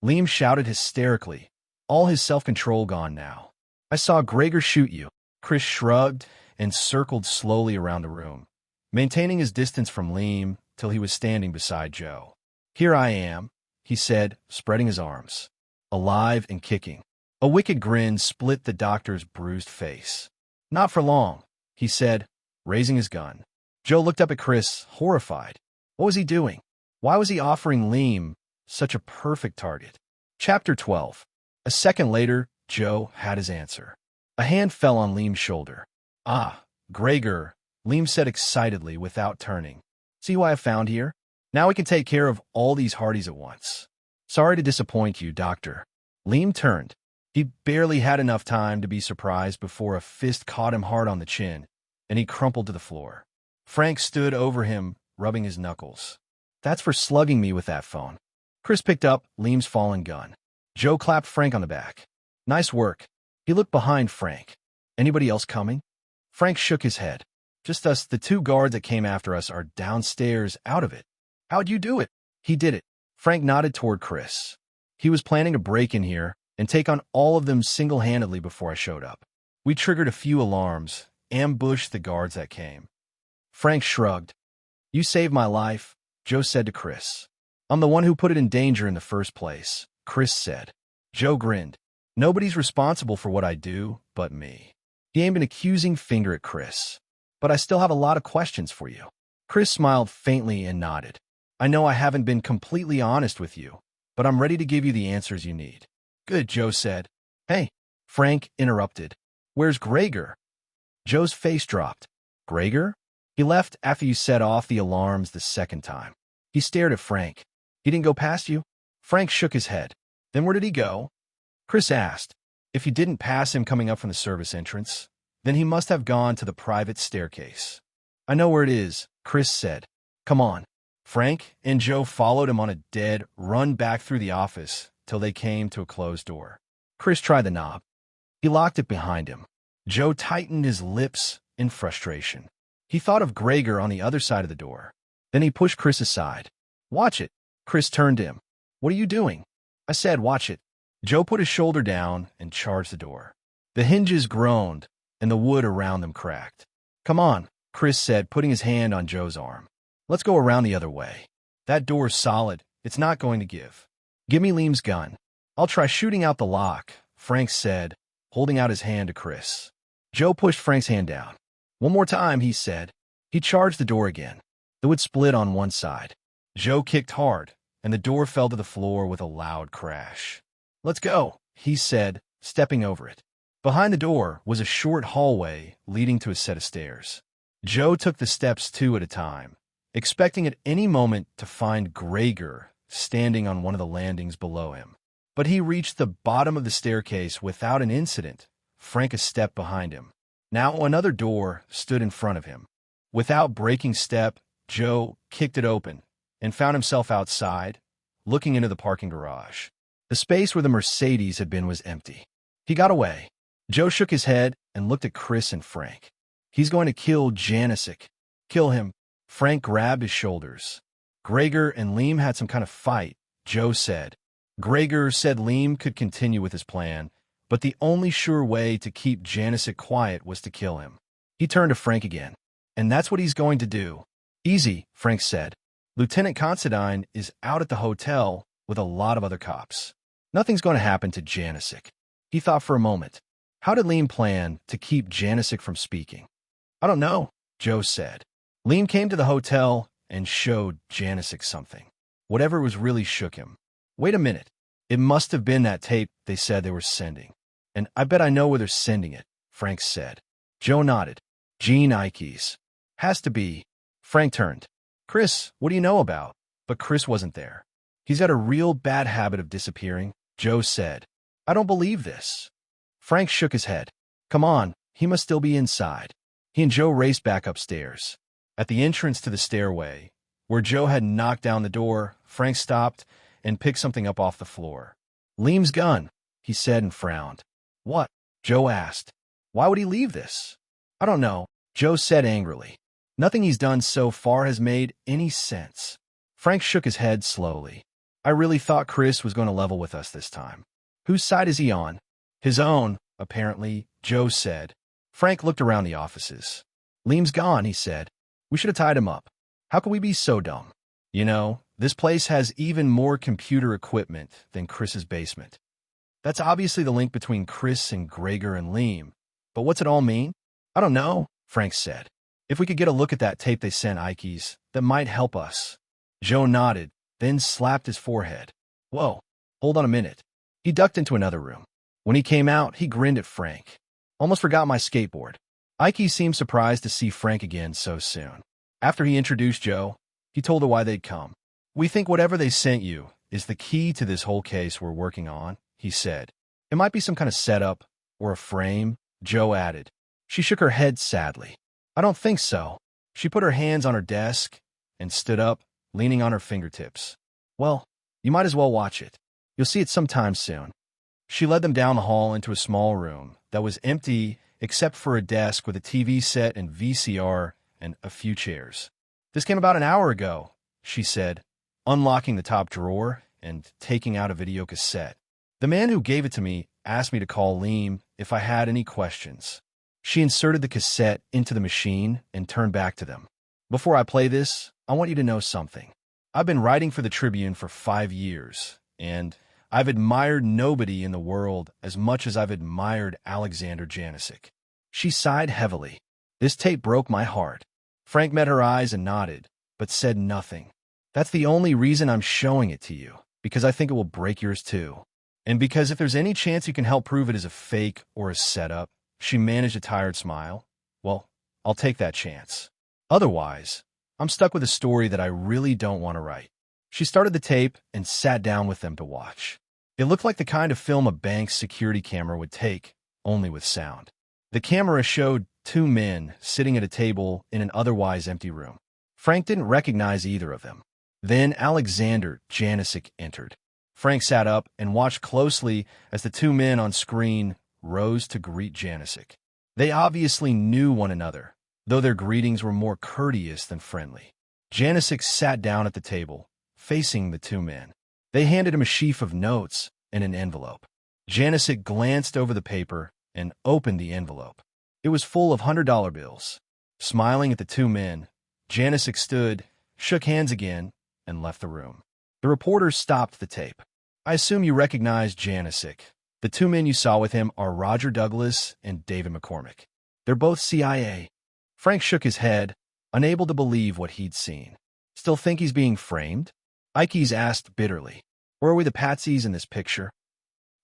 Liam shouted hysterically, all his self-control gone now. I saw Gregor shoot you. Chris shrugged and circled slowly around the room, maintaining his distance from Liam till he was standing beside Joe. Here I am, he said, spreading his arms, alive and kicking. A wicked grin split the doctor's bruised face. Not for long, he said, raising his gun. Joe looked up at Chris, horrified. What was he doing? Why was he offering Liam such a perfect target? Chapter 12. A second later, Joe had his answer. A hand fell on Liam's shoulder. Ah, Gregor, Liam said excitedly without turning. See who I have found here? Now we can take care of all these Hardys at once. Sorry to disappoint you, Doctor. Liam turned. He barely had enough time to be surprised before a fist caught him hard on the chin, and he crumpled to the floor. Frank stood over him, rubbing his knuckles. That's for slugging me with that phone. Chris picked up Liam's fallen gun. Joe clapped Frank on the back. Nice work. He looked behind Frank. Anybody else coming? Frank shook his head. Just us. The two guards that came after us are downstairs, out of it. How'd you do it? He did it. Frank nodded toward Chris. He was planning to break in here and take on all of them single-handedly before I showed up. We triggered a few alarms, ambushed the guards that came. Frank shrugged. You saved my life, Joe said to Chris. I'm the one who put it in danger in the first place, Chris said. Joe grinned. Nobody's responsible for what I do but me. He aimed an accusing finger at Chris. But I still have a lot of questions for you. Chris smiled faintly and nodded. I know I haven't been completely honest with you, but I'm ready to give you the answers you need. Good, Joe said. Hey, Frank interrupted. Where's Gregor? Joe's face dropped. Gregor? He left after you set off the alarms the second time. He stared at Frank. He didn't go past you? Frank shook his head. Then where did he go? Chris asked. If you didn't pass him coming up from the service entrance, then he must have gone to the private staircase. I know where it is, Chris said. Come on. Frank and Joe followed him on a dead run back through the office till they came to a closed door. Chris tried the knob. He locked it behind him. Joe tightened his lips in frustration. He thought of Gregor on the other side of the door. Then he pushed Chris aside. Watch it. Chris turned to him. What are you doing? I said, watch it. Joe put his shoulder down and charged the door. The hinges groaned, and the wood around them cracked. Come on, Chris said, putting his hand on Joe's arm. Let's go around the other way. That door's solid. It's not going to give. Give me Liam's gun. I'll try shooting out the lock, Frank said, holding out his hand to Chris. Joe pushed Frank's hand down. One more time, he said. He charged the door again. The wood split on one side. Joe kicked hard, and the door fell to the floor with a loud crash. Let's go, he said, stepping over it. Behind the door was a short hallway leading to a set of stairs. Joe took the steps two at a time, expecting at any moment to find Gregor standing on one of the landings below him. But he reached the bottom of the staircase without an incident, Frank a step behind him. Now another door stood in front of him. Without breaking step, Joe kicked it open and found himself outside, looking into the parking garage. The space where the Mercedes had been was empty. He got away. Joe shook his head and looked at Chris and Frank. He's going to kill Janicek. Kill him. Frank grabbed his shoulders. Gregor and Liam had some kind of fight, Joe said. Gregor said Liam could continue with his plan, but the only sure way to keep Janicek quiet was to kill him. He turned to Frank again. And that's what he's going to do. Easy, Frank said. Lieutenant Considine is out at the hotel with a lot of other cops. Nothing's going to happen to Janicek. He thought for a moment. How did Liam plan to keep Janicek from speaking? I don't know, Joe said. Liam came to the hotel and showed Janicek something. Whatever was really shook him. Wait a minute. It must have been that tape they said they were sending. And I bet I know where they're sending it, Frank said. Joe nodded. Gene Ikes. Has to be. Frank turned. Chris, what do you know about? But Chris wasn't there. He's got a real bad habit of disappearing, Joe said. I don't believe this. Frank shook his head. Come on, he must still be inside. He and Joe raced back upstairs. At the entrance to the stairway, where Joe had knocked down the door, Frank stopped and picked something up off the floor. Liam's gun, he said and frowned. What? Joe asked. Why would he leave this? I don't know, Joe said angrily. Nothing he's done so far has made any sense. Frank shook his head slowly. I really thought Chris was going to level with us this time. Whose side is he on? His own, apparently, Joe said. Frank looked around the offices. Liam's gone, he said. We should have tied him up. How could we be so dumb? You know, this place has even more computer equipment than Chris's basement. That's obviously the link between Chris and Gregor and Liam. But what's it all mean? I don't know, Frank said. If we could get a look at that tape they sent Ikes, that might help us. Joe nodded, then slapped his forehead. Whoa, hold on a minute. He ducked into another room. When he came out, he grinned at Frank. Almost forgot my skateboard. Ikes seemed surprised to see Frank again so soon. After he introduced Joe, he told her why they'd come. We think whatever they sent you is the key to this whole case we're working on, he said. It might be some kind of setup or a frame, Joe added. She shook her head sadly. I don't think so. She put her hands on her desk and stood up, leaning on her fingertips. Well, you might as well watch it. You'll see it sometime soon. She led them down the hall into a small room that was empty except for a desk with a TV set and VCR and a few chairs. This came about an hour ago, she said, unlocking the top drawer and taking out a video cassette. The man who gave it to me asked me to call Liam if I had any questions. She inserted the cassette into the machine and turned back to them. Before I play this, I want you to know something. I've been writing for the Tribune for 5 years, and I've admired nobody in the world as much as I've admired Alexander Janicic." She sighed heavily. "This tape broke my heart." Frank met her eyes and nodded, but said nothing. "That's the only reason I'm showing it to you, because I think it will break yours too. And because if there's any chance you can help prove it is a fake or a setup," she managed a tired smile, "well, I'll take that chance. Otherwise, I'm stuck with a story that I really don't want to write." She started the tape and sat down with them to watch. It looked like the kind of film a bank's security camera would take, only with sound. The camera showed two men sitting at a table in an otherwise empty room. Frank didn't recognize either of them. Then Alexander Janicic entered. Frank sat up and watched closely as the two men on screen rose to greet Janicic. They obviously knew one another, though their greetings were more courteous than friendly. Janicic sat down at the table, facing the two men. They handed him a sheaf of notes and an envelope. Janicic glanced over the paper and opened the envelope. It was full of $100 bills. Smiling at the two men, Janicic stood, shook hands again, and left the room. The reporter stopped the tape. "I assume you recognize Janicic. The two men you saw with him are Roger Douglas and David McCormick. They're both CIA." Frank shook his head, unable to believe what he'd seen. "Still think he's being framed?" Ikes asked bitterly. "Or are we the patsies in this picture?"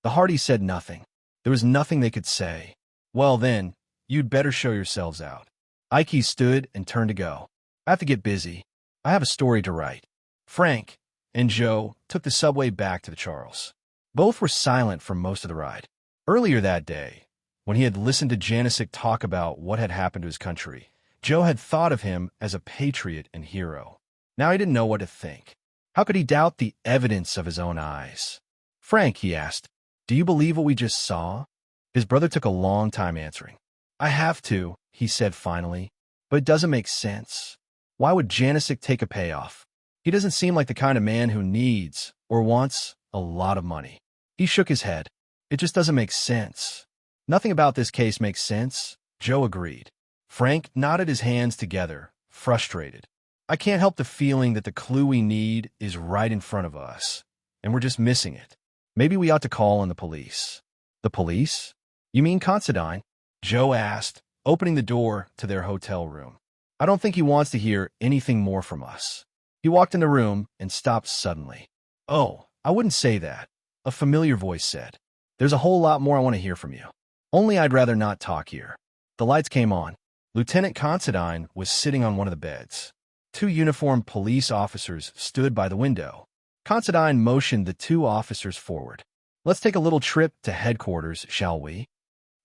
The Hardys said nothing. There was nothing they could say. "Well then, you'd better show yourselves out." Ikes stood and turned to go. "I have to get busy. I have a story to write." Frank and Joe took the subway back to the Charles. Both were silent for most of the ride. Earlier that day, when he had listened to Janicic talk about what had happened to his country, Joe had thought of him as a patriot and hero. Now he didn't know what to think. How could he doubt the evidence of his own eyes? "Frank," he asked, "do you believe what we just saw?" His brother took a long time answering. "I have to," he said finally, "but it doesn't make sense. Why would Janicic take a payoff? He doesn't seem like the kind of man who needs or wants a lot of money." He shook his head. "It just doesn't make sense." "Nothing about this case makes sense," Joe agreed. Frank knotted his hands together, frustrated. "I can't help the feeling that the clue we need is right in front of us, and we're just missing it. Maybe we ought to call on the police." "The police? You mean Considine?" Joe asked, opening the door to their hotel room. "I don't think he wants to hear anything more from us." He walked in the room and stopped suddenly. "Oh, I wouldn't say that," a familiar voice said. "There's a whole lot more I want to hear from you. Only I'd rather not talk here." The lights came on. Lieutenant Considine was sitting on one of the beds. Two uniformed police officers stood by the window. Considine motioned the two officers forward. "Let's take a little trip to headquarters, shall we?"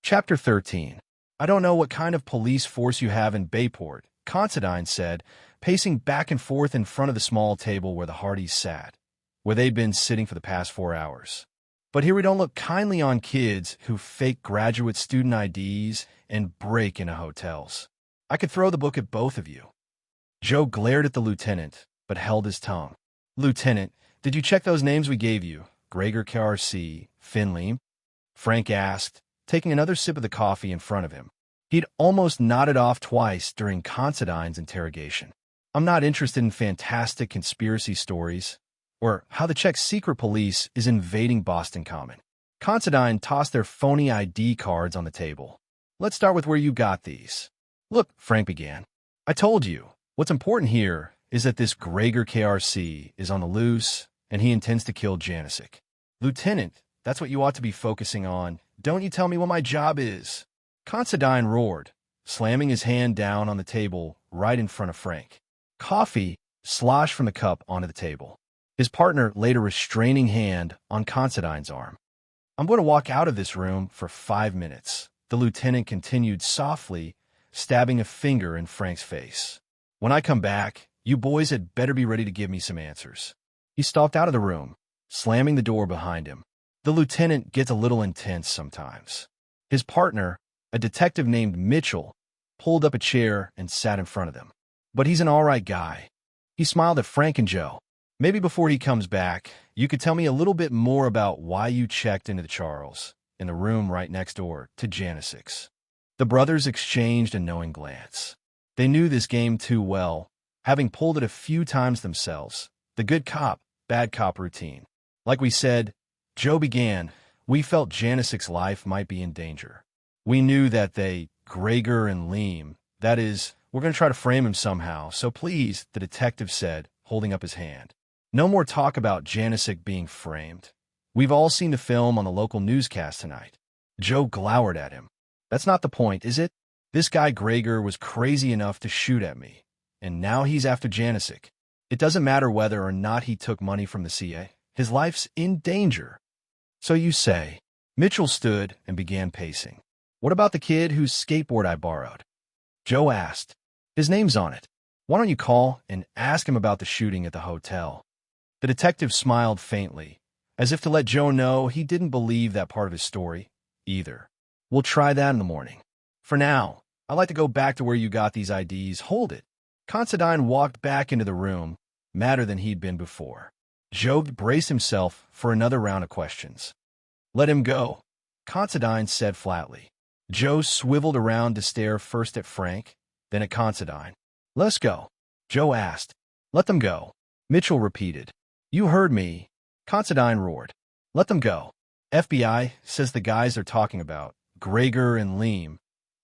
Chapter 13. "I don't know what kind of police force you have in Bayport," Considine said, pacing back and forth in front of the small table where the Hardys sat, where they'd been sitting for the past 4 hours. "But here we don't look kindly on kids who fake graduate student IDs and break into hotels. I could throw the book at both of you." Joe glared at the lieutenant, but held his tongue. "Lieutenant, did you check those names we gave you? Gregor KRC, Finley?" Frank asked, taking another sip of the coffee in front of him. He'd almost nodded off twice during Considine's interrogation. "I'm not interested in fantastic conspiracy stories, or how the Czech secret police is invading Boston Common." Considine tossed their phony ID cards on the table. "Let's start with where you got these." "Look," Frank began. "I told you, what's important here is that this Gregor KRC is on the loose, and he intends to kill Janicic." "Lieutenant, that's what you ought to be focusing on. Don't you tell me what my job is." Considine roared, slamming his hand down on the table right in front of Frank. Coffee sloshed from the cup onto the table. His partner laid a restraining hand on Considine's arm. "I'm going to walk out of this room for 5 minutes," the lieutenant continued softly, stabbing a finger in Frank's face. "When I come back, you boys had better be ready to give me some answers." He stalked out of the room, slamming the door behind him. The lieutenant gets a little intense sometimes. His partner, a detective named Mitchell, pulled up a chair and sat in front of them. "But he's an all right guy." He smiled at Frank and Joe. "Maybe before he comes back, you could tell me a little bit more about why you checked into the Charles, in the room right next door to Janicic's." The brothers exchanged a knowing glance. They knew this game too well, having pulled it a few times themselves, The good cop, bad cop routine. Like we said, Joe began, we felt Janicek's life might be in danger. We knew that Gregor and Leem, that is, we're going to try to frame him somehow, so please, the detective said, holding up his hand. No more talk about Janicek being framed. We've all seen the film on the local newscast tonight. Joe glowered at him. That's not the point, is it? This guy Gregor was crazy enough to shoot at me, and now he's after Janicek. It doesn't matter whether or not he took money from the CA. His life's in danger. So you say. Mitchell stood and began pacing. What about the kid whose skateboard I borrowed? Joe asked. His name's on it. Why don't you call and ask him about the shooting at the hotel? The detective smiled faintly, as if to let Joe know he didn't believe that part of his story, either. We'll try that in the morning. For now, I'd like to go back to where you got these IDs. Hold it. Considine walked back into the room, madder than he'd been before. Joe braced himself for another round of questions. Let him go, Considine said flatly. Joe swiveled around to stare first at Frank, then at Considine. Let's go, Joe asked. Let them go, Mitchell repeated. You heard me, Considine roared. Let them go. FBI says the guys they're talking about, Gregor and Leem,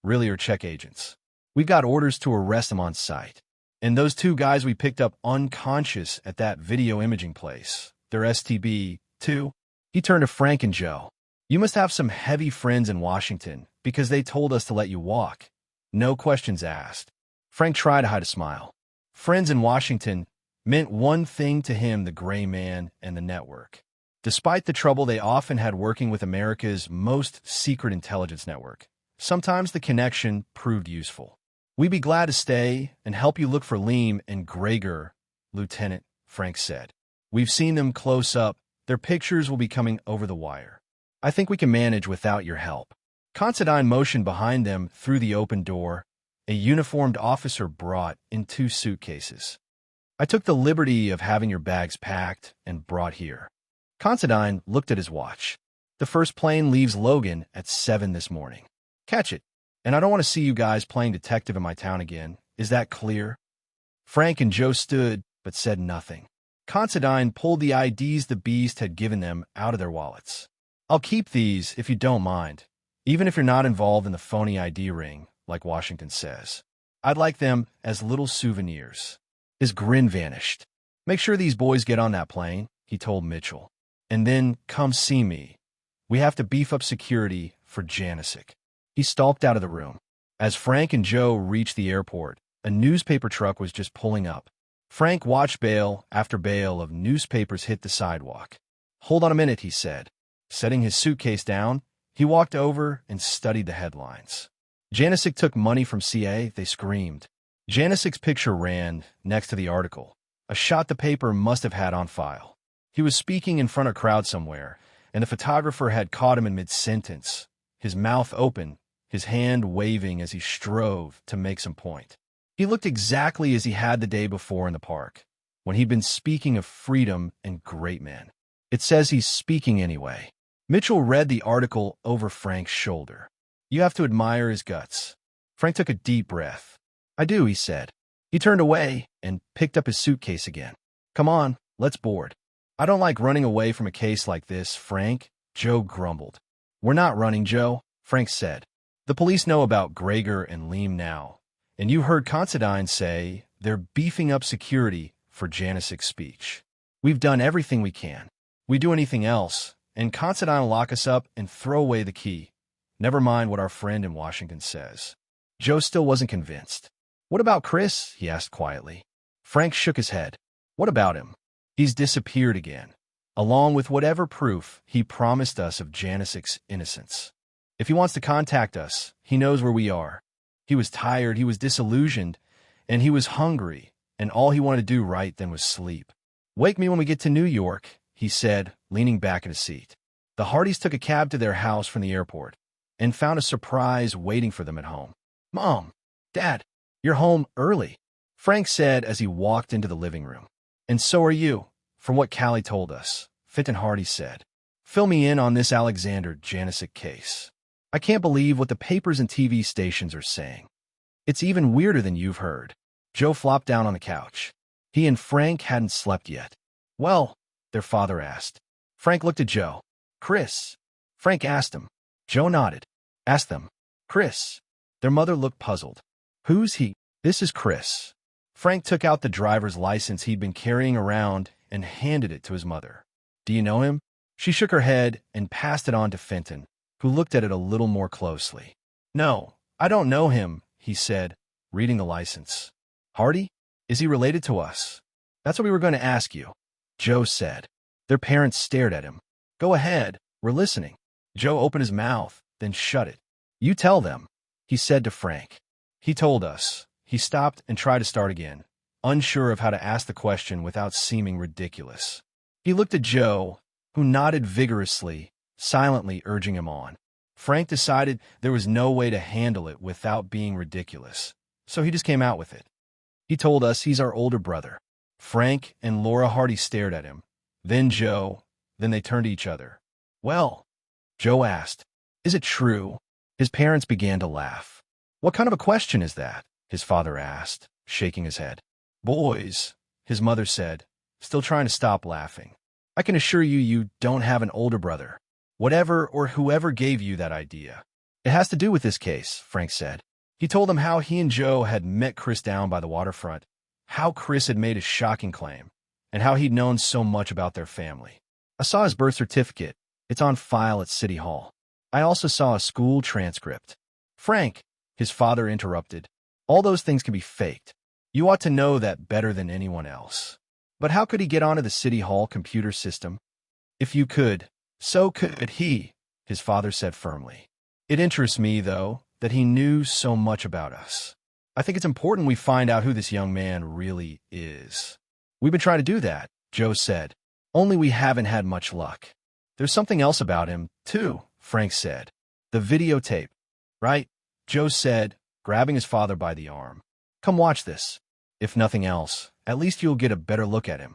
really are Czech agents. We've got orders to arrest them on sight. And those two guys we picked up unconscious at that video imaging place, they're STB, too. He turned to Frank and Joe. You must have some heavy friends in Washington, because they told us to let you walk. No questions asked. Frank tried to hide a smile. Friends in Washington meant one thing to him, the gray man and the network. Despite the trouble they often had working with America's most secret intelligence network, sometimes the connection proved useful. We'd be glad to stay and help you look for Leem and Gregor, Lieutenant, Frank said. We've seen them close up. Their pictures will be coming over the wire. I think we can manage without your help. Considine motioned behind them through the open door. A uniformed officer brought in 2 suitcases. I took the liberty of having your bags packed and brought here. Considine looked at his watch. The first plane leaves Logan at 7 this morning. Catch it. And I don't want to see you guys playing detective in my town again. Is that clear? Frank and Joe stood, but said nothing. Considine pulled the IDs the beast had given them out of their wallets. I'll keep these if you don't mind, even if you're not involved in the phony ID ring, like Washington says. I'd like them as little souvenirs. His grin vanished. Make sure these boys get on that plane, he told Mitchell. And then come see me. We have to beef up security for Janicek. He stalked out of the room. As Frank and Joe reached the airport, a newspaper truck was just pulling up. Frank watched bale after bale of newspapers hit the sidewalk. Hold on a minute, he said. Setting his suitcase down, he walked over and studied the headlines. Janicek took money from CA, they screamed. Janicek's picture ran next to the article, a shot the paper must have had on file. He was speaking in front of a crowd somewhere, and the photographer had caught him in mid-sentence, his mouth open, his hand waving as he strove to make some point. He looked exactly as he had the day before in the park, when he'd been speaking of freedom and great men. It says he's speaking anyway. Mitchell read the article over Frank's shoulder. You have to admire his guts. Frank took a deep breath. I do, he said. He turned away and picked up his suitcase again. Come on, let's board. I don't like running away from a case like this, Frank, Joe grumbled. We're not running, Joe, Frank said. The police know about Gregor and Leem now, and you heard Considine say they're beefing up security for Janicek's speech. We've done everything we can. We do anything else, and Considine will lock us up and throw away the key. Never mind what our friend in Washington says. Joe still wasn't convinced. What about Chris? He asked quietly. Frank shook his head. What about him? He's disappeared again, along with whatever proof he promised us of Janicek's innocence. If he wants to contact us, he knows where we are. He was tired, he was disillusioned, and he was hungry, and all he wanted to do right then was sleep. Wake me when we get to New York, he said, leaning back in his seat. The Hardys took a cab to their house from the airport and found a surprise waiting for them at home. Mom, Dad, you're home early, Frank said as he walked into the living room. And so are you, from what Callie told us, Fenton Hardy said. Fill me in on this Alexander Janicek case. I can't believe what the papers and TV stations are saying. It's even weirder than you've heard. Joe flopped down on the couch. He and Frank hadn't slept yet. Well, their father asked. Frank looked at Joe. Chris. Frank asked him. Joe nodded. Asked them. Chris. Their mother looked puzzled. Who's he? This is Chris. Frank took out the driver's license he'd been carrying around and handed it to his mother. Do you know him? She shook her head and passed it on to Fenton, who looked at it a little more closely. No, I don't know him, he said, reading the license. Hardy? Is he related to us? That's what we were going to ask you, Joe said. Their parents stared at him. Go ahead, we're listening. Joe opened his mouth, then shut it. You tell them, he said to Frank. He told us. He stopped and tried to start again, unsure of how to ask the question without seeming ridiculous. He looked at Joe, who nodded vigorously, silently urging him on. Frank decided there was no way to handle it without being ridiculous, so he just came out with it. He told us he's our older brother. Frank and Laura Hardy stared at him, then Joe, then they turned to each other. Well, Joe asked, is it true? His parents began to laugh. What kind of a question is that? His father asked, shaking his head. Boys, his mother said, still trying to stop laughing. I can assure you you don't have an older brother. Whatever or whoever gave you that idea. It has to do with this case, Frank said. He told them how he and Joe had met Chris down by the waterfront, how Chris had made a shocking claim, and how he'd known so much about their family. I saw his birth certificate. It's on file at City Hall. I also saw a school transcript. Frank, his father interrupted. All those things can be faked. You ought to know that better than anyone else. But how could he get onto the City Hall computer system? If you could, so could he, his father said firmly. It interests me, though, that he knew so much about us. I think it's important we find out who this young man really is. We've been trying to do that, Joe said. Only we haven't had much luck. There's something else about him, too, Frank said. The videotape. Right? Joe said, grabbing his father by the arm. Come watch this. If nothing else, at least you'll get a better look at him.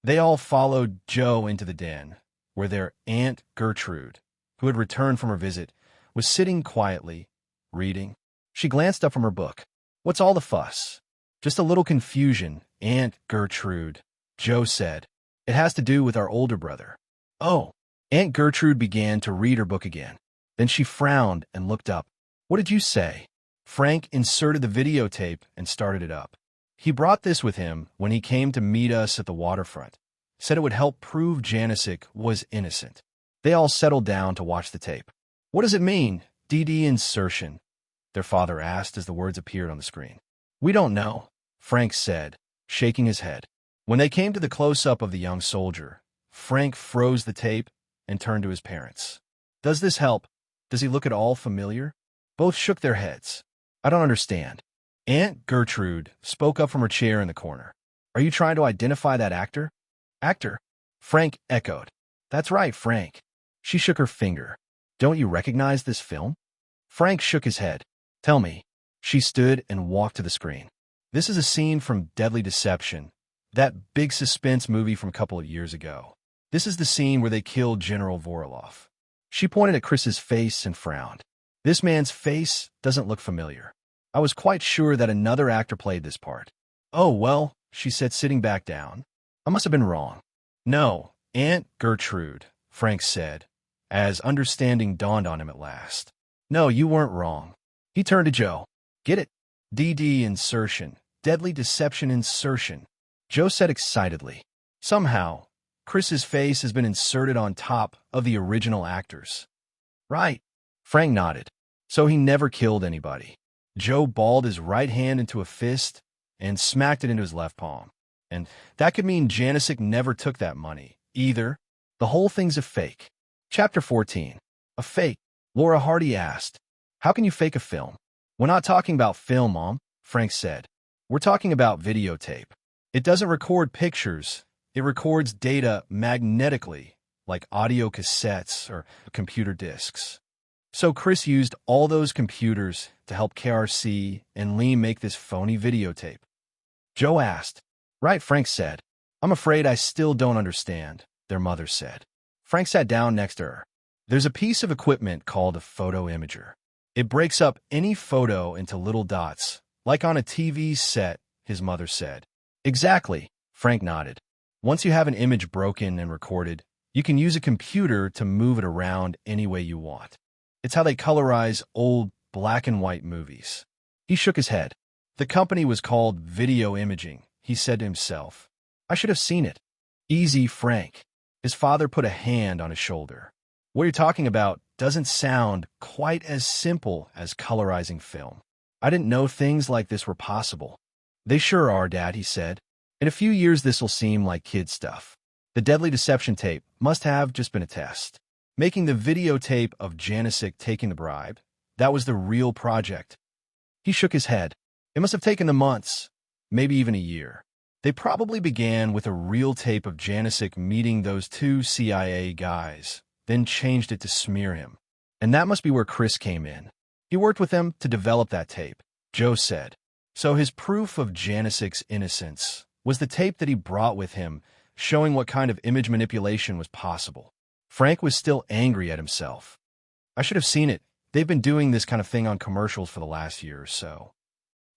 They all followed Joe into the den, where their Aunt Gertrude, who had returned from her visit, was sitting quietly, reading. She glanced up from her book. What's all the fuss? Just a little confusion, Aunt Gertrude, Joe said. It has to do with our older brother. Oh, Aunt Gertrude began to read her book again. Then she frowned and looked up. What did you say? Frank inserted the videotape and started it up. He brought this with him when he came to meet us at the waterfront. Said it would help prove Janicek was innocent. They all settled down to watch the tape. What does it mean, DD insertion? Their father asked as the words appeared on the screen. We don't know, Frank said, shaking his head. When they came to the close-up of the young soldier, Frank froze the tape and turned to his parents. Does this help? Does he look at all familiar? Both shook their heads. I don't understand. Aunt Gertrude spoke up from her chair in the corner. Are you trying to identify that actor? Actor? Frank echoed. That's right, Frank. She shook her finger. Don't you recognize this film? Frank shook his head. Tell me. She stood and walked to the screen. This is a scene from Deadly Deception, that big suspense movie from a couple of years ago. This is the scene where they killed General Voroloff. She pointed at Chris's face and frowned. This man's face doesn't look familiar. I was quite sure that another actor played this part. Oh, well, she said, sitting back down. I must have been wrong. No, Aunt Gertrude, Frank said, as understanding dawned on him at last. No, you weren't wrong. He turned to Joe. Get it? DD insertion. Deadly Deception insertion. Joe said excitedly. Somehow, Chris's face has been inserted on top of the original actors. Right. Frank nodded. So he never killed anybody. Joe balled his right hand into a fist and smacked it into his left palm. And that could mean Janicek never took that money, either. The whole thing's a fake. Chapter 14. A fake? Laura Hardy asked. How can you fake a film? We're not talking about film, Mom, Frank said. We're talking about videotape. It doesn't record pictures. It records data magnetically, like audio cassettes or computer disks. So Chris used all those computers to help KRC and Lee make this phony videotape. Joe asked. Right, Frank said. I'm afraid I still don't understand, their mother said. Frank sat down next to her. There's a piece of equipment called a photo imager. It breaks up any photo into little dots, like on a TV set, his mother said. Exactly, Frank nodded. Once you have an image broken and recorded, you can use a computer to move it around any way you want. It's how they colorize old black and white movies. He shook his head. The company was called Video Imaging, he said to himself. I should have seen it. Easy, Frank. His father put a hand on his shoulder. What you're talking about doesn't sound quite as simple as colorizing film. I didn't know things like this were possible. They sure are, Dad, he said. In a few years, this'll seem like kid stuff. The Deadly Deception tape must have just been a test. Making the videotape of Janicek taking the bribe, that was the real project. He shook his head. It must have taken them months, maybe even a year. They probably began with a real tape of Janicek meeting those two CIA guys, then changed it to smear him. And that must be where Chris came in. He worked with them to develop that tape, Joe said. So his proof of Janicek's innocence was the tape that he brought with him, showing what kind of image manipulation was possible. Frank was still angry at himself. I should have seen it. They've been doing this kind of thing on commercials for the last year or so.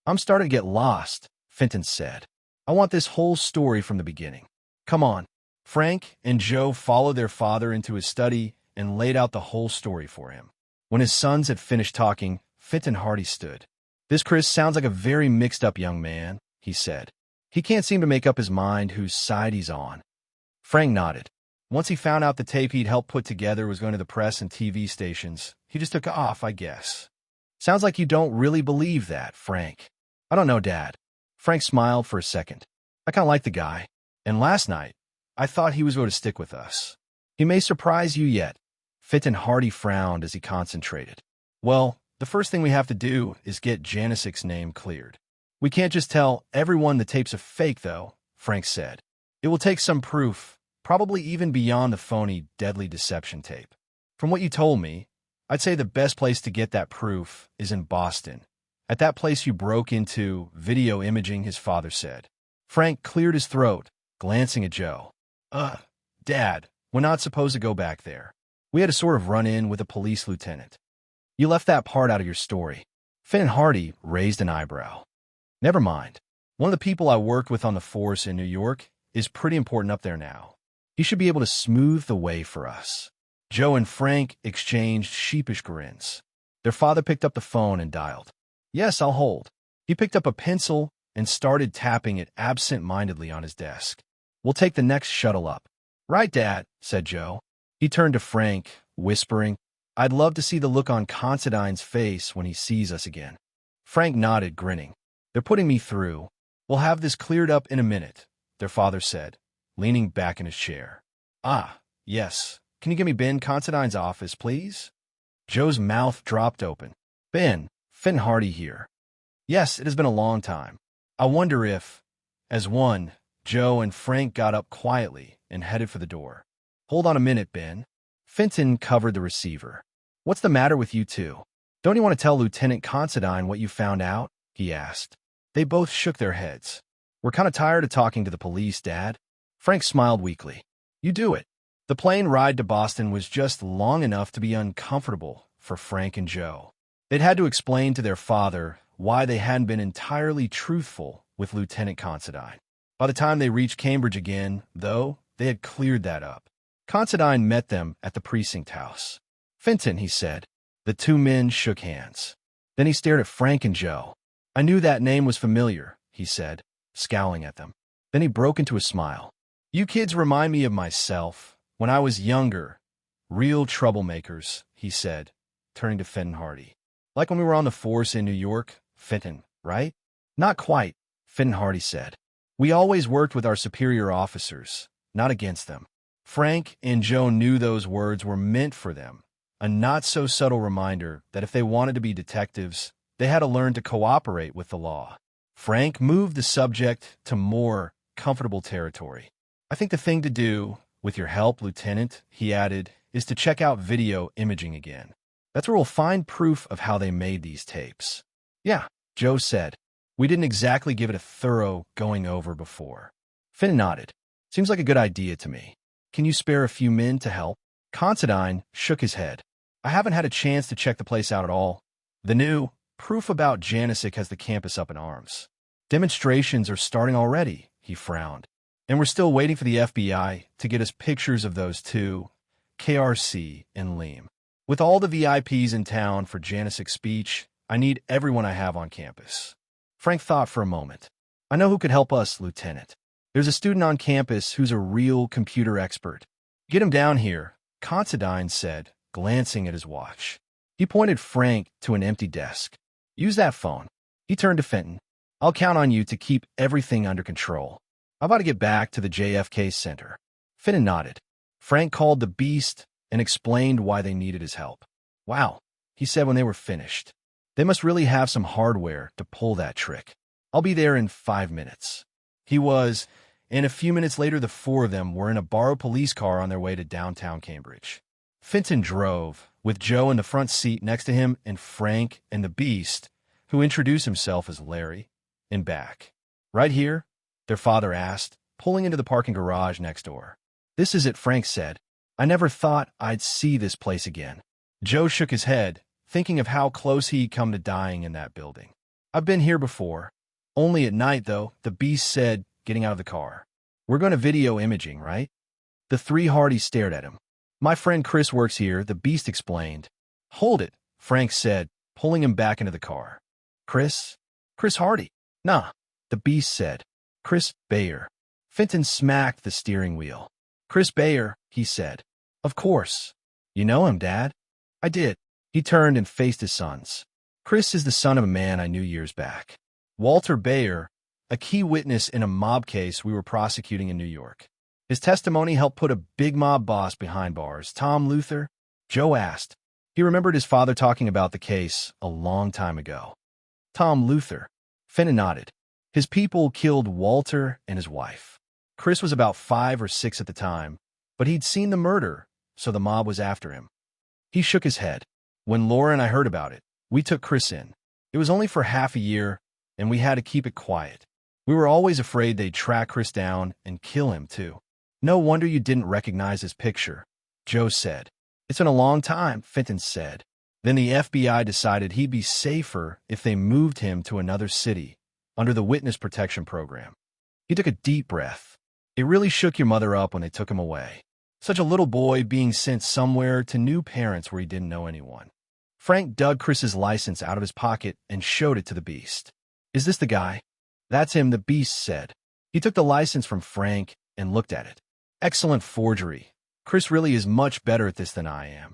I'm starting to get lost, Fenton said. I want this whole story from the beginning. Come on. Frank and Joe followed their father into his study and laid out the whole story for him. When his sons had finished talking, Fenton Hardy stood. This Chris sounds like a very mixed-up young man, he said. He can't seem to make up his mind whose side he's on. Frank nodded. Once he found out the tape he'd helped put together was going to the press and TV stations, he just took off, I guess. Sounds like you don't really believe that, Frank. I don't know, Dad. Frank smiled for a second. I kind of like the guy. And last night, I thought he was going to stick with us. He may surprise you yet. Fenton Hardy frowned as he concentrated. Well, the first thing we have to do is get Janicek's name cleared. We can't just tell everyone the tape's a fake, though, Frank said. It will take some proof, probably even beyond the phony Deadly Deception tape. From what you told me, I'd say the best place to get that proof is in Boston. At that place you broke into, Video Imaging, his father said. Frank cleared his throat, glancing at Joe. Dad, we're not supposed to go back there. We had a sort of run-in with a police lieutenant. You left that part out of your story. Fenton Hardy raised an eyebrow. Never mind. One of the people I worked with on the force in New York is pretty important up there now. He should be able to smooth the way for us. Joe and Frank exchanged sheepish grins. Their father picked up the phone and dialed. Yes, I'll hold. He picked up a pencil and started tapping it absent-mindedly on his desk. We'll take the next shuttle up. Right, Dad, said Joe. He turned to Frank, whispering, I'd love to see the look on Considine's face when he sees us again. Frank nodded, grinning. They're putting me through. We'll have this cleared up in a minute, their father said, leaning back in his chair. Ah, yes. Can you get me Ben Considine's office, please? Joe's mouth dropped open. Ben, Fenton Hardy here. Yes, it has been a long time. I wonder if, as one, Joe and Frank got up quietly and headed for the door. Hold on a minute, Ben. Fenton covered the receiver. What's the matter with you two? Don't you want to tell Lieutenant Considine what you found out? He asked. They both shook their heads. We're kind of tired of talking to the police, Dad. Frank smiled weakly. You do it. The plane ride to Boston was just long enough to be uncomfortable for Frank and Joe. They'd had to explain to their father why they hadn't been entirely truthful with Lieutenant Considine. By the time they reached Cambridge again, though, they had cleared that up. Considine met them at the precinct house. Fenton, he said. The two men shook hands. Then he stared at Frank and Joe. I knew that name was familiar, he said, scowling at them. Then he broke into a smile. You kids remind me of myself when I was younger. Real troublemakers, he said, turning to Fenton Hardy. Like when we were on the force in New York, Fenton, right? Not quite, Fenton Hardy said. We always worked with our superior officers, not against them. Frank and Joe knew those words were meant for them, a not-so-subtle reminder that if they wanted to be detectives, they had to learn to cooperate with the law. Frank moved the subject to more comfortable territory. I think the thing to do, with your help, Lieutenant, he added, is to check out Video Imaging again. That's where we'll find proof of how they made these tapes. Yeah, Joe said. We didn't exactly give it a thorough going over before. Finn nodded. Seems like a good idea to me. Can you spare a few men to help? Considine shook his head. I haven't had a chance to check the place out at all. The new proof about Janicek has the campus up in arms. Demonstrations are starting already, he frowned. And we're still waiting for the FBI to get us pictures of those two, KRC and Liam. With all the VIPs in town for Janicek's speech, I need everyone I have on campus. Frank thought for a moment. I know who could help us, Lieutenant. There's a student on campus who's a real computer expert. Get him down here, Considine said, glancing at his watch. He pointed Frank to an empty desk. Use that phone. He turned to Fenton. I'll count on you to keep everything under control. I've got to get back to the JFK Center. Fenton nodded. Frank called the Beast and explained why they needed his help. Wow, he said when they were finished. They must really have some hardware to pull that trick. I'll be there in 5 minutes. He was, and a few minutes later the four of them were in a borrowed police car on their way to downtown Cambridge. Fenton drove, with Joe in the front seat next to him and Frank and the Beast, who introduced himself as Larry, in back. Right here? Their father asked, pulling into the parking garage next door. This is it, Frank said. I never thought I'd see this place again. Joe shook his head, thinking of how close he'd come to dying in that building. I've been here before. Only at night, though, the Beast said, getting out of the car. We're going to video imaging, right? The three Hardys stared at him. My friend Chris works here, the Beast explained. Hold it, Frank said, pulling him back into the car. Chris? Chris Hardy? Nah, the Beast said. Chris Bayer. Fenton smacked the steering wheel. Chris Bayer, he said. Of course. You know him, Dad? I did. He turned and faced his sons. Chris is the son of a man I knew years back. Walter Bayer, a key witness in a mob case we were prosecuting in New York. His testimony helped put a big mob boss behind bars. Tom Luther? Joe asked. He remembered his father talking about the case a long time ago. Tom Luther. Fenton nodded. His people killed Walter and his wife. Chris was about 5 or 6 at the time, but he'd seen the murder, so the mob was after him. He shook his head. When Laura and I heard about it, we took Chris in. It was only for half a year, and we had to keep it quiet. We were always afraid they'd track Chris down and kill him, too. No wonder you didn't recognize his picture, Joe said. It's been a long time, Fenton said. Then the FBI decided he'd be safer if they moved him to another city, under the Witness Protection Program. He took a deep breath. It really shook your mother up when they took him away. Such a little boy being sent somewhere to new parents where he didn't know anyone. Frank dug Chris's license out of his pocket and showed it to the Beast. Is this the guy? That's him, the Beast said. He took the license from Frank and looked at it. Excellent forgery. Chris really is much better at this than I am.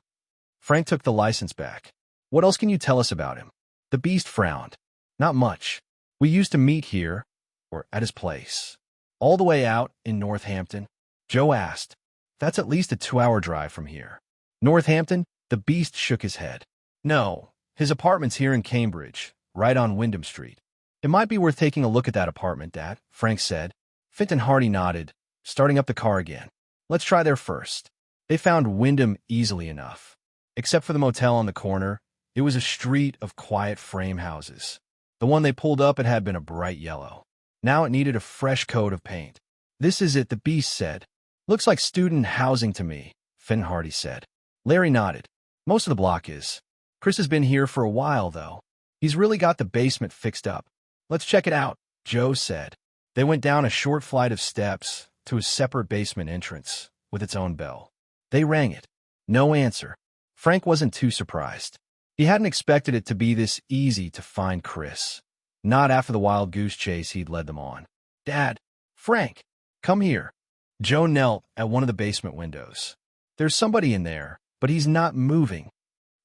Frank took the license back. What else can you tell us about him? The Beast frowned. Not much. We used to meet here, or at his place. All the way out in Northampton? Joe asked. That's at least a 2-hour drive from here. Northampton? The Beast shook his head. No, his apartment's here in Cambridge, right on Wyndham Street. It might be worth taking a look at that apartment, Dad, Frank said. Fenton Hardy nodded, starting up the car again. Let's try there first. They found Wyndham easily enough. Except for the motel on the corner, it was a street of quiet frame houses. The one they pulled up had been a bright yellow. Now it needed a fresh coat of paint. This is it, the Beast said. Looks like student housing to me, Fenton Hardy said. Larry nodded. Most of the block is. Chris has been here for a while, though. He's really got the basement fixed up. Let's check it out, Joe said. They went down a short flight of steps to a separate basement entrance with its own bell. They rang it. No answer. Frank wasn't too surprised. He hadn't expected it to be this easy to find Chris. Not after the wild goose chase he'd led them on. Dad, Frank, come here. Joe knelt at one of the basement windows. There's somebody in there, but he's not moving.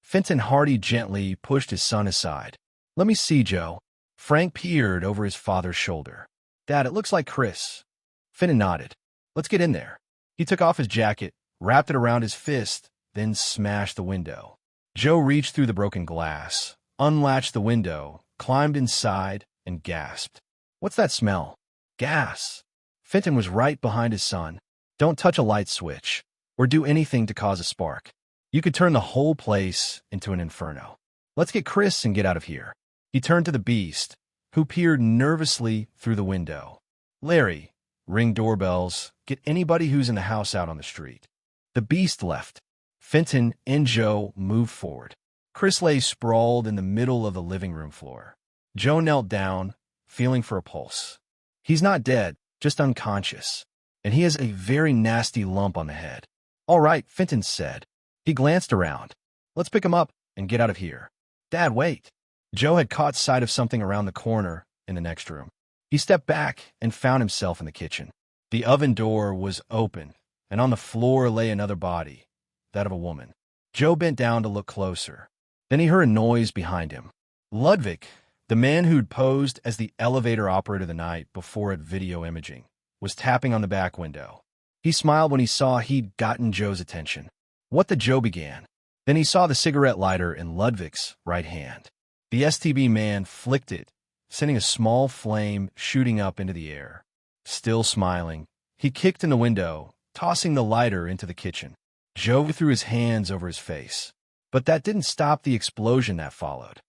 Fenton Hardy gently pushed his son aside. Let me see, Joe. Frank peered over his father's shoulder. Dad, it looks like Chris. Fenton nodded. Let's get in there. He took off his jacket, wrapped it around his fist, then smashed the window. Joe reached through the broken glass, unlatched the window, climbed inside, and gasped. What's that smell? Gas. Fenton was right behind his son. Don't touch a light switch, or do anything to cause a spark. You could turn the whole place into an inferno. Let's get Chris and get out of here. He turned to the Beast, who peered nervously through the window. Larry, ring doorbells, get anybody who's in the house out on the street. The Beast left. Fenton and Joe moved forward. Chris lay sprawled in the middle of the living room floor. Joe knelt down, feeling for a pulse. He's not dead, just unconscious, and he has a very nasty lump on the head. All right, Fenton said. He glanced around. Let's pick him up and get out of here. Dad, wait. Joe had caught sight of something around the corner in the next room. He stepped back and found himself in the kitchen. The oven door was open, and on the floor lay another body, that of a woman. Joe bent down to look closer. Then he heard a noise behind him. Ludwig, the man who'd posed as the elevator operator the night before at video imaging, was tapping on the back window. He smiled when he saw he'd gotten Joe's attention. What the Joe began. Then he saw the cigarette lighter in Ludwig's right hand. The STB man flicked it, sending a small flame shooting up into the air. Still smiling, he kicked in the window, tossing the lighter into the kitchen. Joe threw his hands over his face. But that didn't stop the explosion that followed.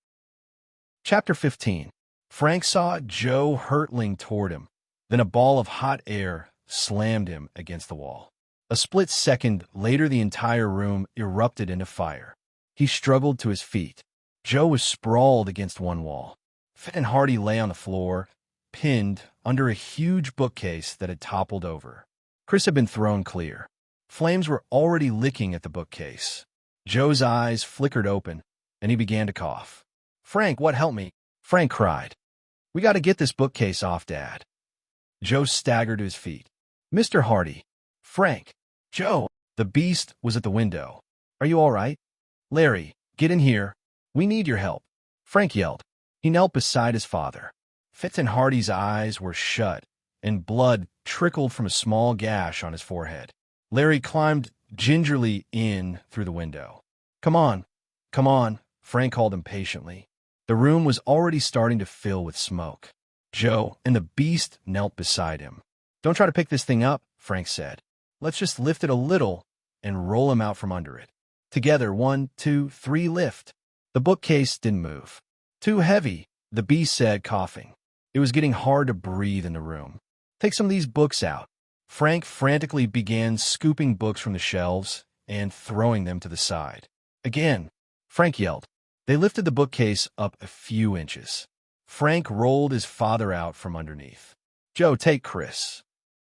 Chapter 15. Frank saw Joe hurtling toward him. Then a ball of hot air slammed him against the wall. A split second later, the entire room erupted into fire. He struggled to his feet. Joe was sprawled against one wall. Fenton Hardy lay on the floor, pinned under a huge bookcase that had toppled over. Chris had been thrown clear. Flames were already licking at the bookcase. Joe's eyes flickered open, and he began to cough. Frank, what, help me? Frank cried. We got to get this bookcase off, Dad. Joe staggered to his feet. Mr. Hardy. Frank. Joe. The beast was at the window. Are you all right? Larry, get in here. We need your help. Frank yelled. He knelt beside his father. Fenton Hardy's eyes were shut, and blood trickled from a small gash on his forehead. Larry climbed gingerly in through the window. Come on, Frank called impatiently. The room was already starting to fill with smoke. Joe and the beast knelt beside him. Don't try to pick this thing up, Frank said. Let's just lift it a little and roll him out from under it. Together, 1, 2, 3, lift. The bookcase didn't move. Too heavy, the beast said, coughing. It was getting hard to breathe in the room. Take some of these books out. Frank frantically began scooping books from the shelves and throwing them to the side. Again, Frank yelled. They lifted the bookcase up a few inches. Frank rolled his father out from underneath. Joe, take Chris.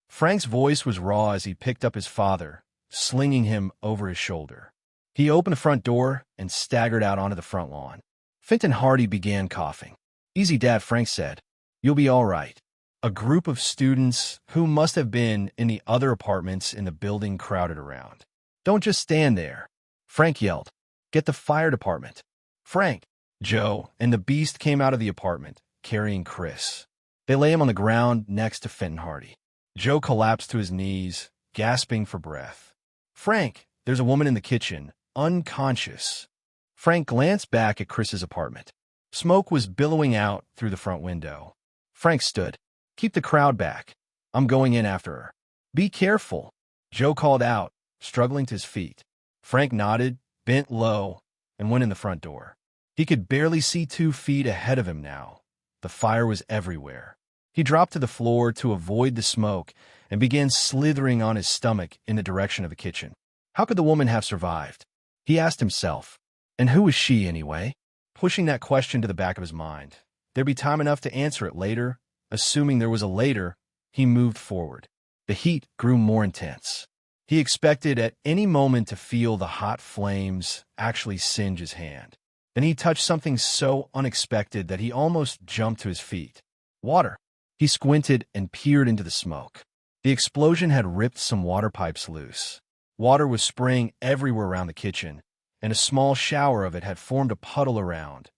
Frank's voice was raw as he picked up his father, slinging him over his shoulder. He opened the front door and staggered out onto the front lawn. Fenton Hardy began coughing. Easy, Dad, Frank said. You'll be all right. A group of students who must have been in the other apartments in the building crowded around. Don't just stand there, Frank yelled. Get the fire department. Frank, Joe, and the beast came out of the apartment, carrying Chris. They lay him on the ground next to Fenton Hardy. Joe collapsed to his knees, gasping for breath. Frank, there's a woman in the kitchen, unconscious. Frank glanced back at Chris's apartment. Smoke was billowing out through the front window. Frank stood. Keep the crowd back. I'm going in after her. Be careful, Joe called out, struggling to his feet. Frank nodded, bent low, and went in the front door. He could barely see 2 feet ahead of him now. The fire was everywhere. He dropped to the floor to avoid the smoke and began slithering on his stomach in the direction of the kitchen. How could the woman have survived? He asked himself. And who was she, anyway? Pushing that question to the back of his mind. There'd be time enough to answer it later. Assuming there was a later, he moved forward. The heat grew more intense. He expected at any moment to feel the hot flames actually singe his hand. Then he touched something so unexpected that he almost jumped to his feet. Water. He squinted and peered into the smoke. The explosion had ripped some water pipes loose. Water was spraying everywhere around the kitchen, and a small shower of it had formed a puddle around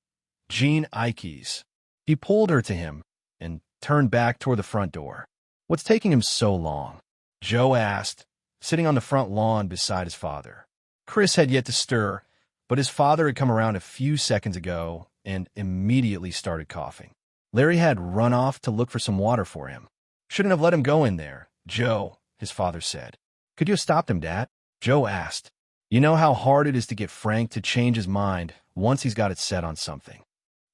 Jean Ikes. He pulled her to him and turned back toward the front door. What's taking him so long? Joe asked, sitting on the front lawn beside his father. Chris had yet to stir, but his father had come around a few seconds ago and immediately started coughing. Larry had run off to look for some water for him. Shouldn't have let him go in there, Joe, his father said. Could you have stopped him, Dad? Joe asked. You know how hard it is to get Frank to change his mind once he's got it set on something.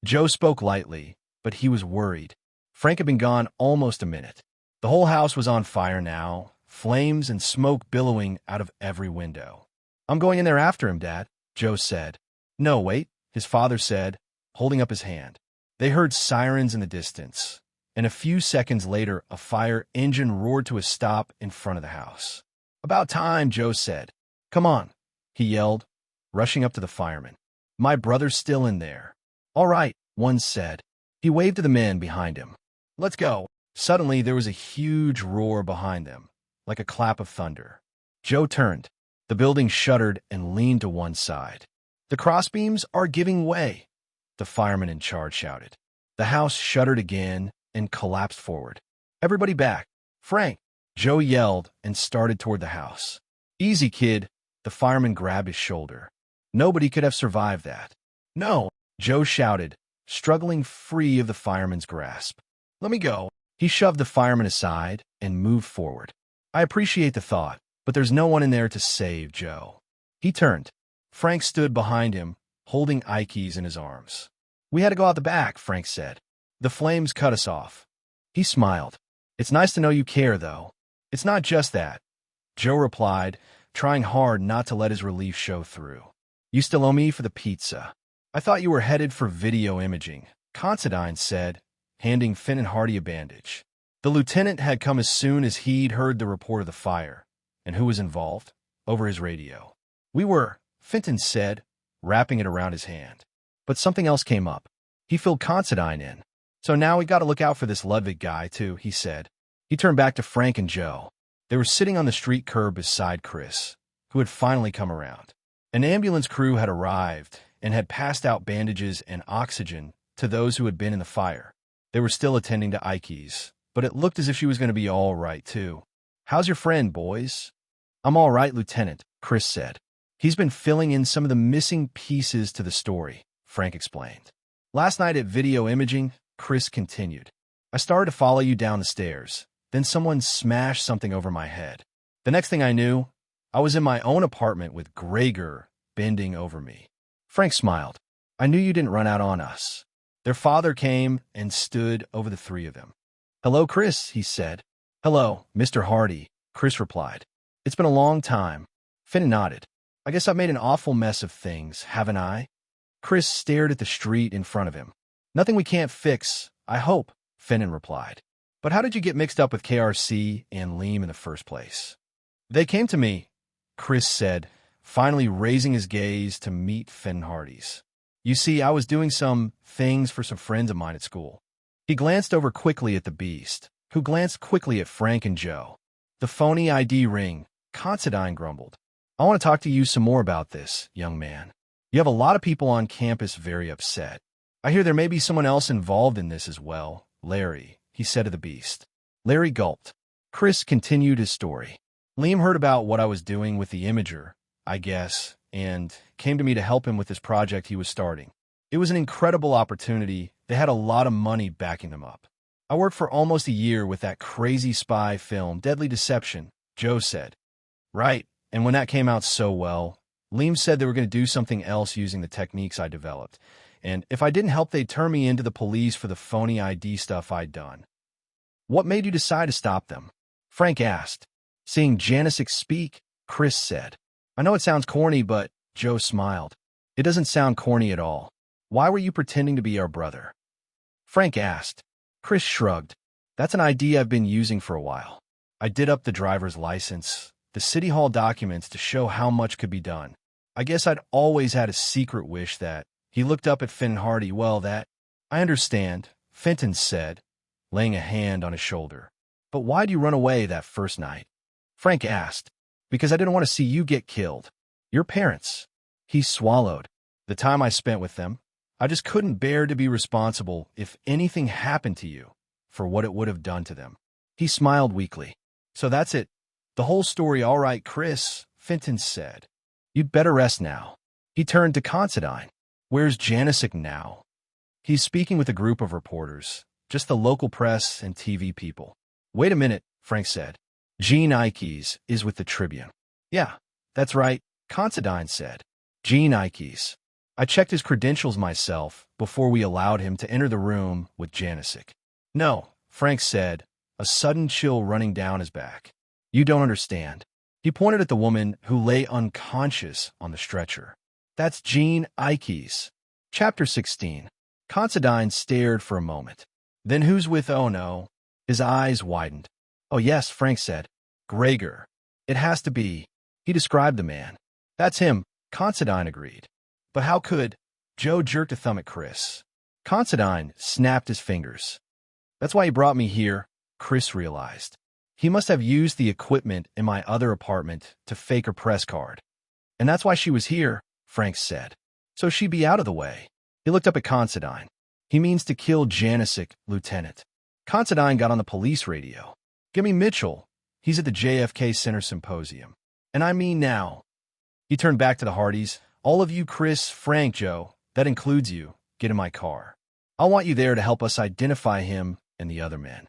Joe spoke lightly, but he was worried. Frank had been gone almost a minute. The whole house was on fire now, flames and smoke billowing out of every window. I'm going in there after him, Dad, Joe said. No, wait, his father said, holding up his hand. They heard sirens in the distance. and a few seconds later, a fire engine roared to a stop in front of the house. "About time," Joe said. "Come on," he yelled, rushing up to the firemen. "My brother's still in there." "All right," one said. He waved to the men behind him. "Let's go." Suddenly, there was a huge roar behind them, like a clap of thunder. Joe turned. The building shuddered and leaned to one side. "The crossbeams are giving way," the fireman in charge shouted. The house shuddered again and collapsed forward. "Everybody back. Frank!" Joe yelled and started toward the house. "Easy, kid." The fireman grabbed his shoulder. "Nobody could have survived that." "No," Joe shouted, struggling free of the fireman's grasp. "Let me go." He shoved the fireman aside and moved forward. "I appreciate the thought, but there's no one in there to save Joe." He turned. Frank stood behind him, holding Ikes in his arms. "We had to go out the back," Frank said. "The flames cut us off." He smiled. "It's nice to know you care, though." "It's not just that," Joe replied, trying hard not to let his relief show through. "You still owe me for the pizza." "I thought you were headed for video imaging," Considine said, handing Finn and Hardy a bandage. The lieutenant had come as soon as he'd heard the report of the fire, and who was involved, over his radio. "We were," Fenton said, wrapping it around his hand. But something else came up. He filled Considine in. "So now we got to look out for this Ludwig guy, too," he said. He turned back to Frank and Joe. They were sitting on the street curb beside Chris, who had finally come around. An ambulance crew had arrived and had passed out bandages and oxygen to those who had been in the fire. They were still attending to Ikes, but it looked as if she was going to be all right, too. "How's your friend, boys?" "I'm all right, Lieutenant," Chris said. "He's been filling in some of the missing pieces to the story," Frank explained. "Last night at video imaging," Chris continued, "I started to follow you down the stairs. Then someone smashed something over my head. The next thing I knew, I was in my own apartment with Gregor bending over me." Frank smiled. "I knew you didn't run out on us." Their father came and stood over the three of them. "Hello, Chris," he said. "Hello, Mr. Hardy," Chris replied. "It's been a long time." Finn nodded. "I guess I've made an awful mess of things, haven't I?" Chris stared at the street in front of him. "Nothing we can't fix, I hope," Finnan replied. "But how did you get mixed up with KRC and Liam in the first place?" "They came to me," Chris said, finally raising his gaze to meet Finn Hardy's. "You see, I was doing some things for some friends of mine at school." He glanced over quickly at the Beast, who glanced quickly at Frank and Joe. "The phony ID ring," Considine grumbled. "I want to talk to you some more about this, young man. You have a lot of people on campus very upset. I hear there may be someone else involved in this as well, Larry," he said to the Beast. Larry gulped. Chris continued his story. "Liam heard about what I was doing with the Imager, I guess, and came to me to help him with this project he was starting. It was an incredible opportunity. They had a lot of money backing them up. I worked for almost a year with that crazy spy film, Deadly Deception," Joe said. "Right, and when that came out so well, Liam said they were going to do something else using the techniques I developed, and if I didn't help, they'd turn me into the police for the phony ID stuff I'd done." "What made you decide to stop them?" Frank asked. Seeing Janicek speak, Chris said. "I know it sounds corny, but," Joe smiled. "It doesn't sound corny at all. Why were you pretending to be our brother?" Frank asked. Chris shrugged. "That's an idea I've been using for a while. I did up the driver's license, the City Hall documents to show how much could be done. I guess I'd always had a secret wish that—" He looked up at Finn Hardy. "Well, that—" "I understand," Fenton said, laying a hand on his shoulder. "But why'd you run away that first night?" Frank asked. "Because I didn't want to see you get killed. Your parents." He swallowed. "The time I spent with them, I just couldn't bear to be responsible if anything happened to you for what it would have done to them." He smiled weakly. "So that's it. The whole story, all right, Chris," Fenton said. "You'd better rest now." He turned to Considine. "Where's Janicek now?" "He's speaking with a group of reporters, just the local press and TV people." "Wait a minute," Frank said. "Gene Ikes is with the Tribune." "Yeah, that's right," Considine said. "Gene Ikes. I checked his credentials myself before we allowed him to enter the room with Janicek." "No," Frank said, a sudden chill running down his back. "You don't understand." He pointed at the woman who lay unconscious on the stretcher. "That's Gene Ikes." Chapter 16. Considine stared for a moment. Then who's with oh no? His eyes widened. Oh yes, Frank said. Gregor. It has to be. He described the man. That's him, Considine agreed. But how could? Joe jerked a thumb at Chris. Considine snapped his fingers. That's why he brought me here, Chris realized. He must have used the equipment in my other apartment to fake her press card. And that's why she was here, Frank said. So she'd be out of the way. He looked up at Considine. He means to kill Janicek, Lieutenant. Considine got on the police radio. Give me Mitchell. He's at the JFK Center Symposium. And I mean now. He turned back to the Hardys. All of you, Chris, Frank, Joe, that includes you, get in my car. I want you there to help us identify him and the other men.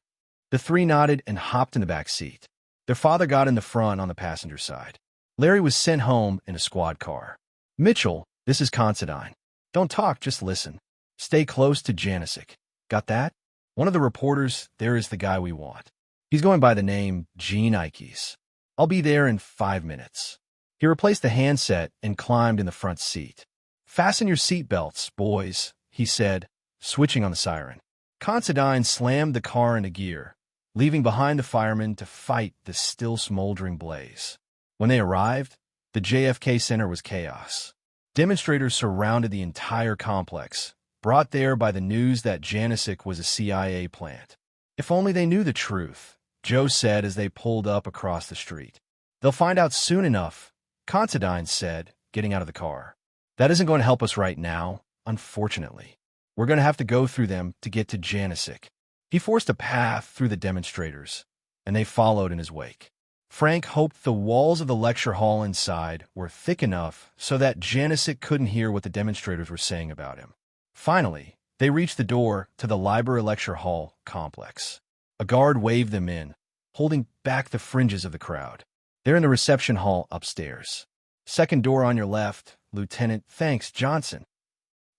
The three nodded and hopped in the back seat. Their father got in the front on the passenger side. Larry was sent home in a squad car. Mitchell, this is Considine. Don't talk, just listen. Stay close to Janicek. Got that? One of the reporters, there is the guy we want. He's going by the name Gene Ikes. I'll be there in 5 minutes. He replaced the handset and climbed in the front seat. Fasten your seatbelts, boys, he said, switching on the siren. Considine slammed the car into gear, leaving behind the firemen to fight the still smoldering blaze. When they arrived, the JFK Center was chaos. Demonstrators surrounded the entire complex, brought there by the news that Janicek was a CIA plant. If only they knew the truth, Joe said as they pulled up across the street. They'll find out soon enough, Considine said, getting out of the car. That isn't going to help us right now, unfortunately. We're going to have to go through them to get to Janicek. He forced a path through the demonstrators, and they followed in his wake. Frank hoped the walls of the lecture hall inside were thick enough so that Janicek couldn't hear what the demonstrators were saying about him. Finally, they reached the door to the library lecture hall complex. A guard waved them in, holding back the fringes of the crowd. They're in the reception hall upstairs. Second door on your left, Lieutenant. Thanks, Johnson.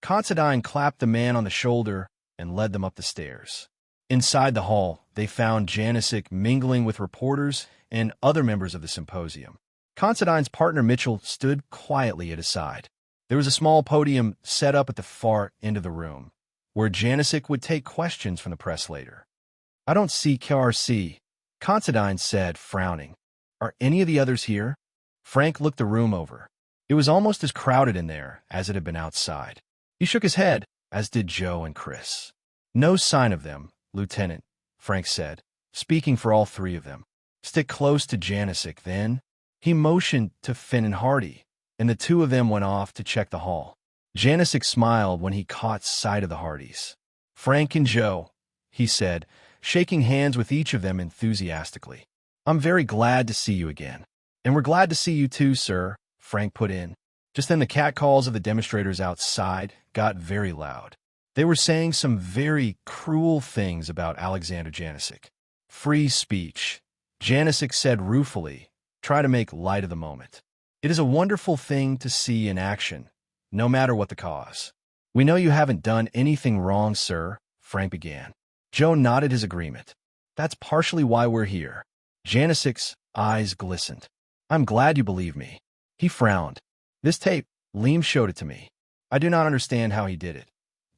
Considine clapped the man on the shoulder and led them up the stairs. Inside the hall, they found Janicek mingling with reporters and other members of the symposium. Considine's partner Mitchell stood quietly at his side. There was a small podium set up at the far end of the room, where Janicek would take questions from the press later. I don't see KRC, Considine said, frowning. Are any of the others here? Frank looked the room over. It was almost as crowded in there as it had been outside. He shook his head, as did Joe and Chris. No sign of them, Lieutenant, Frank said, speaking for all three of them. Stick close to Janicek, then. He motioned to Finn and Hardy, and the two of them went off to check the hall. Janicek smiled when he caught sight of the Hardys. Frank and Joe, he said, shaking hands with each of them enthusiastically. I'm very glad to see you again. And we're glad to see you too, sir, Frank put in. Just then the catcalls of the demonstrators outside got very loud. They were saying some very cruel things about Alexander Janicek. Free speech, Janicek said ruefully, try to make light of the moment. It is a wonderful thing to see in action, no matter what the cause. We know you haven't done anything wrong, sir, Frank began. Joe nodded his agreement. That's partially why we're here. Janicek's eyes glistened. I'm glad you believe me. He frowned. This tape, Liam showed it to me. I do not understand how he did it,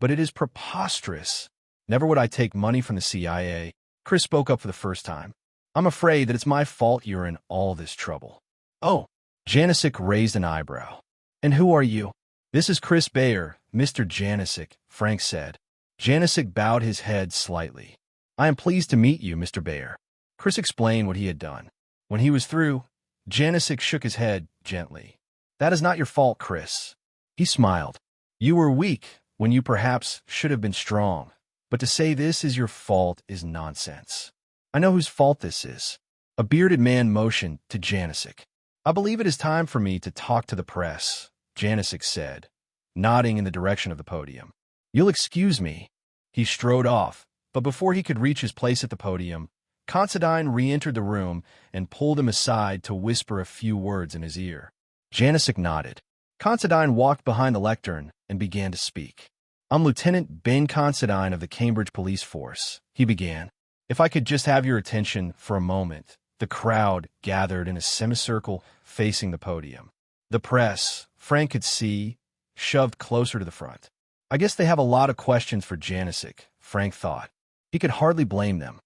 but it is preposterous. Never would I take money from the CIA. Chris spoke up for the first time. I'm afraid that it's my fault you're in all this trouble. Oh, Janicek raised an eyebrow. And who are you? This is Chris Bayer, Mr. Janicek, Frank said. Janicek bowed his head slightly. I am pleased to meet you, Mr. Bayer. Chris explained what he had done. When he was through, Janicek shook his head gently. That is not your fault, Chris. He smiled. You were weak when you perhaps should have been strong, but to say this is your fault is nonsense. I know whose fault this is. A bearded man motioned to Janicek. I believe it is time for me to talk to the press, Janicek said, nodding in the direction of the podium. You'll excuse me. He strode off, but before he could reach his place at the podium, Considine re-entered the room and pulled him aside to whisper a few words in his ear. Janicek nodded. Considine walked behind the lectern and began to speak. I'm Lieutenant Ben Considine of the Cambridge Police Force, he began. If I could just have your attention for a moment. The crowd gathered in a semicircle facing the podium. The press, Frank could see, shoved closer to the front. I guess they have a lot of questions for Janicek, Frank thought. He could hardly blame them.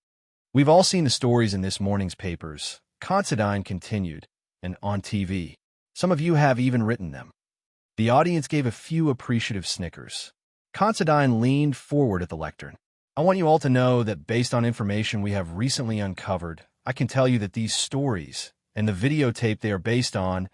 We've all seen the stories in this morning's papers, Considine continued, and on TV. Some of you have even written them. The audience gave a few appreciative snickers. Considine leaned forward at the lectern. I want you all to know that based on information we have recently uncovered, I can tell you that these stories and the videotape they are based on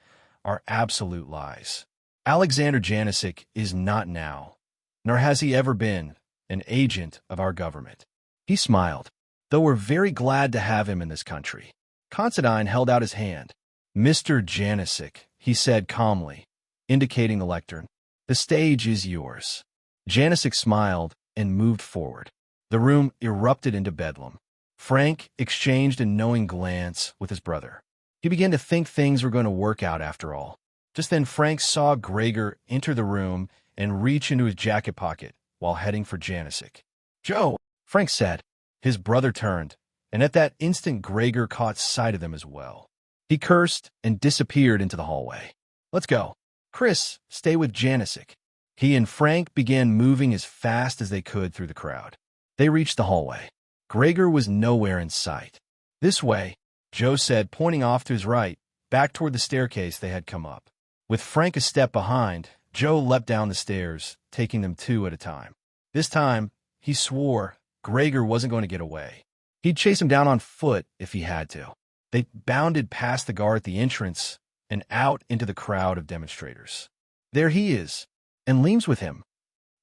are absolute lies. Alexander Janisic is not now, nor has he ever been, an agent of our government. He smiled, though we're very glad to have him in this country. Considine held out his hand. Mr. Janisic, he said calmly, indicating the lectern. The stage is yours. Janisic smiled and moved forward. The room erupted into bedlam. Frank exchanged a knowing glance with his brother. He began to think things were going to work out after all. Just then Frank saw Gregor enter the room and reach into his jacket pocket while heading for Janisic. Joe, Frank said. His brother turned, and at that instant Gregor caught sight of them as well. He cursed and disappeared into the hallway. Let's go. Chris, stay with Janisic. He and Frank began moving as fast as they could through the crowd. They reached the hallway. Gregor was nowhere in sight. This way, Joe said, pointing off to his right, back toward the staircase they had come up. With Frank a step behind, Joe leapt down the stairs, taking them two at a time. This time, he swore Gregor wasn't going to get away. He'd chase him down on foot if he had to. They bounded past the guard at the entrance and out into the crowd of demonstrators. There he is, and Liam's with him,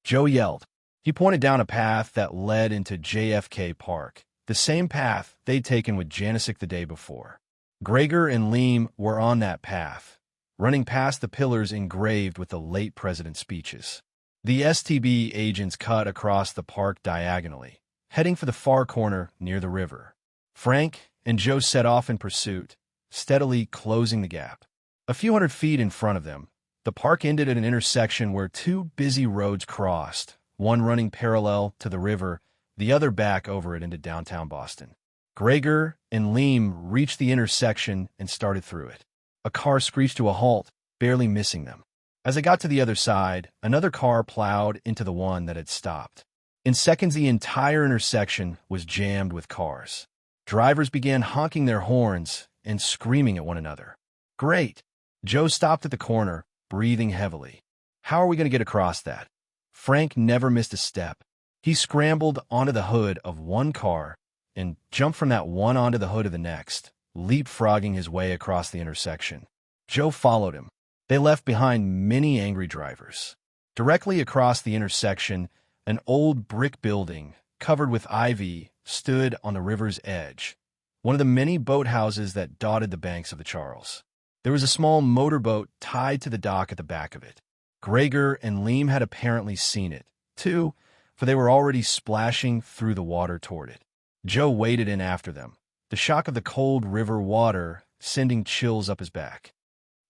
Joe yelled. He pointed down a path that led into JFK Park, the same path they'd taken with Janisic the day before. Gregor and Liam were on that path, running past the pillars engraved with the late president's speeches. The STB agents cut across the park diagonally, heading for the far corner near the river. Frank and Joe set off in pursuit, steadily closing the gap. A few hundred feet in front of them, the park ended at an intersection where two busy roads crossed, one running parallel to the river, the other back over it into downtown Boston. Gregor and Liam reached the intersection and started through it. A car screeched to a halt, barely missing them. As they got to the other side, another car plowed into the one that had stopped. In seconds, the entire intersection was jammed with cars. Drivers began honking their horns and screaming at one another. Great! Joe stopped at the corner, breathing heavily. How are we going to get across that? Frank never missed a step. He scrambled onto the hood of one car and jumped from that one onto the hood of the next, leapfrogging his way across the intersection. Joe followed him. They left behind many angry drivers. Directly across the intersection, an old brick building, covered with ivy, stood on the river's edge, one of the many boathouses that dotted the banks of the Charles. There was a small motorboat tied to the dock at the back of it. Gregor and Liam had apparently seen it, too, for they were already splashing through the water toward it. Joe waded in after them, the shock of the cold river water sending chills up his back.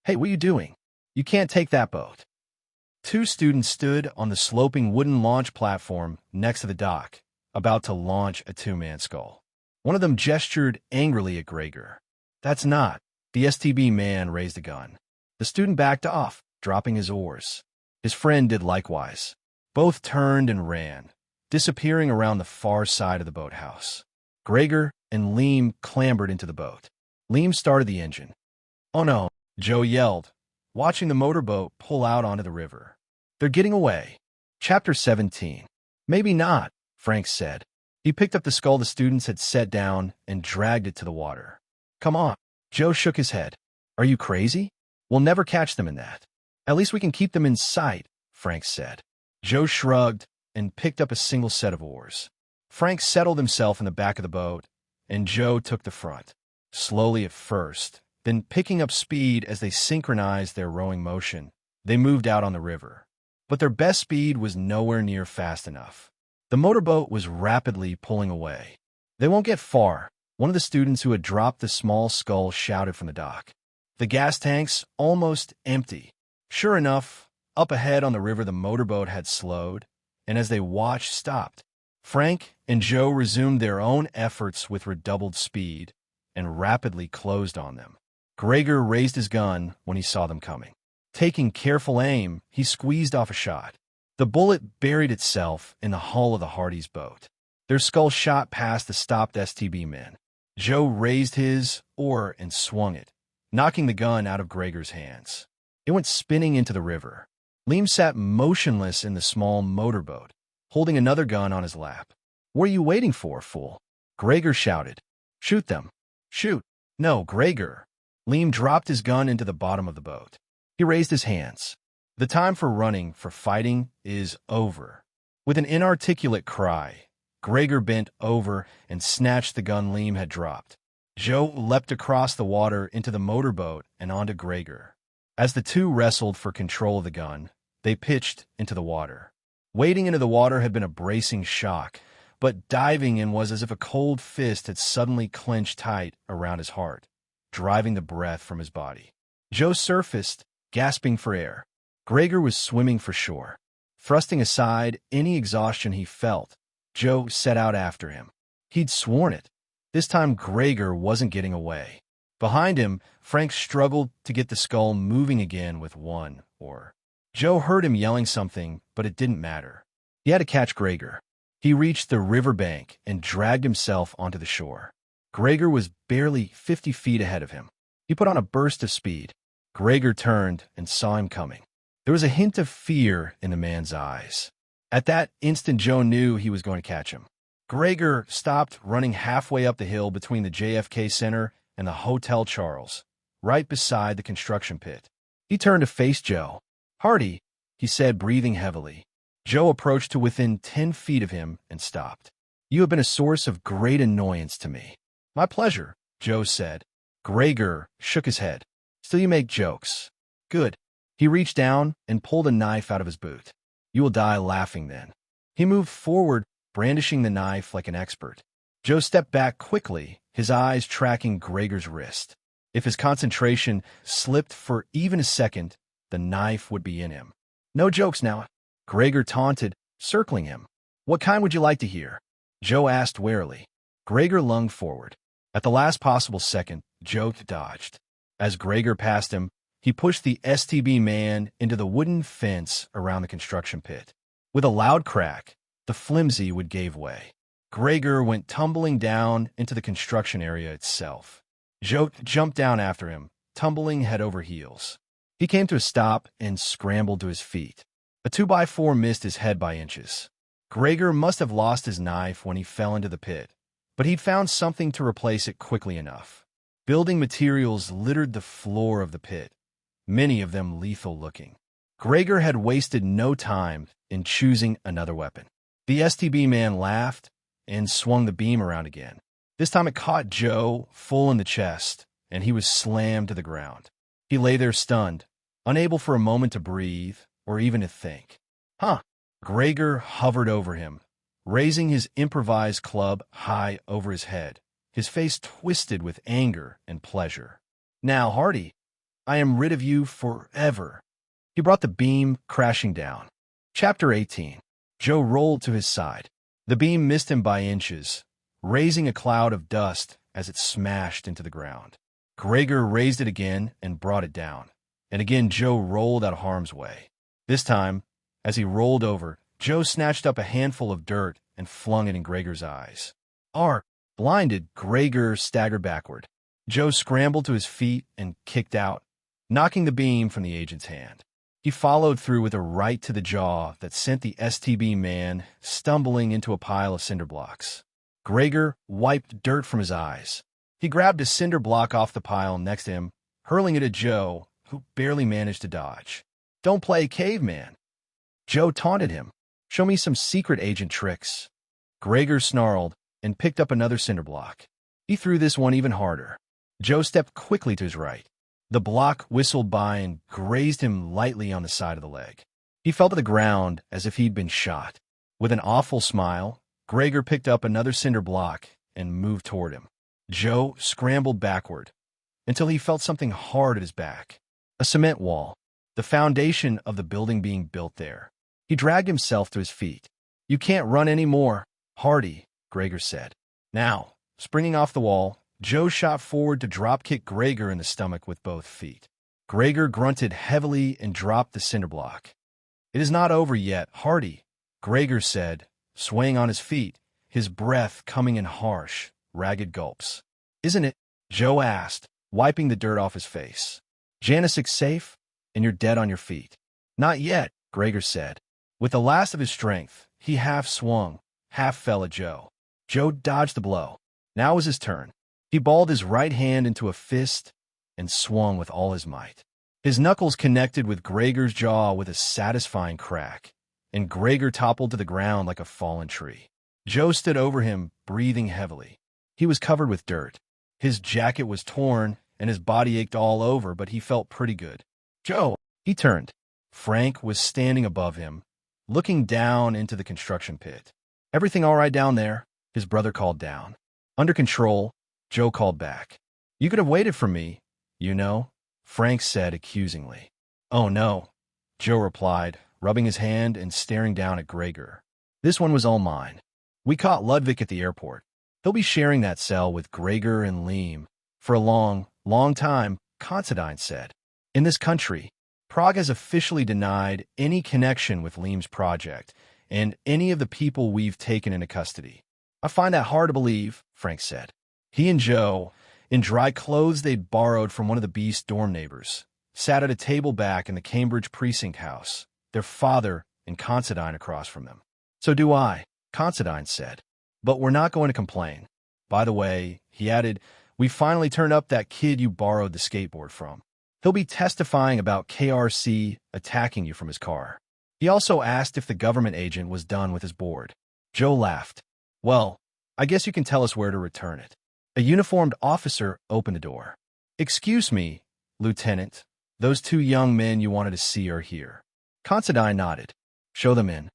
Hey, what are you doing? You can't take that boat. Two students stood on the sloping wooden launch platform next to the dock, about to launch a two-man skull. One of them gestured angrily at Gregor. That's not. The STB man raised a gun. The student backed off, dropping his oars. His friend did likewise. Both turned and ran, disappearing around the far side of the boathouse. Gregor and Liam clambered into the boat. Liam started the engine. Oh no, Joe yelled, watching the motorboat pull out onto the river. They're getting away. Chapter 17. Maybe not, Frank said. He picked up the skull the students had set down and dragged it to the water. Come on. Joe shook his head. Are you crazy? We'll never catch them in that. At least we can keep them in sight, Frank said. Joe shrugged and picked up a single set of oars. Frank settled himself in the back of the boat, and Joe took the front, slowly at first, then picking up speed as they synchronized their rowing motion. They moved out on the river. But their best speed was nowhere near fast enough. The motorboat was rapidly pulling away. They won't get far, one of the students who had dropped the small skull shouted from the dock. The gas tank's almost empty. Sure enough, up ahead on the river the motorboat had slowed, and as they watched, stopped. Frank and Joe resumed their own efforts with redoubled speed and rapidly closed on them. Gregor raised his gun when he saw them coming. Taking careful aim, he squeezed off a shot. The bullet buried itself in the hull of the Hardy's boat. Their skull shot past the stopped STB men. Joe raised his oar and swung it, knocking the gun out of Gregor's hands. It went spinning into the river. Liam sat motionless in the small motorboat, holding another gun on his lap. "What are you waiting for, fool?" Gregor shouted. "Shoot them." "Shoot." "No, Gregor." Liam dropped his gun into the bottom of the boat. He raised his hands. "The time for running, for fighting, is over." With an inarticulate cry, Gregor bent over and snatched the gun Liam had dropped. Joe leapt across the water into the motorboat and onto Gregor. As the two wrestled for control of the gun, they pitched into the water. Wading into the water had been a bracing shock, but diving in was as if a cold fist had suddenly clenched tight around his heart, driving the breath from his body. Joe surfaced, gasping for air. Gregor was swimming for shore. Thrusting aside any exhaustion he felt, Joe set out after him. He'd sworn it. This time Gregor wasn't getting away. Behind him, Frank struggled to get the skull moving again with one oar. Joe heard him yelling something, but it didn't matter. He had to catch Gregor. He reached the riverbank and dragged himself onto the shore. Gregor was barely 50 feet ahead of him. He put on a burst of speed. Gregor turned and saw him coming. There was a hint of fear in the man's eyes. At that instant, Joe knew he was going to catch him. Gregor stopped running halfway up the hill between the JFK Center and the Hotel Charles, right beside the construction pit. He turned to face Joe. "Hardy," he said, breathing heavily. Joe approached to within 10 feet of him and stopped. "You have been a source of great annoyance to me." "My pleasure," Joe said. Gregor shook his head. "Still you make jokes." "Good." He reached down and pulled a knife out of his boot. "You will die laughing then." He moved forward, brandishing the knife like an expert. Joe stepped back quickly, his eyes tracking Gregor's wrist. If his concentration slipped for even a second, the knife would be in him. "No jokes now," Gregor taunted, circling him. "What kind would you like to hear?" Joe asked warily. Gregor lunged forward. At the last possible second, Joe dodged. As Gregor passed him, he pushed the STB man into the wooden fence around the construction pit. With a loud crack, the flimsy wood gave way. Gregor went tumbling down into the construction area itself. Joe jumped down after him, tumbling head over heels. He came to a stop and scrambled to his feet. A 2x4 missed his head by inches. Gregor must have lost his knife when he fell into the pit, but he'd found something to replace it quickly enough. Building materials littered the floor of the pit, many of them lethal-looking. Gregor had wasted no time in choosing another weapon. The STB man laughed and swung the beam around again. This time it caught Joe full in the chest, and he was slammed to the ground. He lay there stunned, unable for a moment to breathe or even to think. "Huh." Gregor hovered over him, raising his improvised club high over his head, his face twisted with anger and pleasure. "Now, Hardy, I am rid of you forever." He brought the beam crashing down. Chapter 18. Joe rolled to his side. The beam missed him by inches, raising a cloud of dust as it smashed into the ground. Gregor raised it again and brought it down, and again Joe rolled out of harm's way. This time, as he rolled over, Joe snatched up a handful of dirt and flung it in Gregor's eyes. Blinded, Gregor staggered backward. Joe scrambled to his feet and kicked out, knocking the beam from the agent's hand. He followed through with a right to the jaw that sent the STB man stumbling into a pile of cinder blocks. Gregor wiped dirt from his eyes. He grabbed a cinder block off the pile next to him, hurling it at Joe, who barely managed to dodge. "Don't play caveman." Joe taunted him. "Show me some secret agent tricks." Gregor snarled and picked up another cinder block. He threw this one even harder. Joe stepped quickly to his right. The block whistled by and grazed him lightly on the side of the leg. He fell to the ground as if he'd been shot. With an awful smile, Gregor picked up another cinder block and moved toward him. Joe scrambled backward until he felt something hard at his back. A cement wall, the foundation of the building being built there. He dragged himself to his feet. "You can't run any more, Hardy," Gregor said. Now, springing off the wall, Joe shot forward to drop-kick Gregor in the stomach with both feet. Gregor grunted heavily and dropped the cinder block. "It is not over yet, Hardy," Gregor said, swaying on his feet, his breath coming in harsh, ragged gulps. "Isn't it?" Joe asked, wiping the dirt off his face. "Janicek's safe, and you're dead on your feet." "Not yet," Gregor said. With the last of his strength, he half swung, half fell at Joe. Joe dodged the blow. Now was his turn. He balled his right hand into a fist and swung with all his might. His knuckles connected with Gregor's jaw with a satisfying crack, and Gregor toppled to the ground like a fallen tree. Joe stood over him, breathing heavily. He was covered with dirt. His jacket was torn, and his body ached all over, but he felt pretty good. "Joe!" He turned. Frank was standing above him, looking down into the construction pit. "Everything all right down there?" His brother called down. "Under control," Joe called back. "You could have waited for me, you know," Frank said accusingly. "Oh, no," Joe replied, rubbing his hand and staring down at Gregor. "This one was all mine. We caught Ludwig at the airport. He'll be sharing that cell with Gregor and Liam for a long, long time," Considine said. "In this country, Prague has officially denied any connection with Liam's project and any of the people we've taken into custody." "I find that hard to believe," Frank said. He and Joe, in dry clothes they'd borrowed from one of the Beast's dorm neighbors, sat at a table back in the Cambridge precinct house, their father and Considine across from them. "So do I," Considine said. "But we're not going to complain. By the way," he added, "we finally turned up that kid you borrowed the skateboard from. He'll be testifying about KRC attacking you from his car." He also asked if the government agent was done with his board. Joe laughed. "Well, I guess you can tell us where to return it." A uniformed officer opened the door. "Excuse me, Lieutenant. Those two young men you wanted to see are here." Considine nodded. "Show them in."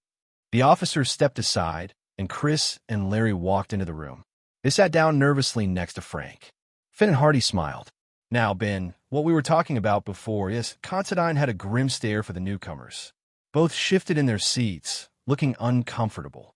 The officer stepped aside, and Chris and Larry walked into the room. They sat down nervously next to Frank. Finn and Hardy smiled. "Now, Ben, what we were talking about before is..." Considine had a grim stare for the newcomers. Both shifted in their seats, looking uncomfortable.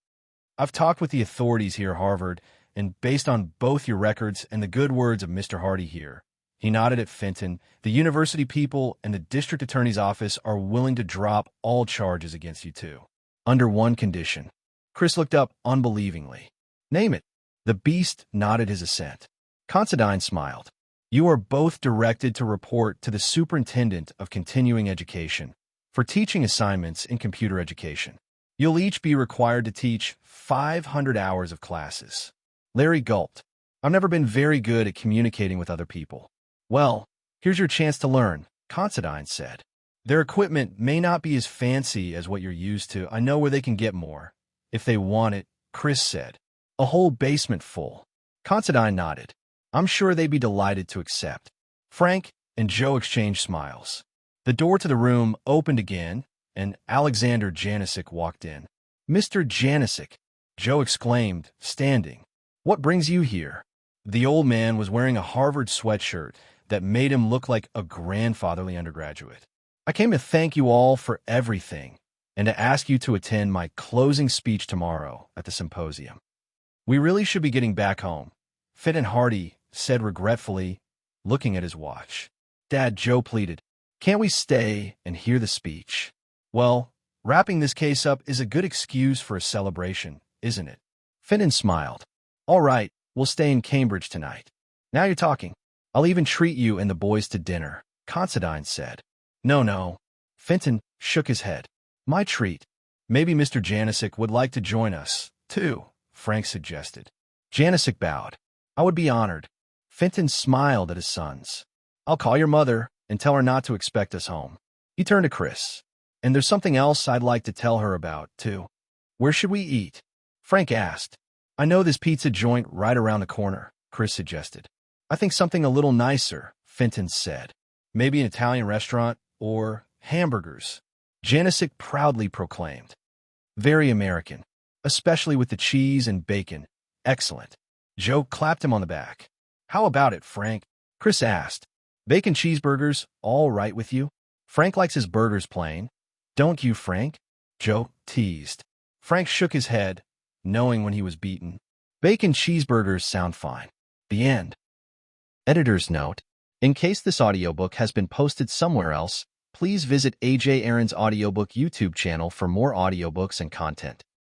"I've talked with the authorities here at Harvard, and based on both your records and the good words of Mr. Hardy here," he nodded at Fenton, "the university people and the district attorney's office are willing to drop all charges against you two. Under one condition." Chris looked up unbelievingly. "Name it." The Beast nodded his assent. Considine smiled. "You are both directed to report to the Superintendent of Continuing Education for teaching assignments in computer education. You'll each be required to teach 500 hours of classes." Larry gulped. "I've never been very good at communicating with other people." "Well, here's your chance to learn," Considine said. "Their equipment may not be as fancy as what you're used to. I know where they can get more, if they want it," Chris said. "A whole basement full." Considine nodded. "I'm sure they'd be delighted to accept." Frank and Joe exchanged smiles. The door to the room opened again, and Alexander Janicek walked in. "Mr. Janicek," Joe exclaimed, standing. "What brings you here?" The old man was wearing a Harvard sweatshirt that made him look like a grandfatherly undergraduate. "I came to thank you all for everything and to ask you to attend my closing speech tomorrow at the symposium." "We really should be getting back home," Finn and Hardy said regretfully, looking at his watch. "Dad," Joe pleaded, "can't we stay and hear the speech?" "Well, wrapping this case up is a good excuse for a celebration, isn't it?" Fenton smiled. "All right, we'll stay in Cambridge tonight." "Now you're talking. I'll even treat you and the boys to dinner," Considine said. No. Fenton shook his head. "My treat. Maybe Mr. Janicek would like to join us, too," Frank suggested. Janicek bowed. "I would be honored." Fenton smiled at his sons. "I'll call your mother and tell her not to expect us home." He turned to Chris. "And there's something else I'd like to tell her about, too." "Where should we eat?" Frank asked. "I know this pizza joint right around the corner," Chris suggested. "I think something a little nicer," Fenton said. "Maybe an Italian restaurant or hamburgers," Janicek proudly proclaimed. "Very American, especially with the cheese and bacon. Excellent." Joe clapped him on the back. "How about it, Frank?" Chris asked. "Bacon cheeseburgers all right with you?" "Frank likes his burgers plain. Don't you, Frank?" Joe teased. Frank shook his head, knowing when he was beaten. "Bacon cheeseburgers sound fine." The end. Editor's note: in case this audiobook has been posted somewhere else, please visit AJ Aaron's audiobook YouTube channel for more audiobooks and content.